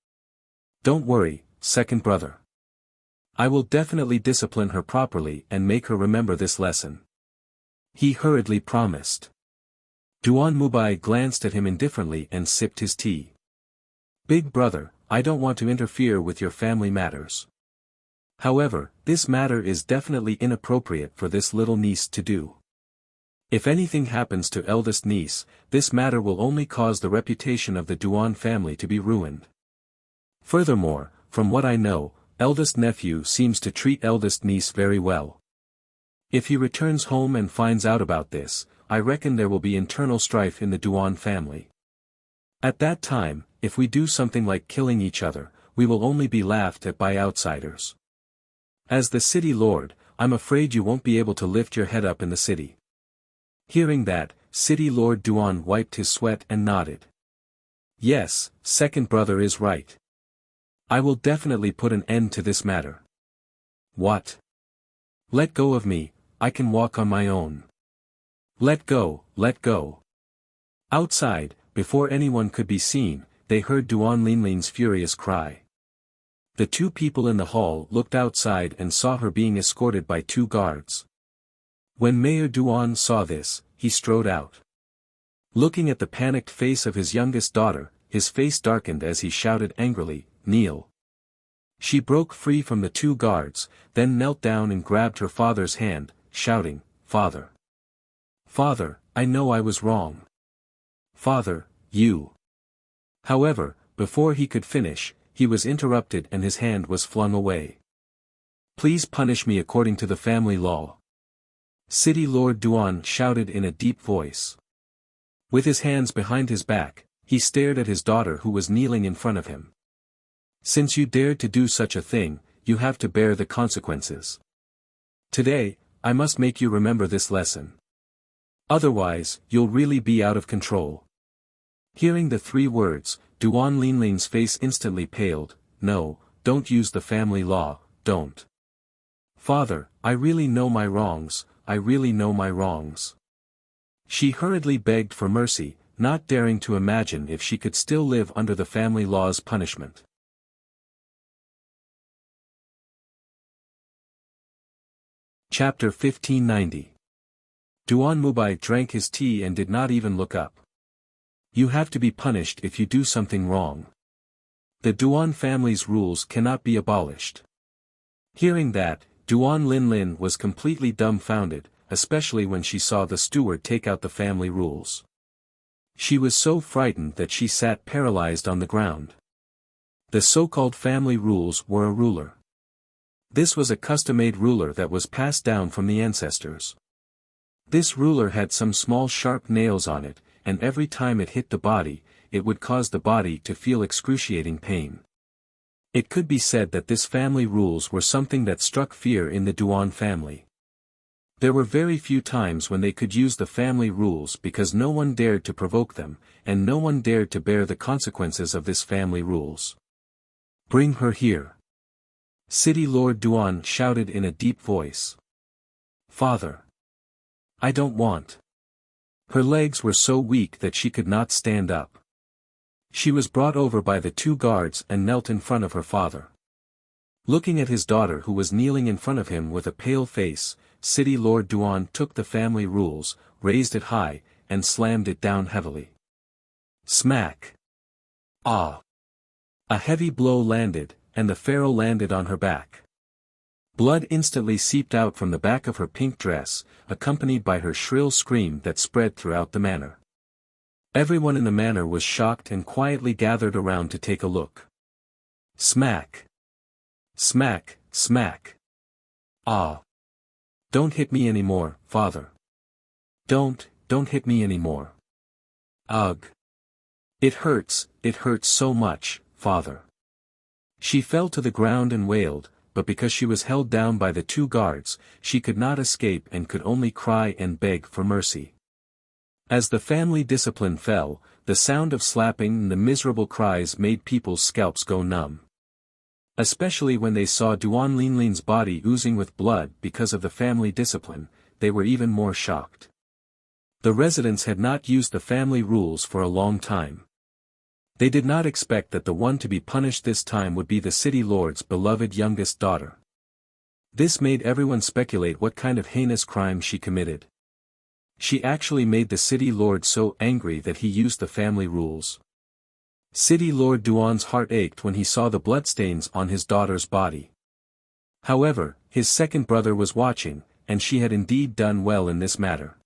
Don't worry, second brother. I will definitely discipline her properly and make her remember this lesson. He hurriedly promised. Duan Mubai glanced at him indifferently and sipped his tea. Big brother, I don't want to interfere with your family matters. However, this matter is definitely inappropriate for this little niece to do. If anything happens to eldest niece, this matter will only cause the reputation of the Duan family to be ruined. Furthermore, from what I know, eldest nephew seems to treat eldest niece very well. If he returns home and finds out about this, I reckon there will be internal strife in the Duan family. At that time, if we do something like killing each other, we will only be laughed at by outsiders. As the city lord, I'm afraid you won't be able to lift your head up in the city. Hearing that, City Lord Duan wiped his sweat and nodded. Yes, second brother is right. I will definitely put an end to this matter. What? Let go of me, I can walk on my own. Let go, let go. Outside, before anyone could be seen, they heard Duan Linlin's furious cry. The two people in the hall looked outside and saw her being escorted by two guards. When Mayor Duan saw this, he strode out. Looking at the panicked face of his youngest daughter, his face darkened as he shouted angrily, "Kneel." She broke free from the two guards, then knelt down and grabbed her father's hand, shouting, "Father! Father, I know I was wrong. Father, you." However, before he could finish, he was interrupted and his hand was flung away. "Please punish me according to the family law," City Lord Duan shouted in a deep voice. With his hands behind his back, he stared at his daughter who was kneeling in front of him. "Since you dared to do such a thing, you have to bear the consequences. Today, I must make you remember this lesson. Otherwise, you'll really be out of control." Hearing the three words, Duan Linlin's face instantly paled. "No, don't use the family law, don't. Father, I really know my wrongs, I really know my wrongs." She hurriedly begged for mercy, not daring to imagine if she could still live under the family law's punishment. Chapter 1590. Duan Mubai drank his tea and did not even look up. You have to be punished if you do something wrong. The Duan family's rules cannot be abolished. Hearing that, Duan Linlin was completely dumbfounded, especially when she saw the steward take out the family rules. She was so frightened that she sat paralyzed on the ground. The so-called family rules were a ruler. This was a custom-made ruler that was passed down from the ancestors. This ruler had some small sharp nails on it, and every time it hit the body, it would cause the body to feel excruciating pain. It could be said that this family rules were something that struck fear in the Duan family. There were very few times when they could use the family rules because no one dared to provoke them, and no one dared to bear the consequences of this family rules. "Bring her here," City Lord Duan shouted in a deep voice. "Father! I don't want." Her legs were so weak that she could not stand up. She was brought over by the two guards and knelt in front of her father. Looking at his daughter who was kneeling in front of him with a pale face, City Lord Duan took the family rules, raised it high, and slammed it down heavily. Smack! Ah! A heavy blow landed, and the pharaoh landed on her back. Blood instantly seeped out from the back of her pink dress, accompanied by her shrill scream that spread throughout the manor. Everyone in the manor was shocked and quietly gathered around to take a look. Smack! Smack, smack! Ah! Don't hit me anymore, father. Don't hit me anymore. Ugh! It hurts so much, father. She fell to the ground and wailed, but because she was held down by the two guards, she could not escape and could only cry and beg for mercy. As the family discipline fell, the sound of slapping and the miserable cries made people's scalps go numb. Especially when they saw Duan Linlin's body oozing with blood because of the family discipline, they were even more shocked. The residents had not used the family rules for a long time. They did not expect that the one to be punished this time would be the city lord's beloved youngest daughter. This made everyone speculate what kind of heinous crime she committed. She actually made the city lord so angry that he used the family rules. City Lord Duan's heart ached when he saw the bloodstains on his daughter's body. However, his second brother was watching, and she had indeed done well in this matter.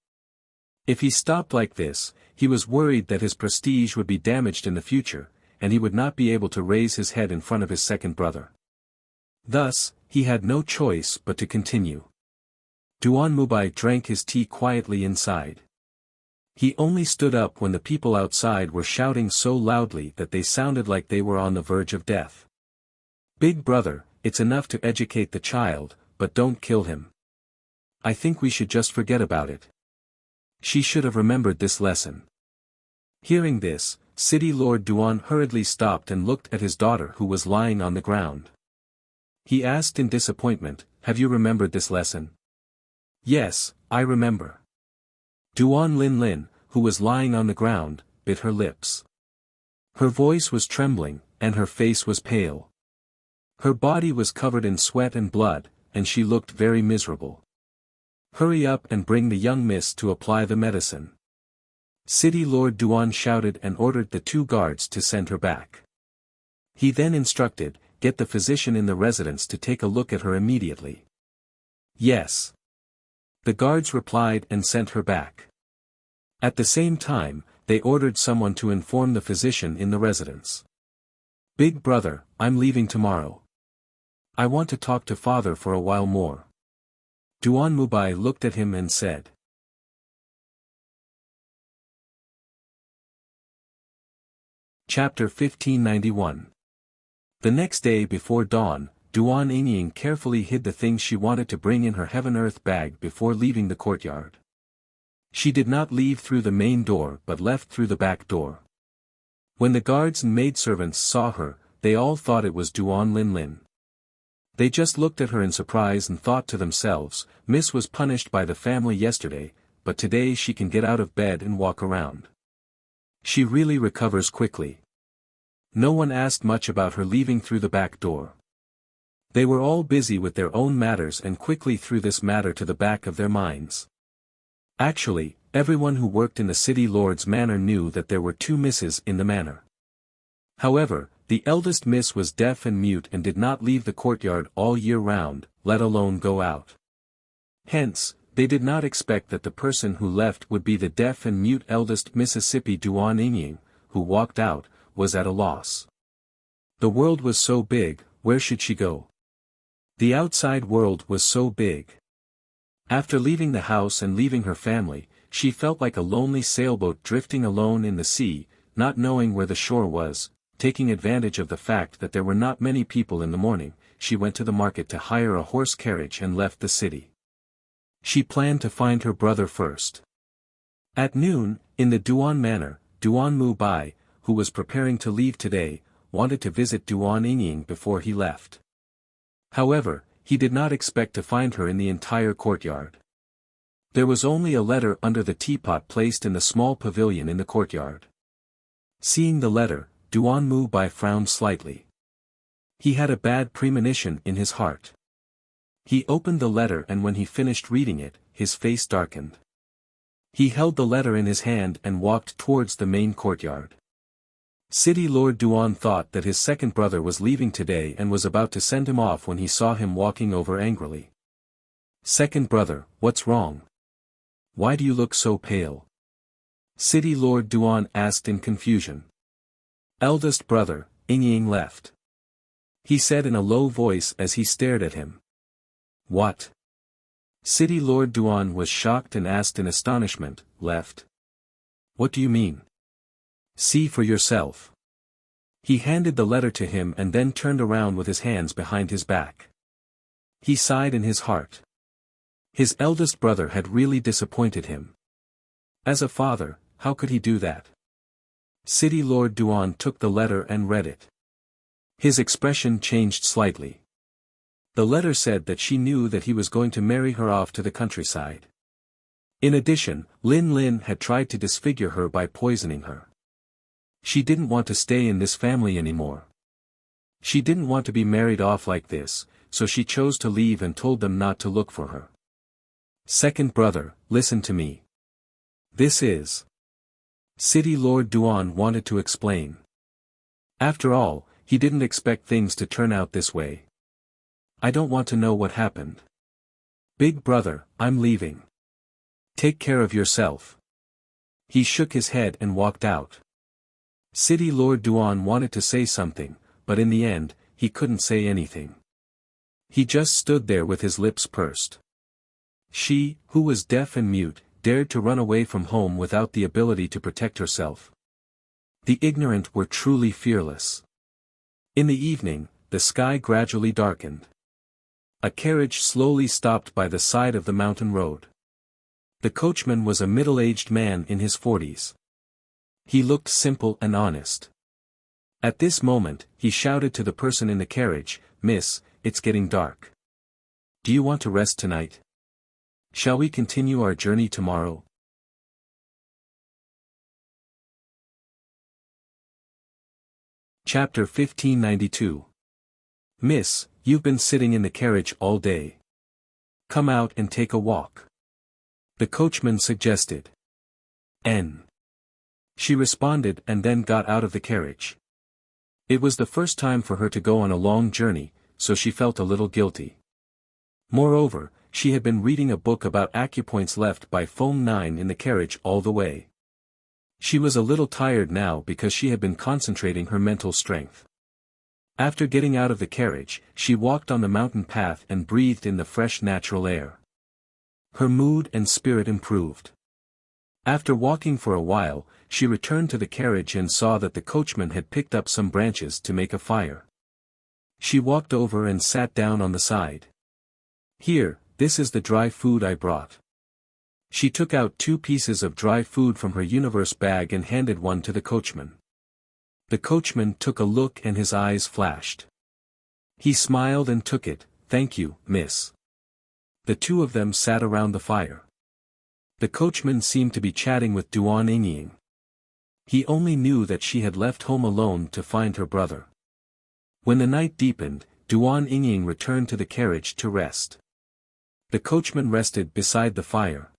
If he stopped like this, he was worried that his prestige would be damaged in the future, and he would not be able to raise his head in front of his second brother. Thus, he had no choice but to continue. Duan Mubai drank his tea quietly inside. He only stood up when the people outside were shouting so loudly that they sounded like they were on the verge of death. "Big brother, it's enough to educate the child, but don't kill him. I think we should just forget about it. She should have remembered this lesson." Hearing this, City Lord Duan hurriedly stopped and looked at his daughter who was lying on the ground. He asked in disappointment, "Have you remembered this lesson?" "Yes, I remember." Duan Lin Lin, who was lying on the ground, bit her lips. Her voice was trembling, and her face was pale. Her body was covered in sweat and blood, and she looked very miserable. "Hurry up and bring the young miss to apply the medicine." City Lord Duan shouted and ordered the 2 guards to send her back. He then instructed, "Get the physician in the residence to take a look at her immediately." "Yes." The guards replied and sent her back. At the same time, they ordered someone to inform the physician in the residence. "Big brother, I'm leaving tomorrow. I want to talk to father for a while more." Duan Mubai looked at him and said. Chapter 1591. The next day before dawn, Duan Yingying carefully hid the things she wanted to bring in her heaven-earth bag before leaving the courtyard. She did not leave through the main door but left through the back door. When the guards and maidservants saw her, they all thought it was Duan Lin Lin. They just looked at her in surprise and thought to themselves, "Miss was punished by the family yesterday, but today she can get out of bed and walk around. She really recovers quickly." No one asked much about her leaving through the back door. They were all busy with their own matters and quickly threw this matter to the back of their minds. Actually, everyone who worked in the city lord's manor knew that there were 2 misses in the manor. However, the eldest miss was deaf and mute and did not leave the courtyard all year round, let alone go out. Hence, they did not expect that the person who left would be the deaf and mute eldest Mississippi Duan Yingying, who walked out, was at a loss. The world was so big, where should she go? The outside world was so big. After leaving the house and leaving her family, she felt like a lonely sailboat drifting alone in the sea, not knowing where the shore was. Taking advantage of the fact that there were not many people in the morning, she went to the market to hire a horse carriage and left the city. She planned to find her brother first. At noon, in the Duan manor, Duan Mubai, who was preparing to leave today, wanted to visit Duan Yingying before he left. However, he did not expect to find her in the entire courtyard. There was only a letter under the teapot placed in the small pavilion in the courtyard. Seeing the letter, Duan Mubai frowned slightly. He had a bad premonition in his heart. He opened the letter and when he finished reading it, his face darkened. He held the letter in his hand and walked towards the main courtyard. City Lord Duan thought that his second brother was leaving today and was about to send him off when he saw him walking over angrily. "Second brother, what's wrong? Why do you look so pale?" City Lord Duan asked in confusion. "Eldest brother, Yingying left," he said in a low voice as he stared at him. "What?" City Lord Duan was shocked and asked in astonishment, "Left? What do you mean? See for yourself." He handed the letter to him and then turned around with his hands behind his back. He sighed in his heart. His eldest brother had really disappointed him. As a father, how could he do that? City Lord Duan took the letter and read it. His expression changed slightly. The letter said that she knew that he was going to marry her off to the countryside. In addition, Lin Lin had tried to disfigure her by poisoning her. She didn't want to stay in this family anymore. She didn't want to be married off like this, so she chose to leave and told them not to look for her. "Second brother, listen to me. This is..." City Lord Duan wanted to explain. After all, he didn't expect things to turn out this way. "I don't want to know what happened. Big brother, I'm leaving. Take care of yourself." He shook his head and walked out. City Lord Duan wanted to say something, but in the end, he couldn't say anything. He just stood there with his lips pursed. She, who was deaf and mute, dared to run away from home without the ability to protect herself. The ignorant were truly fearless. In the evening, the sky gradually darkened. A carriage slowly stopped by the side of the mountain road. The coachman was a middle-aged man in his 40s. He looked simple and honest. At this moment, he shouted to the person in the carriage, "Miss, it's getting dark. Do you want to rest tonight? Shall we continue our journey tomorrow?" Chapter 1592. "Miss, you've been sitting in the carriage all day. Come out and take a walk," the coachman suggested. "N." She responded and then got out of the carriage. It was the first time for her to go on a long journey, so she felt a little guilty. Moreover, she had been reading a book about acupoints left by Phone 9 in the carriage all the way. She was a little tired now because she had been concentrating her mental strength. After getting out of the carriage, she walked on the mountain path and breathed in the fresh natural air. Her mood and spirit improved. After walking for a while, she returned to the carriage and saw that the coachman had picked up some branches to make a fire. She walked over and sat down on the side. "Here, this is the dry food I brought." She took out 2 pieces of dry food from her universe bag and handed one to the coachman. The coachman took a look and his eyes flashed. He smiled and took it. "Thank you, miss." The 2 of them sat around the fire. The coachman seemed to be chatting with Duan Yingying. He only knew that she had left home alone to find her brother. When the night deepened, Duan Yingying returned to the carriage to rest. The coachman rested beside the fire.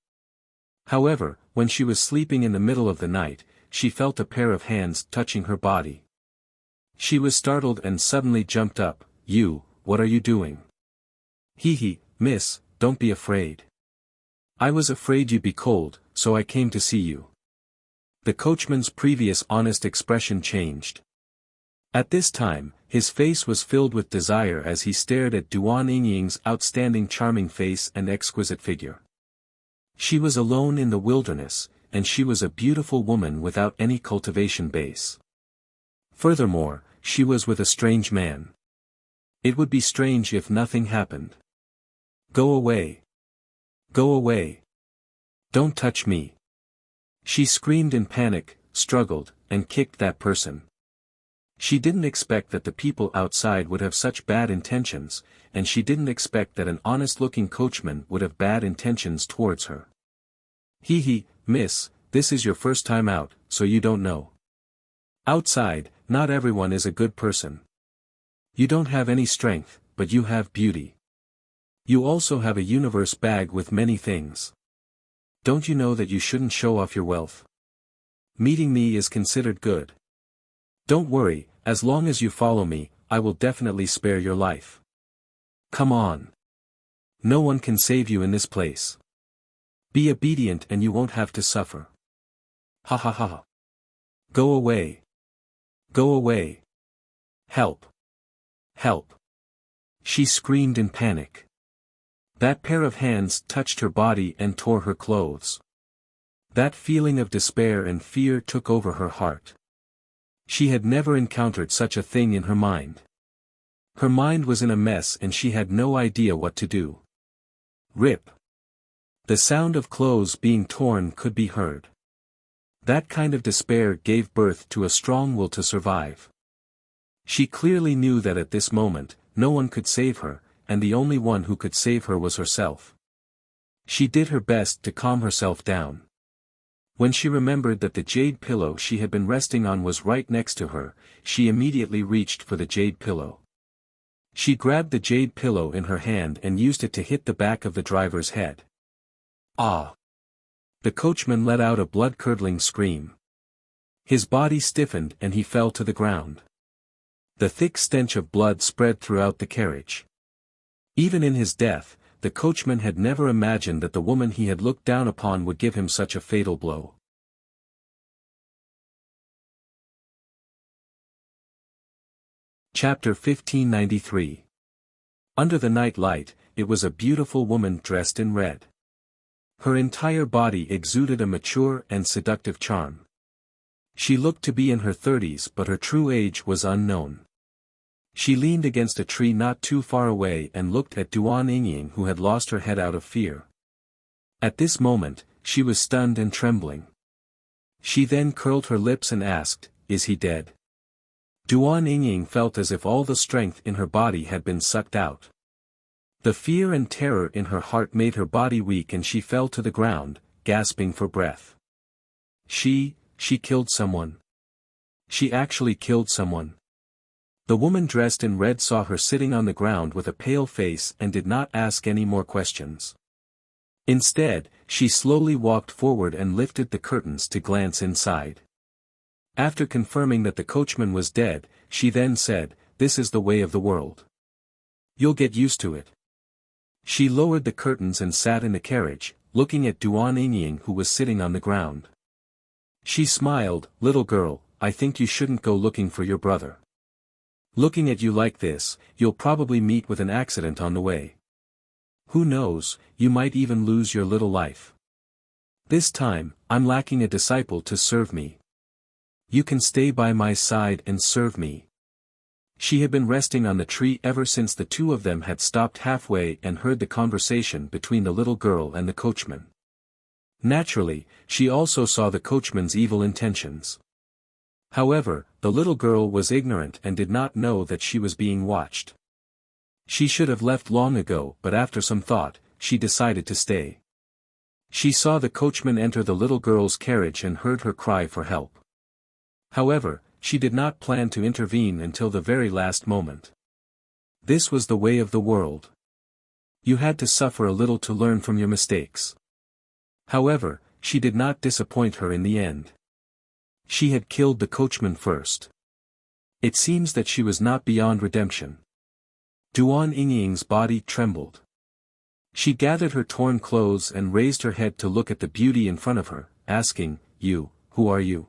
However, when she was sleeping in the middle of the night, she felt a pair of hands touching her body. She was startled and suddenly jumped up. What are you doing?" "Hee, miss, don't be afraid. I was afraid you'd be cold, so I came to see you." The coachman's previous honest expression changed. At this time, his face was filled with desire as he stared at Duan Yingying's outstanding charming face and exquisite figure. She was alone in the wilderness, and she was a beautiful woman without any cultivation base. Furthermore, she was with a strange man. It would be strange if nothing happened. "Go away. Go away. Don't touch me." She screamed in panic, struggled, and kicked that person. She didn't expect that the people outside would have such bad intentions, and she didn't expect that an honest-looking coachman would have bad intentions towards her. "Hee, miss, this is your first time out, so you don't know. Outside, not everyone is a good person. You don't have any strength, but you have beauty. You also have a universe bag with many things. Don't you know that you shouldn't show off your wealth? Meeting me is considered good. Don't worry, as long as you follow me, I will definitely spare your life. Come on. No one can save you in this place. Be obedient and you won't have to suffer. Ha ha ha. Go away. Go away. Help. Help." She screamed in panic. That pair of hands touched her body and tore her clothes. That feeling of despair and fear took over her heart. She had never encountered such a thing in her mind. Her mind was in a mess and she had no idea what to do. Rip. The sound of clothes being torn could be heard. That kind of despair gave birth to a strong will to survive. She clearly knew that at this moment, no one could save her, and the only one who could save her was herself. She did her best to calm herself down. When she remembered that the jade pillow she had been resting on was right next to her, she immediately reached for the jade pillow. She grabbed the jade pillow in her hand and used it to hit the back of the driver's head. Ah! The coachman let out a blood-curdling scream. His body stiffened and he fell to the ground. The thick stench of blood spread throughout the carriage. Even in his death, the coachman had never imagined that the woman he had looked down upon would give him such a fatal blow. Chapter 1593. Under the night light, it was a beautiful woman dressed in red. Her entire body exuded a mature and seductive charm. She looked to be in her 30s but her true age was unknown. She leaned against a tree not too far away and looked at Duan Yingying who had lost her head out of fear. At this moment, she was stunned and trembling. She then curled her lips and asked, "Is he dead?" Duan Yingying felt as if all the strength in her body had been sucked out. The fear and terror in her heart made her body weak and she fell to the ground, gasping for breath. She killed someone. She actually killed someone. The woman dressed in red saw her sitting on the ground with a pale face and did not ask any more questions. Instead, she slowly walked forward and lifted the curtains to glance inside. After confirming that the coachman was dead, she then said, "This is the way of the world. You'll get used to it." She lowered the curtains and sat in the carriage, looking at Duan Yingying who was sitting on the ground. She smiled, "Little girl, I think you shouldn't go looking for your brother. Looking at you like this, you'll probably meet with an accident on the way. Who knows, you might even lose your little life. This time, I'm lacking a disciple to serve me. You can stay by my side and serve me." She had been resting on the tree ever since the two of them had stopped halfway and heard the conversation between the little girl and the coachman. Naturally, she also saw the coachman's evil intentions. However, the little girl was ignorant and did not know that she was being watched. She should have left long ago, but after some thought, she decided to stay. She saw the coachman enter the little girl's carriage and heard her cry for help. However, she did not plan to intervene until the very last moment. This was the way of the world. You had to suffer a little to learn from your mistakes. However, she did not disappoint her in the end. She had killed the coachman first. It seems that she was not beyond redemption. Duan Yingying's body trembled. She gathered her torn clothes and raised her head to look at the beauty in front of her, asking, "You, who are you?"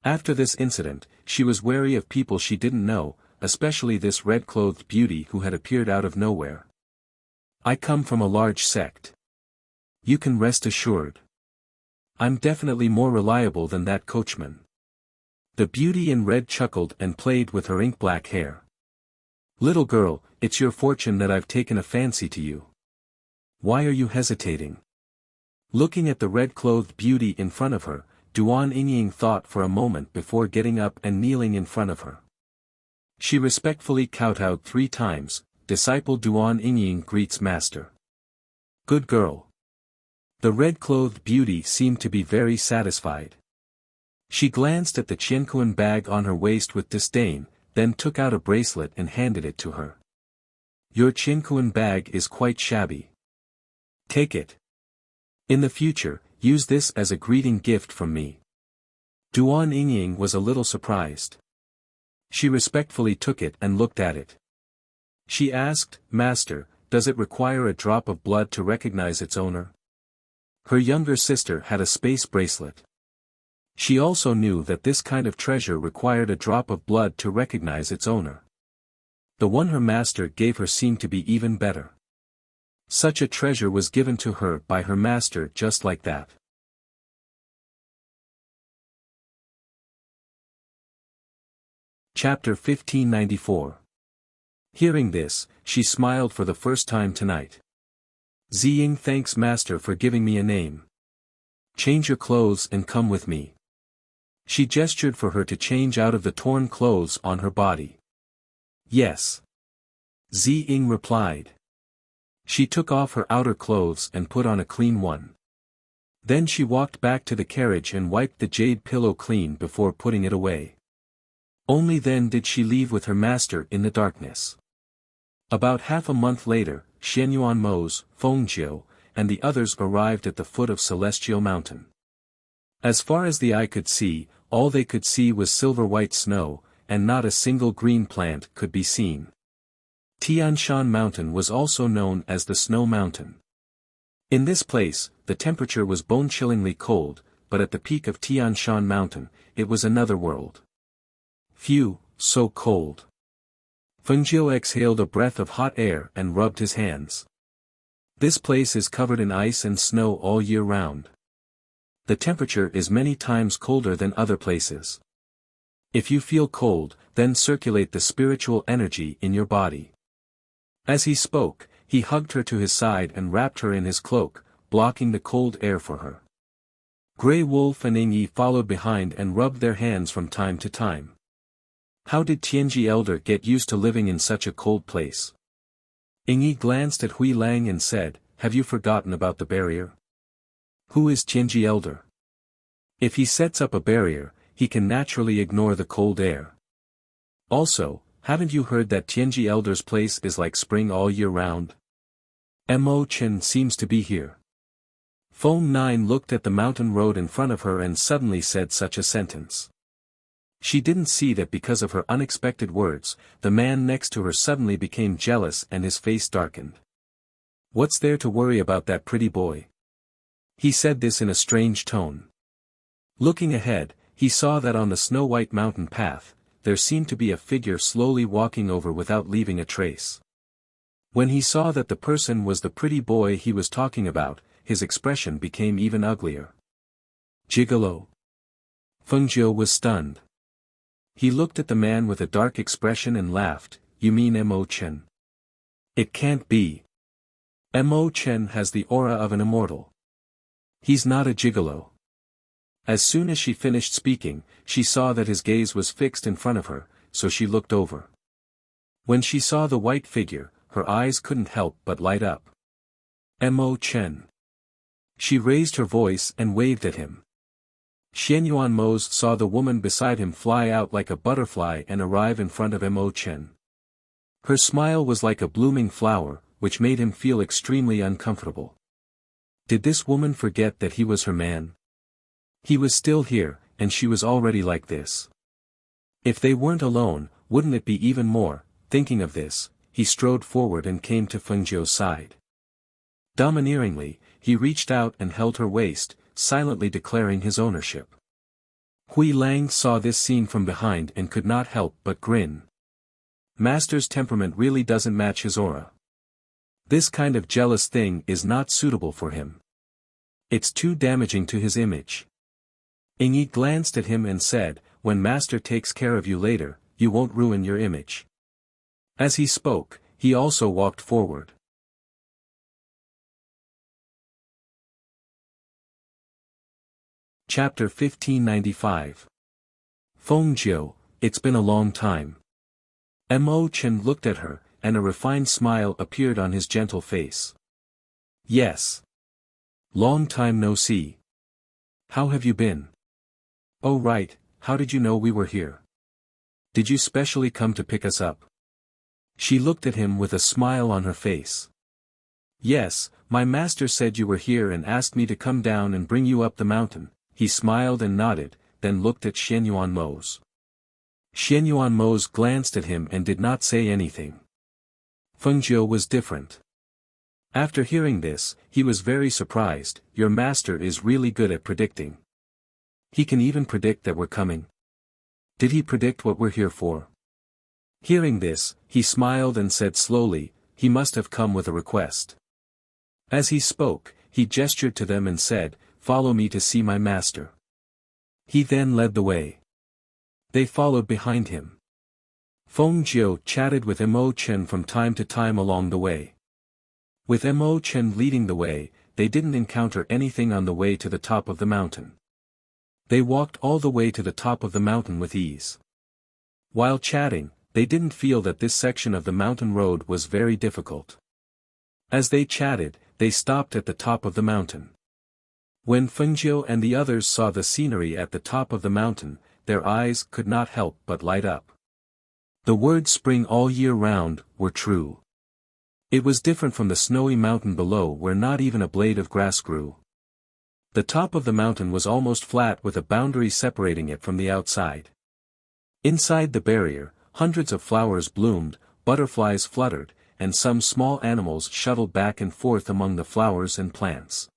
After this incident, she was wary of people she didn't know, especially this red-clothed beauty who had appeared out of nowhere. "I come from a large sect. You can rest assured. I'm definitely more reliable than that coachman." The beauty in red chuckled and played with her ink-black hair. "Little girl, it's your fortune that I've taken a fancy to you. Why are you hesitating?" Looking at the red-clothed beauty in front of her, Duan Yingying thought for a moment before getting up and kneeling in front of her. She respectfully kowtowed 3 times, "Disciple Duan Yingying greets master." "Good girl." The red-clothed beauty seemed to be very satisfied. She glanced at the Qiankuan bag on her waist with disdain, then took out a bracelet and handed it to her. "Your Qiankuan bag is quite shabby. Take it. In the future, use this as a greeting gift from me." Duan Yingying was a little surprised. She respectfully took it and looked at it. She asked, "Master, does it require a drop of blood to recognize its owner?" Her younger sister had a space bracelet. She also knew that this kind of treasure required a drop of blood to recognize its owner. The one her master gave her seemed to be even better. Such a treasure was given to her by her master just like that. Chapter 1594. Hearing this, she smiled for the first time tonight. "Ziying thanks master for giving me a name. Change your clothes and come with me." She gestured for her to change out of the torn clothes on her body. "Yes." Ziying replied. She took off her outer clothes and put on a clean one. Then she walked back to the carriage and wiped the jade pillow clean before putting it away. Only then did she leave with her master in the darkness. About half a month later, Xianyuan Mose, Fengjiu, and the others arrived at the foot of Celestial Mountain. As far as the eye could see, all they could see was silver-white snow, and not a single green plant could be seen. Tianshan Mountain was also known as the Snow Mountain. In this place, the temperature was bone-chillingly cold, but at the peak of Tianshan Mountain, it was another world. Phew, so cold. Fengjiu exhaled a breath of hot air and rubbed his hands. This place is covered in ice and snow all year round. The temperature is many times colder than other places. If you feel cold, then circulate the spiritual energy in your body. As he spoke, he hugged her to his side and wrapped her in his cloak, blocking the cold air for her. Grey Wolf and Ingyi followed behind and rubbed their hands from time to time. How did Tianji Elder get used to living in such a cold place? Ingyi glanced at Hui Lang and said, "Have you forgotten about the barrier? Who is Tianji Elder? If he sets up a barrier, he can naturally ignore the cold air. Also, haven't you heard that Tianji Elder's place is like spring all year round? Mo Chen seems to be here." Feng Nine looked at the mountain road in front of her and suddenly said such a sentence. She didn't see that because of her unexpected words, the man next to her suddenly became jealous and his face darkened. "What's there to worry about that pretty boy?" He said this in a strange tone. Looking ahead, he saw that on the snow-white mountain path, there seemed to be a figure slowly walking over without leaving a trace. When he saw that the person was the pretty boy he was talking about, his expression became even uglier. "Gigolo?" Feng Jiu was stunned. He looked at the man with a dark expression and laughed. "You mean Mo Chen?" "It can't be. Mo Chen has the aura of an immortal. He's not a gigolo." As soon as she finished speaking, she saw that his gaze was fixed in front of her, so she looked over. When she saw the white figure, her eyes couldn't help but light up. "Mo Chen." She raised her voice and waved at him. Xianyuan Mose saw the woman beside him fly out like a butterfly and arrive in front of Mo Chen. Her smile was like a blooming flower, which made him feel extremely uncomfortable. Did this woman forget that he was her man? He was still here, and she was already like this. If they weren't alone, wouldn't it be even more? Thinking of this, he strode forward and came to Feng Jiu's side. Domineeringly, he reached out and held her waist, silently declaring his ownership. Hui Lang saw this scene from behind and could not help but grin. Master's temperament really doesn't match his aura. This kind of jealous thing is not suitable for him. It's too damaging to his image. Ingyi glanced at him and said, "When Master takes care of you later, you won't ruin your image." As he spoke, he also walked forward. Chapter 1595. Feng Jiu, it's been a long time. Mo Chen looked at her, and a refined smile appeared on his gentle face. "Yes. Long time no see. How have you been?" "Oh right, how did you know we were here? Did you specially come to pick us up?" She looked at him with a smile on her face. "Yes, my master said you were here and asked me to come down and bring you up the mountain." He smiled and nodded, then looked at Xianyuan Mose. Xianyuan Mose glanced at him and did not say anything. Feng Jiu was different. After hearing this, he was very surprised. "Your master is really good at predicting. He can even predict that we're coming. Did he predict what we're here for?" Hearing this, he smiled and said slowly, "He must have come with a request." As he spoke, he gestured to them and said, "Follow me to see my master." He then led the way. They followed behind him. Feng Jiu chatted with Mo Chen from time to time along the way. With Mo Chen leading the way, they didn't encounter anything on the way to the top of the mountain. They walked all the way to the top of the mountain with ease. While chatting, they didn't feel that this section of the mountain road was very difficult. As they chatted, they stopped at the top of the mountain. When Feng Jiu and the others saw the scenery at the top of the mountain, their eyes could not help but light up. The words "spring all year round" were true. It was different from the snowy mountain below where not even a blade of grass grew. The top of the mountain was almost flat with a boundary separating it from the outside. Inside the barrier, hundreds of flowers bloomed, butterflies fluttered, and some small animals shuttled back and forth among the flowers and plants.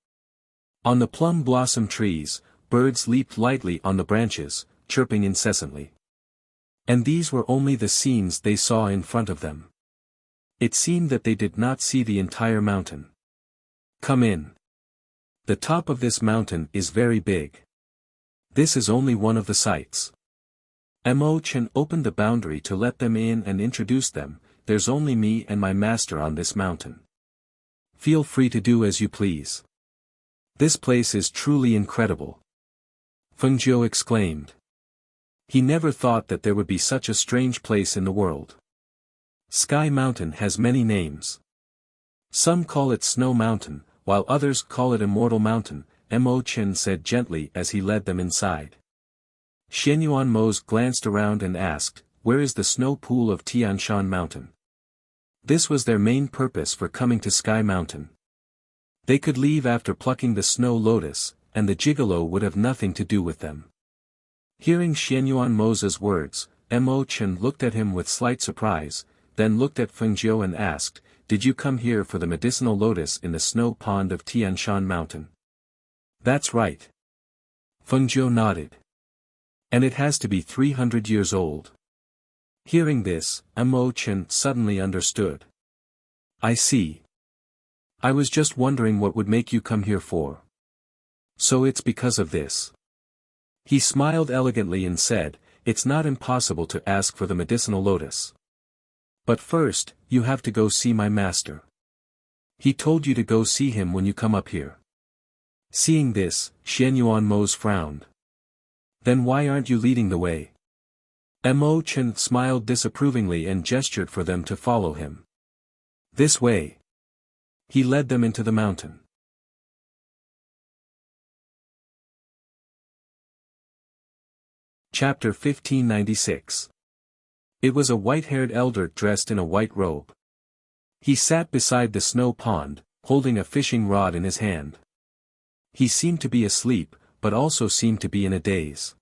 On the plum blossom trees, birds leaped lightly on the branches, chirping incessantly. And these were only the scenes they saw in front of them. It seemed that they did not see the entire mountain. "Come in. The top of this mountain is very big. This is only one of the sights." Mo Chen opened the boundary to let them in and introduced them. "There's only me and my master on this mountain. Feel free to do as you please. This place is truly incredible." Fengjiu exclaimed. He never thought that there would be such a strange place in the world. Sky Mountain has many names. Some call it Snow Mountain, while others call it Immortal Mountain, Mo Chen said gently as he led them inside. Xianyuan Mose glanced around and asked, "Where is the snow pool of Tianshan Mountain?" This was their main purpose for coming to Sky Mountain. They could leave after plucking the snow lotus, and the gigolo would have nothing to do with them. Hearing Xianyuan Mose's words, Mo Chen looked at him with slight surprise, then looked at Fengjiu and asked, "Did you come here for the medicinal lotus in the snow pond of Tianshan Mountain?" "That's right." Fengjiu nodded. "And it has to be 300 years old." Hearing this, Mo Chen suddenly understood. "I see. I was just wondering what would make you come here for. So it's because of this." He smiled elegantly and said, "It's not impossible to ask for the medicinal lotus. But first, you have to go see my master. He told you to go see him when you come up here." Seeing this, Xianyuan Mose frowned. "Then why aren't you leading the way?" Mo Chen smiled disapprovingly and gestured for them to follow him. "This way." He led them into the mountain. Chapter 1596. It was a white-haired elder dressed in a white robe. He sat beside the snow pond, holding a fishing rod in his hand. He seemed to be asleep, but also seemed to be in a daze.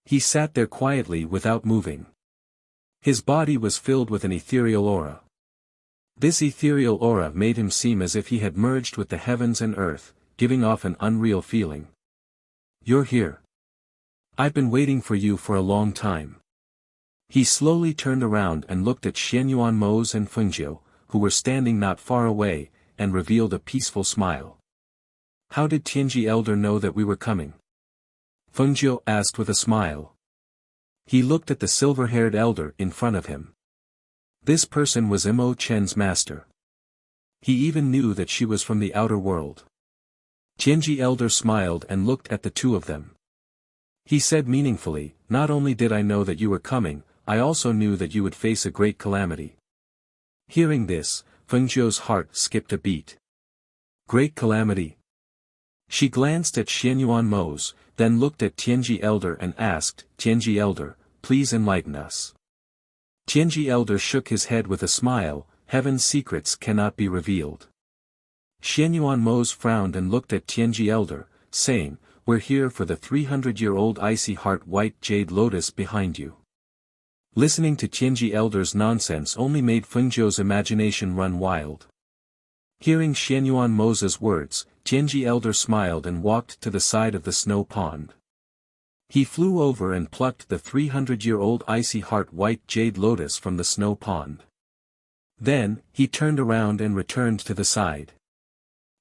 He sat there quietly without moving. His body was filled with an ethereal aura. This ethereal aura made him seem as if he had merged with the heavens and earth, giving off an unreal feeling. "You're here. I've been waiting for you for a long time." He slowly turned around and looked at Xianyuan Mose and Fengjiu, who were standing not far away, and revealed a peaceful smile. "How did Tianji Elder know that we were coming?" Fengjiu asked with a smile. He looked at the silver-haired elder in front of him. This person was Mo Chen's master. He even knew that she was from the outer world. Tianji Elder smiled and looked at the two of them. He said meaningfully, "Not only did I know that you were coming, I also knew that you would face a great calamity." Hearing this, Fengjiu's heart skipped a beat. Great calamity? She glanced at Xianyuan Mose, then looked at Tianji Elder and asked, "Tianji Elder, please enlighten us." Tianji Elder shook his head with a smile, "Heaven's secrets cannot be revealed." Xianyuan Mose frowned and looked at Tianji Elder, saying, "We're here for the 300-year-old icy heart white jade lotus behind you." Listening to Tianji Elder's nonsense only made Fengjiu's imagination run wild. Hearing Xianyuan Mose's words, Tianji Elder smiled and walked to the side of the snow pond. He flew over and plucked the 300-year-old icy heart white jade lotus from the snow pond. Then, he turned around and returned to the side.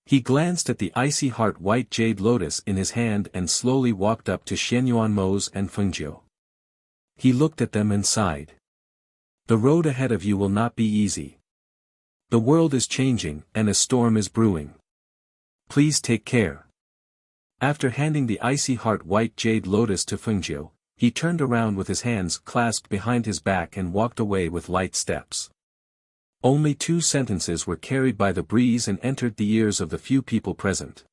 He glanced at the icy heart white jade lotus in his hand and slowly walked up to Xianyuan Mose and Fengjiu. He looked at them and sighed. "The road ahead of you will not be easy. The world is changing, and a storm is brewing. Please take care." After handing the icy heart white jade lotus to Fengjiu, he turned around with his hands clasped behind his back and walked away with light steps. Only 2 sentences were carried by the breeze and entered the ears of the few people present.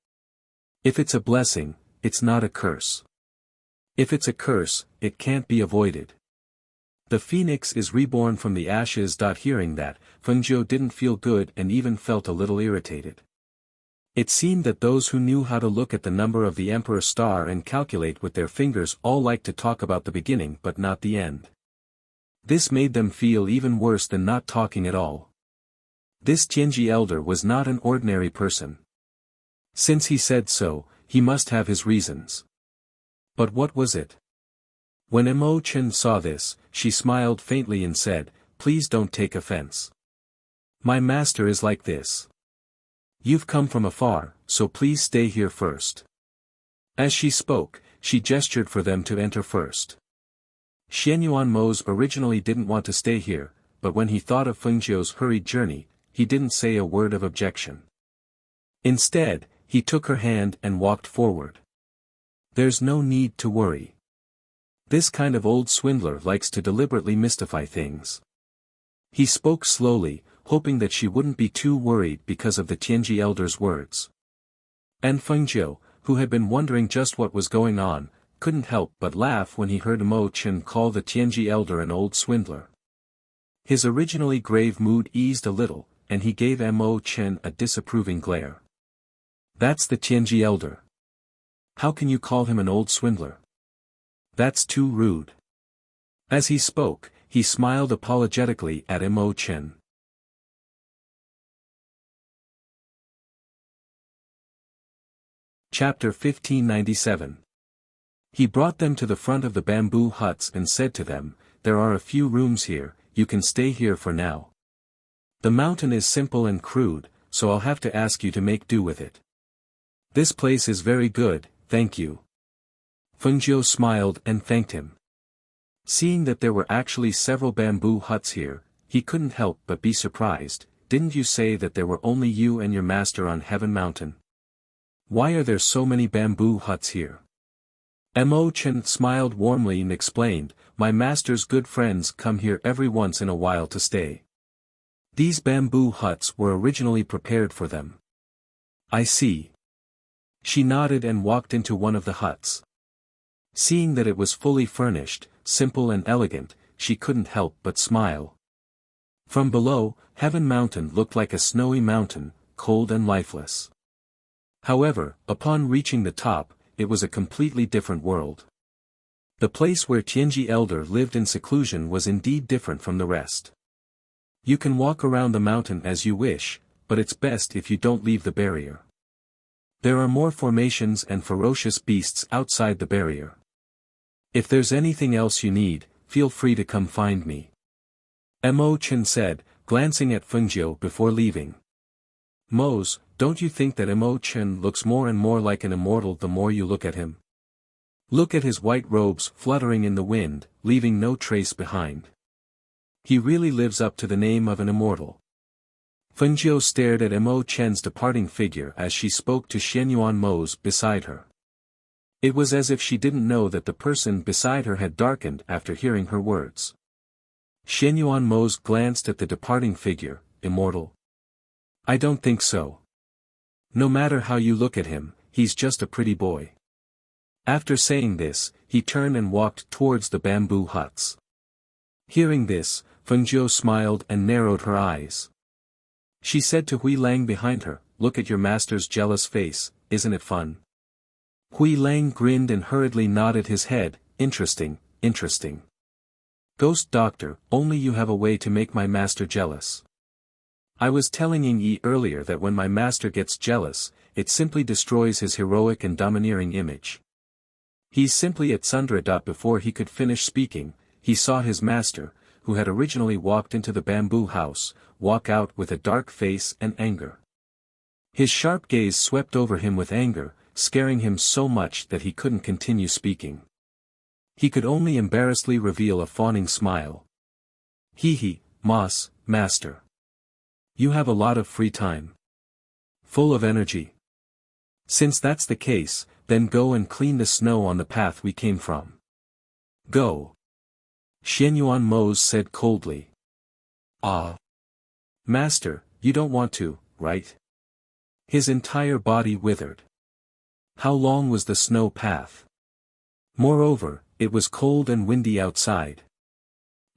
If it's a blessing, it's not a curse. If it's a curse, it can't be avoided. The phoenix is reborn from the ashes. Hearing that, Fengjiu didn't feel good and even felt a little irritated. It seemed that those who knew how to look at the number of the Emperor Star and calculate with their fingers all liked to talk about the beginning but not the end. This made them feel even worse than not talking at all. This Tianji Elder was not an ordinary person. Since he said so, he must have his reasons. But what was it? When Mo Chen saw this, she smiled faintly and said, "Please don't take offense. My master is like this. You've come from afar, so please stay here first." As she spoke, she gestured for them to enter first. Xianyuan Mose originally didn't want to stay here, but when he thought of Fengjiu's hurried journey, he didn't say a word of objection. Instead, he took her hand and walked forward. There's no need to worry. This kind of old swindler likes to deliberately mystify things. He spoke slowly, hoping that she wouldn't be too worried because of the Tianji elder's words. And Fengjiu, who had been wondering just what was going on, couldn't help but laugh when he heard Mo Chen call the Tianji elder an old swindler. His originally grave mood eased a little, and he gave Mo Chen a disapproving glare. That's the Tianji elder. How can you call him an old swindler? That's too rude. As he spoke, he smiled apologetically at Mo Chen. Chapter 1597. He brought them to the front of the bamboo huts and said to them, "There are a few rooms here, you can stay here for now. The mountain is simple and crude, so I'll have to ask you to make do with it. This place is very good, thank you." Fengjiu smiled and thanked him. Seeing that there were actually several bamboo huts here, he couldn't help but be surprised. "Didn't you say that there were only you and your master on Heaven Mountain? Why are there so many bamboo huts here?" Mo Chen smiled warmly and explained, "My master's good friends come here every once in a while to stay. These bamboo huts were originally prepared for them." "I see." She nodded and walked into one of the huts. Seeing that it was fully furnished, simple and elegant, she couldn't help but smile. From below, Heaven Mountain looked like a snowy mountain, cold and lifeless. However, upon reaching the top, it was a completely different world. The place where Tianji Elder lived in seclusion was indeed different from the rest. You can walk around the mountain as you wish, but it's best if you don't leave the barrier. There are more formations and ferocious beasts outside the barrier. If there's anything else you need, feel free to come find me." Mo Chen said, glancing at Fengjiu before leaving. "Mose, don't you think that Mo Chen looks more and more like an immortal the more you look at him? Look at his white robes fluttering in the wind, leaving no trace behind. He really lives up to the name of an immortal." Fengjiu stared at Mo Chen's departing figure as she spoke to Xianyuan Mose beside her. It was as if she didn't know that the person beside her had darkened after hearing her words. Xianyuan Mose glanced at the departing figure. "Immortal? I don't think so. No matter how you look at him, he's just a pretty boy." After saying this, he turned and walked towards the bamboo huts. Hearing this, Fengjiu smiled and narrowed her eyes. She said to Hui Lang behind her, "Look at your master's jealous face, isn't it fun?" Hui Lang grinned and hurriedly nodded his head. Interesting, interesting. Ghost Doctor, only you have a way to make my master jealous. I was telling Ying Yi earlier that when my master gets jealous, it simply destroys his heroic and domineering image. He's simply at Sundra. Before he could finish speaking, he saw his master, who had originally walked into the bamboo house, walk out with a dark face and anger. His sharp gaze swept over him with anger, scaring him so much that he couldn't continue speaking. He could only embarrassedly reveal a fawning smile. "Hee, Moss, master. You have a lot of free time. Full of energy. Since that's the case, then go and clean the snow on the path we came from. Go." Xianyuan Mose said coldly. "Ah. Master, you don't want to, right?" His entire body withered. How long was the snow path? Moreover, it was cold and windy outside.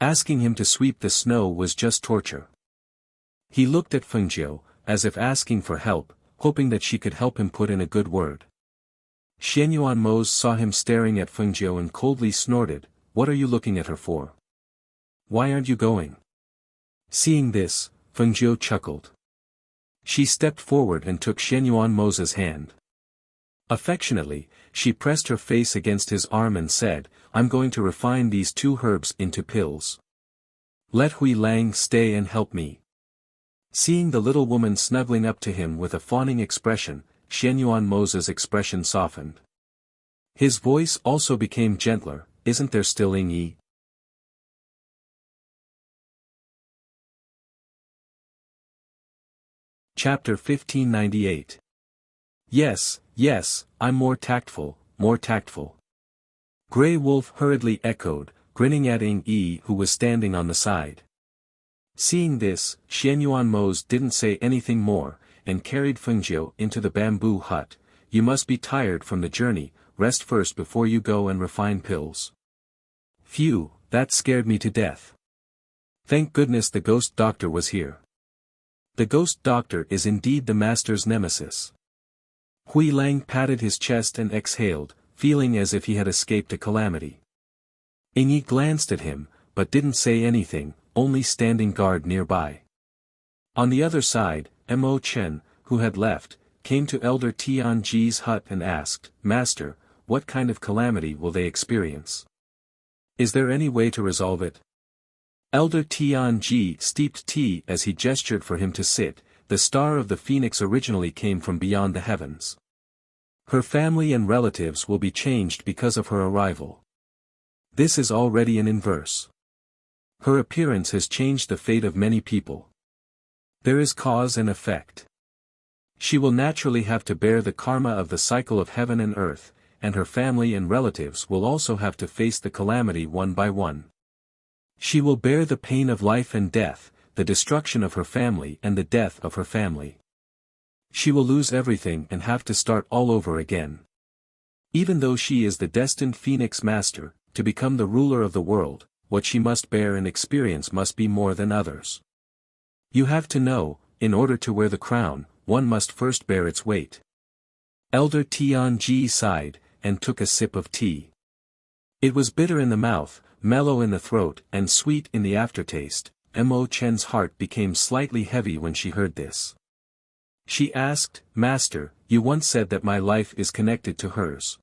Asking him to sweep the snow was just torture. He looked at Fengjiu, as if asking for help, hoping that she could help him put in a good word. Xianyuan Mose saw him staring at Fengjiu and coldly snorted, "What are you looking at her for? Why aren't you going?" Seeing this, Fengjiu chuckled. She stepped forward and took Xianyuan Mose's hand. Affectionately, she pressed her face against his arm and said, "I'm going to refine these 2 herbs into pills. Let Hui Lang stay and help me." Seeing the little woman snuggling up to him with a fawning expression, Xianyuan Mose's expression softened. His voice also became gentler. "Isn't there still Ying Yi?" Chapter 1598. Yes, I'm more tactful, more tactful. Grey Wolf hurriedly echoed, grinning at Ing Yi who was standing on the side. Seeing this, Xianyuan Mose didn't say anything more, and carried Fengjiu into the bamboo hut. You must be tired from the journey, rest first before you go and refine pills. Phew, that scared me to death. Thank goodness the ghost doctor was here. The ghost doctor is indeed the master's nemesis. Hui Lang patted his chest and exhaled, feeling as if he had escaped a calamity. Ing Yi glanced at him, but didn't say anything, only standing guard nearby. On the other side, Mo Chen, who had left, came to Elder Tianji's hut and asked, "Master, what kind of calamity will they experience? Is there any way to resolve it?" Elder Tianji steeped tea as he gestured for him to sit. The star of the phoenix originally came from beyond the heavens. Her family and relatives will be changed because of her arrival. This is already an inverse. Her appearance has changed the fate of many people. There is cause and effect. She will naturally have to bear the karma of the cycle of heaven and earth, and her family and relatives will also have to face the calamity one by one. She will bear the pain of life and death, the destruction of her family and the death of her family. She will lose everything and have to start all over again. Even though she is the destined Phoenix Master, to become the ruler of the world, what she must bear and experience must be more than others. You have to know, in order to wear the crown, one must first bear its weight. Elder Tianji sighed, and took a sip of tea. It was bitter in the mouth, mellow in the throat, and sweet in the aftertaste. Mo Chen's heart became slightly heavy when she heard this. She asked, "Master, you once said that my life is connected to hers.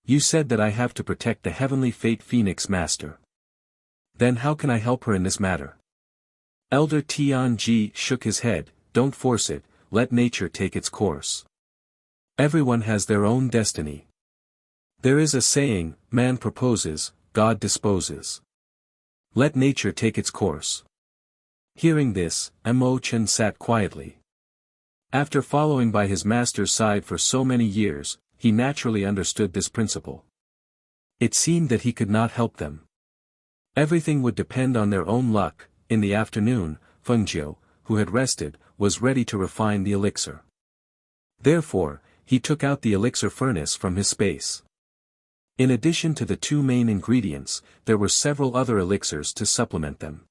You said that I have to protect the heavenly fate Phoenix Master. Then how can I help her in this matter?" Elder Tianji shook his head. "Don't force it, let nature take its course. Everyone has their own destiny. There is a saying, man proposes, God disposes. Let nature take its course." Hearing this, Mo Chen sat quietly. After following by his master's side for so many years, he naturally understood this principle. It seemed that he could not help them. Everything would depend on their own luck. In the afternoon, Fengjiu, who had rested, was ready to refine the elixir. Therefore, he took out the elixir furnace from his space. In addition to the two main ingredients, there were several other elixirs to supplement them.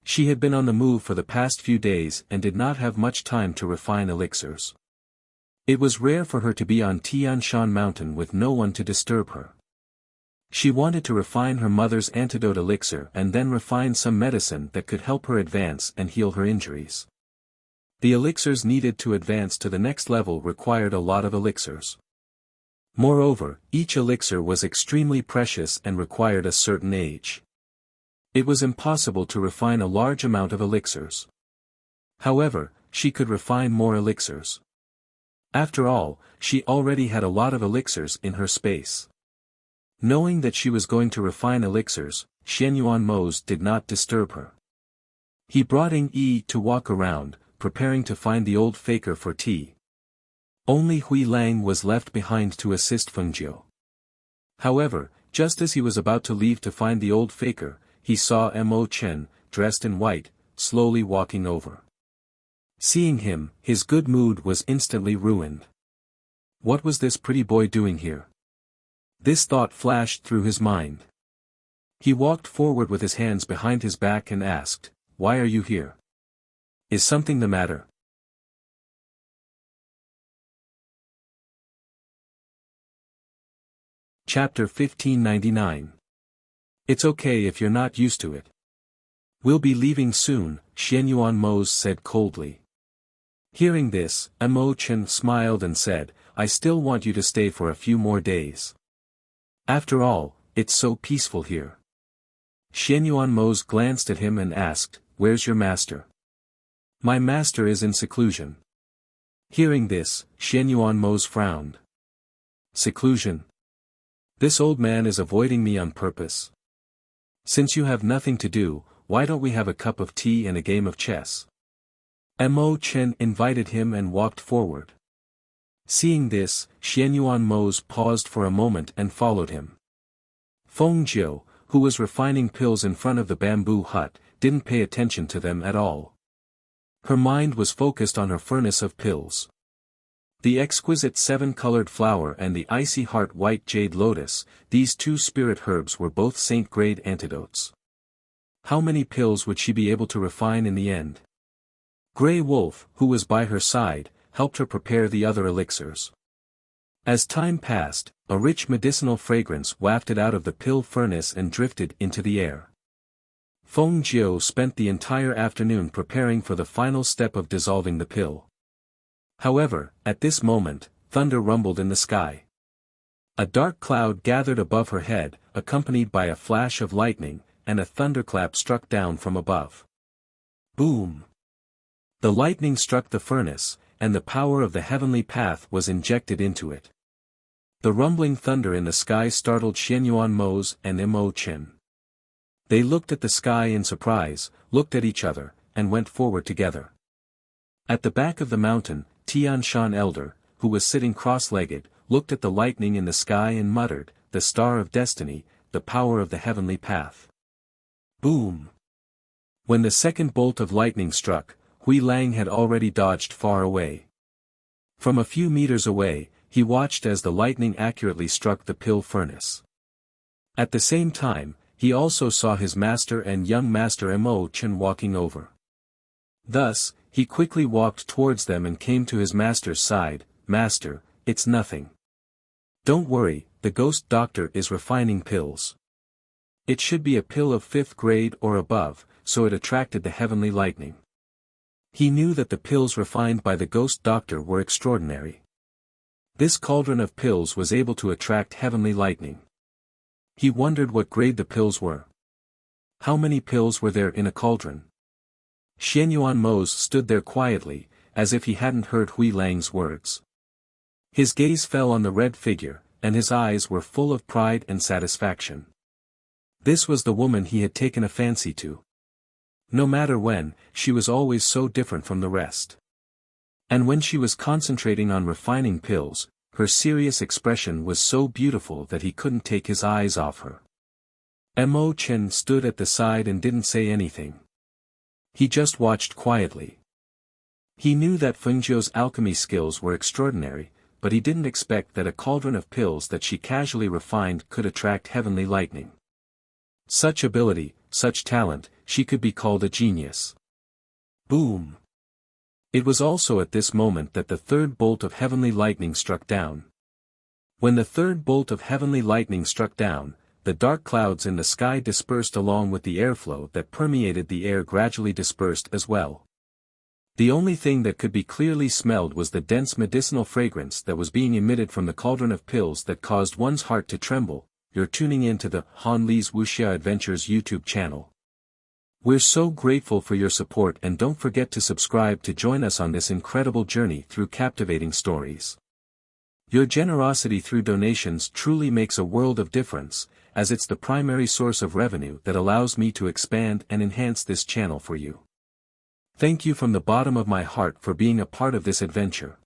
She had been on the move for the past few days and did not have much time to refine elixirs. It was rare for her to be on Tianshan Mountain with no one to disturb her. She wanted to refine her mother's antidote elixir and then refine some medicine that could help her advance and heal her injuries. The elixirs needed to advance to the next level required a lot of elixirs. Moreover, each elixir was extremely precious and required a certain age. It was impossible to refine a large amount of elixirs. However, she could refine more elixirs. After all, she already had a lot of elixirs in her space. Knowing that she was going to refine elixirs, Xianyuan Mose did not disturb her. He brought Ing Yi to walk around, preparing to find the old faker for tea. Only Hui Lang was left behind to assist Fengjiu. However, just as he was about to leave to find the old faker, he saw Mo Chen, dressed in white, slowly walking over. Seeing him, his good mood was instantly ruined. What was this pretty boy doing here? This thought flashed through his mind. He walked forward with his hands behind his back and asked, "Why are you here? Is something the matter?" Chapter 1599. It's okay if you're not used to it. We'll be leaving soon, Xianyuan Mose said coldly. Hearing this, Mo Chen smiled and said, "I still want you to stay for a few more days. After all, it's so peaceful here." Xianyuan Mose glanced at him and asked, "Where's your master?" "My master is in seclusion." Hearing this, Xianyuan Mose frowned. "Seclusion? This old man is avoiding me on purpose. Since you have nothing to do, why don't we have a cup of tea and a game of chess?" Mo Chen invited him and walked forward. Seeing this, Xianyuan Mose paused for a moment and followed him. Feng Jiu, who was refining pills in front of the bamboo hut, didn't pay attention to them at all. Her mind was focused on her furnace of pills. The exquisite seven-colored flower and the icy heart white jade lotus, these two spirit herbs were both saint-grade antidotes. How many pills would she be able to refine in the end? Grey Wolf, who was by her side, helped her prepare the other elixirs. As time passed, a rich medicinal fragrance wafted out of the pill furnace and drifted into the air. Feng Jiu spent the entire afternoon preparing for the final step of dissolving the pill. However, at this moment, thunder rumbled in the sky. A dark cloud gathered above her head, accompanied by a flash of lightning, and a thunderclap struck down from above. Boom! The lightning struck the furnace, and the power of the heavenly path was injected into it. The rumbling thunder in the sky startled Xianyuan Mose and Mo Chen. They looked at the sky in surprise, looked at each other, and went forward together. At the back of the mountain, Tian Shan Elder, who was sitting cross-legged, looked at the lightning in the sky and muttered, "The star of destiny, the power of the heavenly path." Boom! When the second bolt of lightning struck, Hui Lang had already dodged far away. From a few meters away, he watched as the lightning accurately struck the pill furnace. At the same time, he also saw his master and young master Mo Chen walking over. Thus, he quickly walked towards them and came to his master's side. "Master, it's nothing. Don't worry, the ghost doctor is refining pills. It should be a pill of 5th grade or above, so it attracted the heavenly lightning." He knew that the pills refined by the ghost doctor were extraordinary. This cauldron of pills was able to attract heavenly lightning. He wondered what grade the pills were. How many pills were there in a cauldron? Xianyuan Mose stood there quietly, as if he hadn't heard Hui Lang's words. His gaze fell on the red figure, and his eyes were full of pride and satisfaction. This was the woman he had taken a fancy to. No matter when, she was always so different from the rest. And when she was concentrating on refining pills, her serious expression was so beautiful that he couldn't take his eyes off her. Mo Chen stood at the side and didn't say anything. He just watched quietly. He knew that Feng Jiu's alchemy skills were extraordinary, but he didn't expect that a cauldron of pills that she casually refined could attract heavenly lightning. Such ability, such talent, she could be called a genius. Boom! It was also at this moment that the third bolt of heavenly lightning struck down. When the third bolt of heavenly lightning struck down, the dark clouds in the sky dispersed along with the airflow that permeated the air gradually dispersed as well. The only thing that could be clearly smelled was the dense medicinal fragrance that was being emitted from the cauldron of pills that caused one's heart to tremble. You're tuning in to the Han Li's Wuxia Adventures YouTube channel. We're so grateful for your support, and don't forget to subscribe to join us on this incredible journey through captivating stories. Your generosity through donations truly makes a world of difference, as it's the primary source of revenue that allows me to expand and enhance this channel for you. Thank you from the bottom of my heart for being a part of this adventure.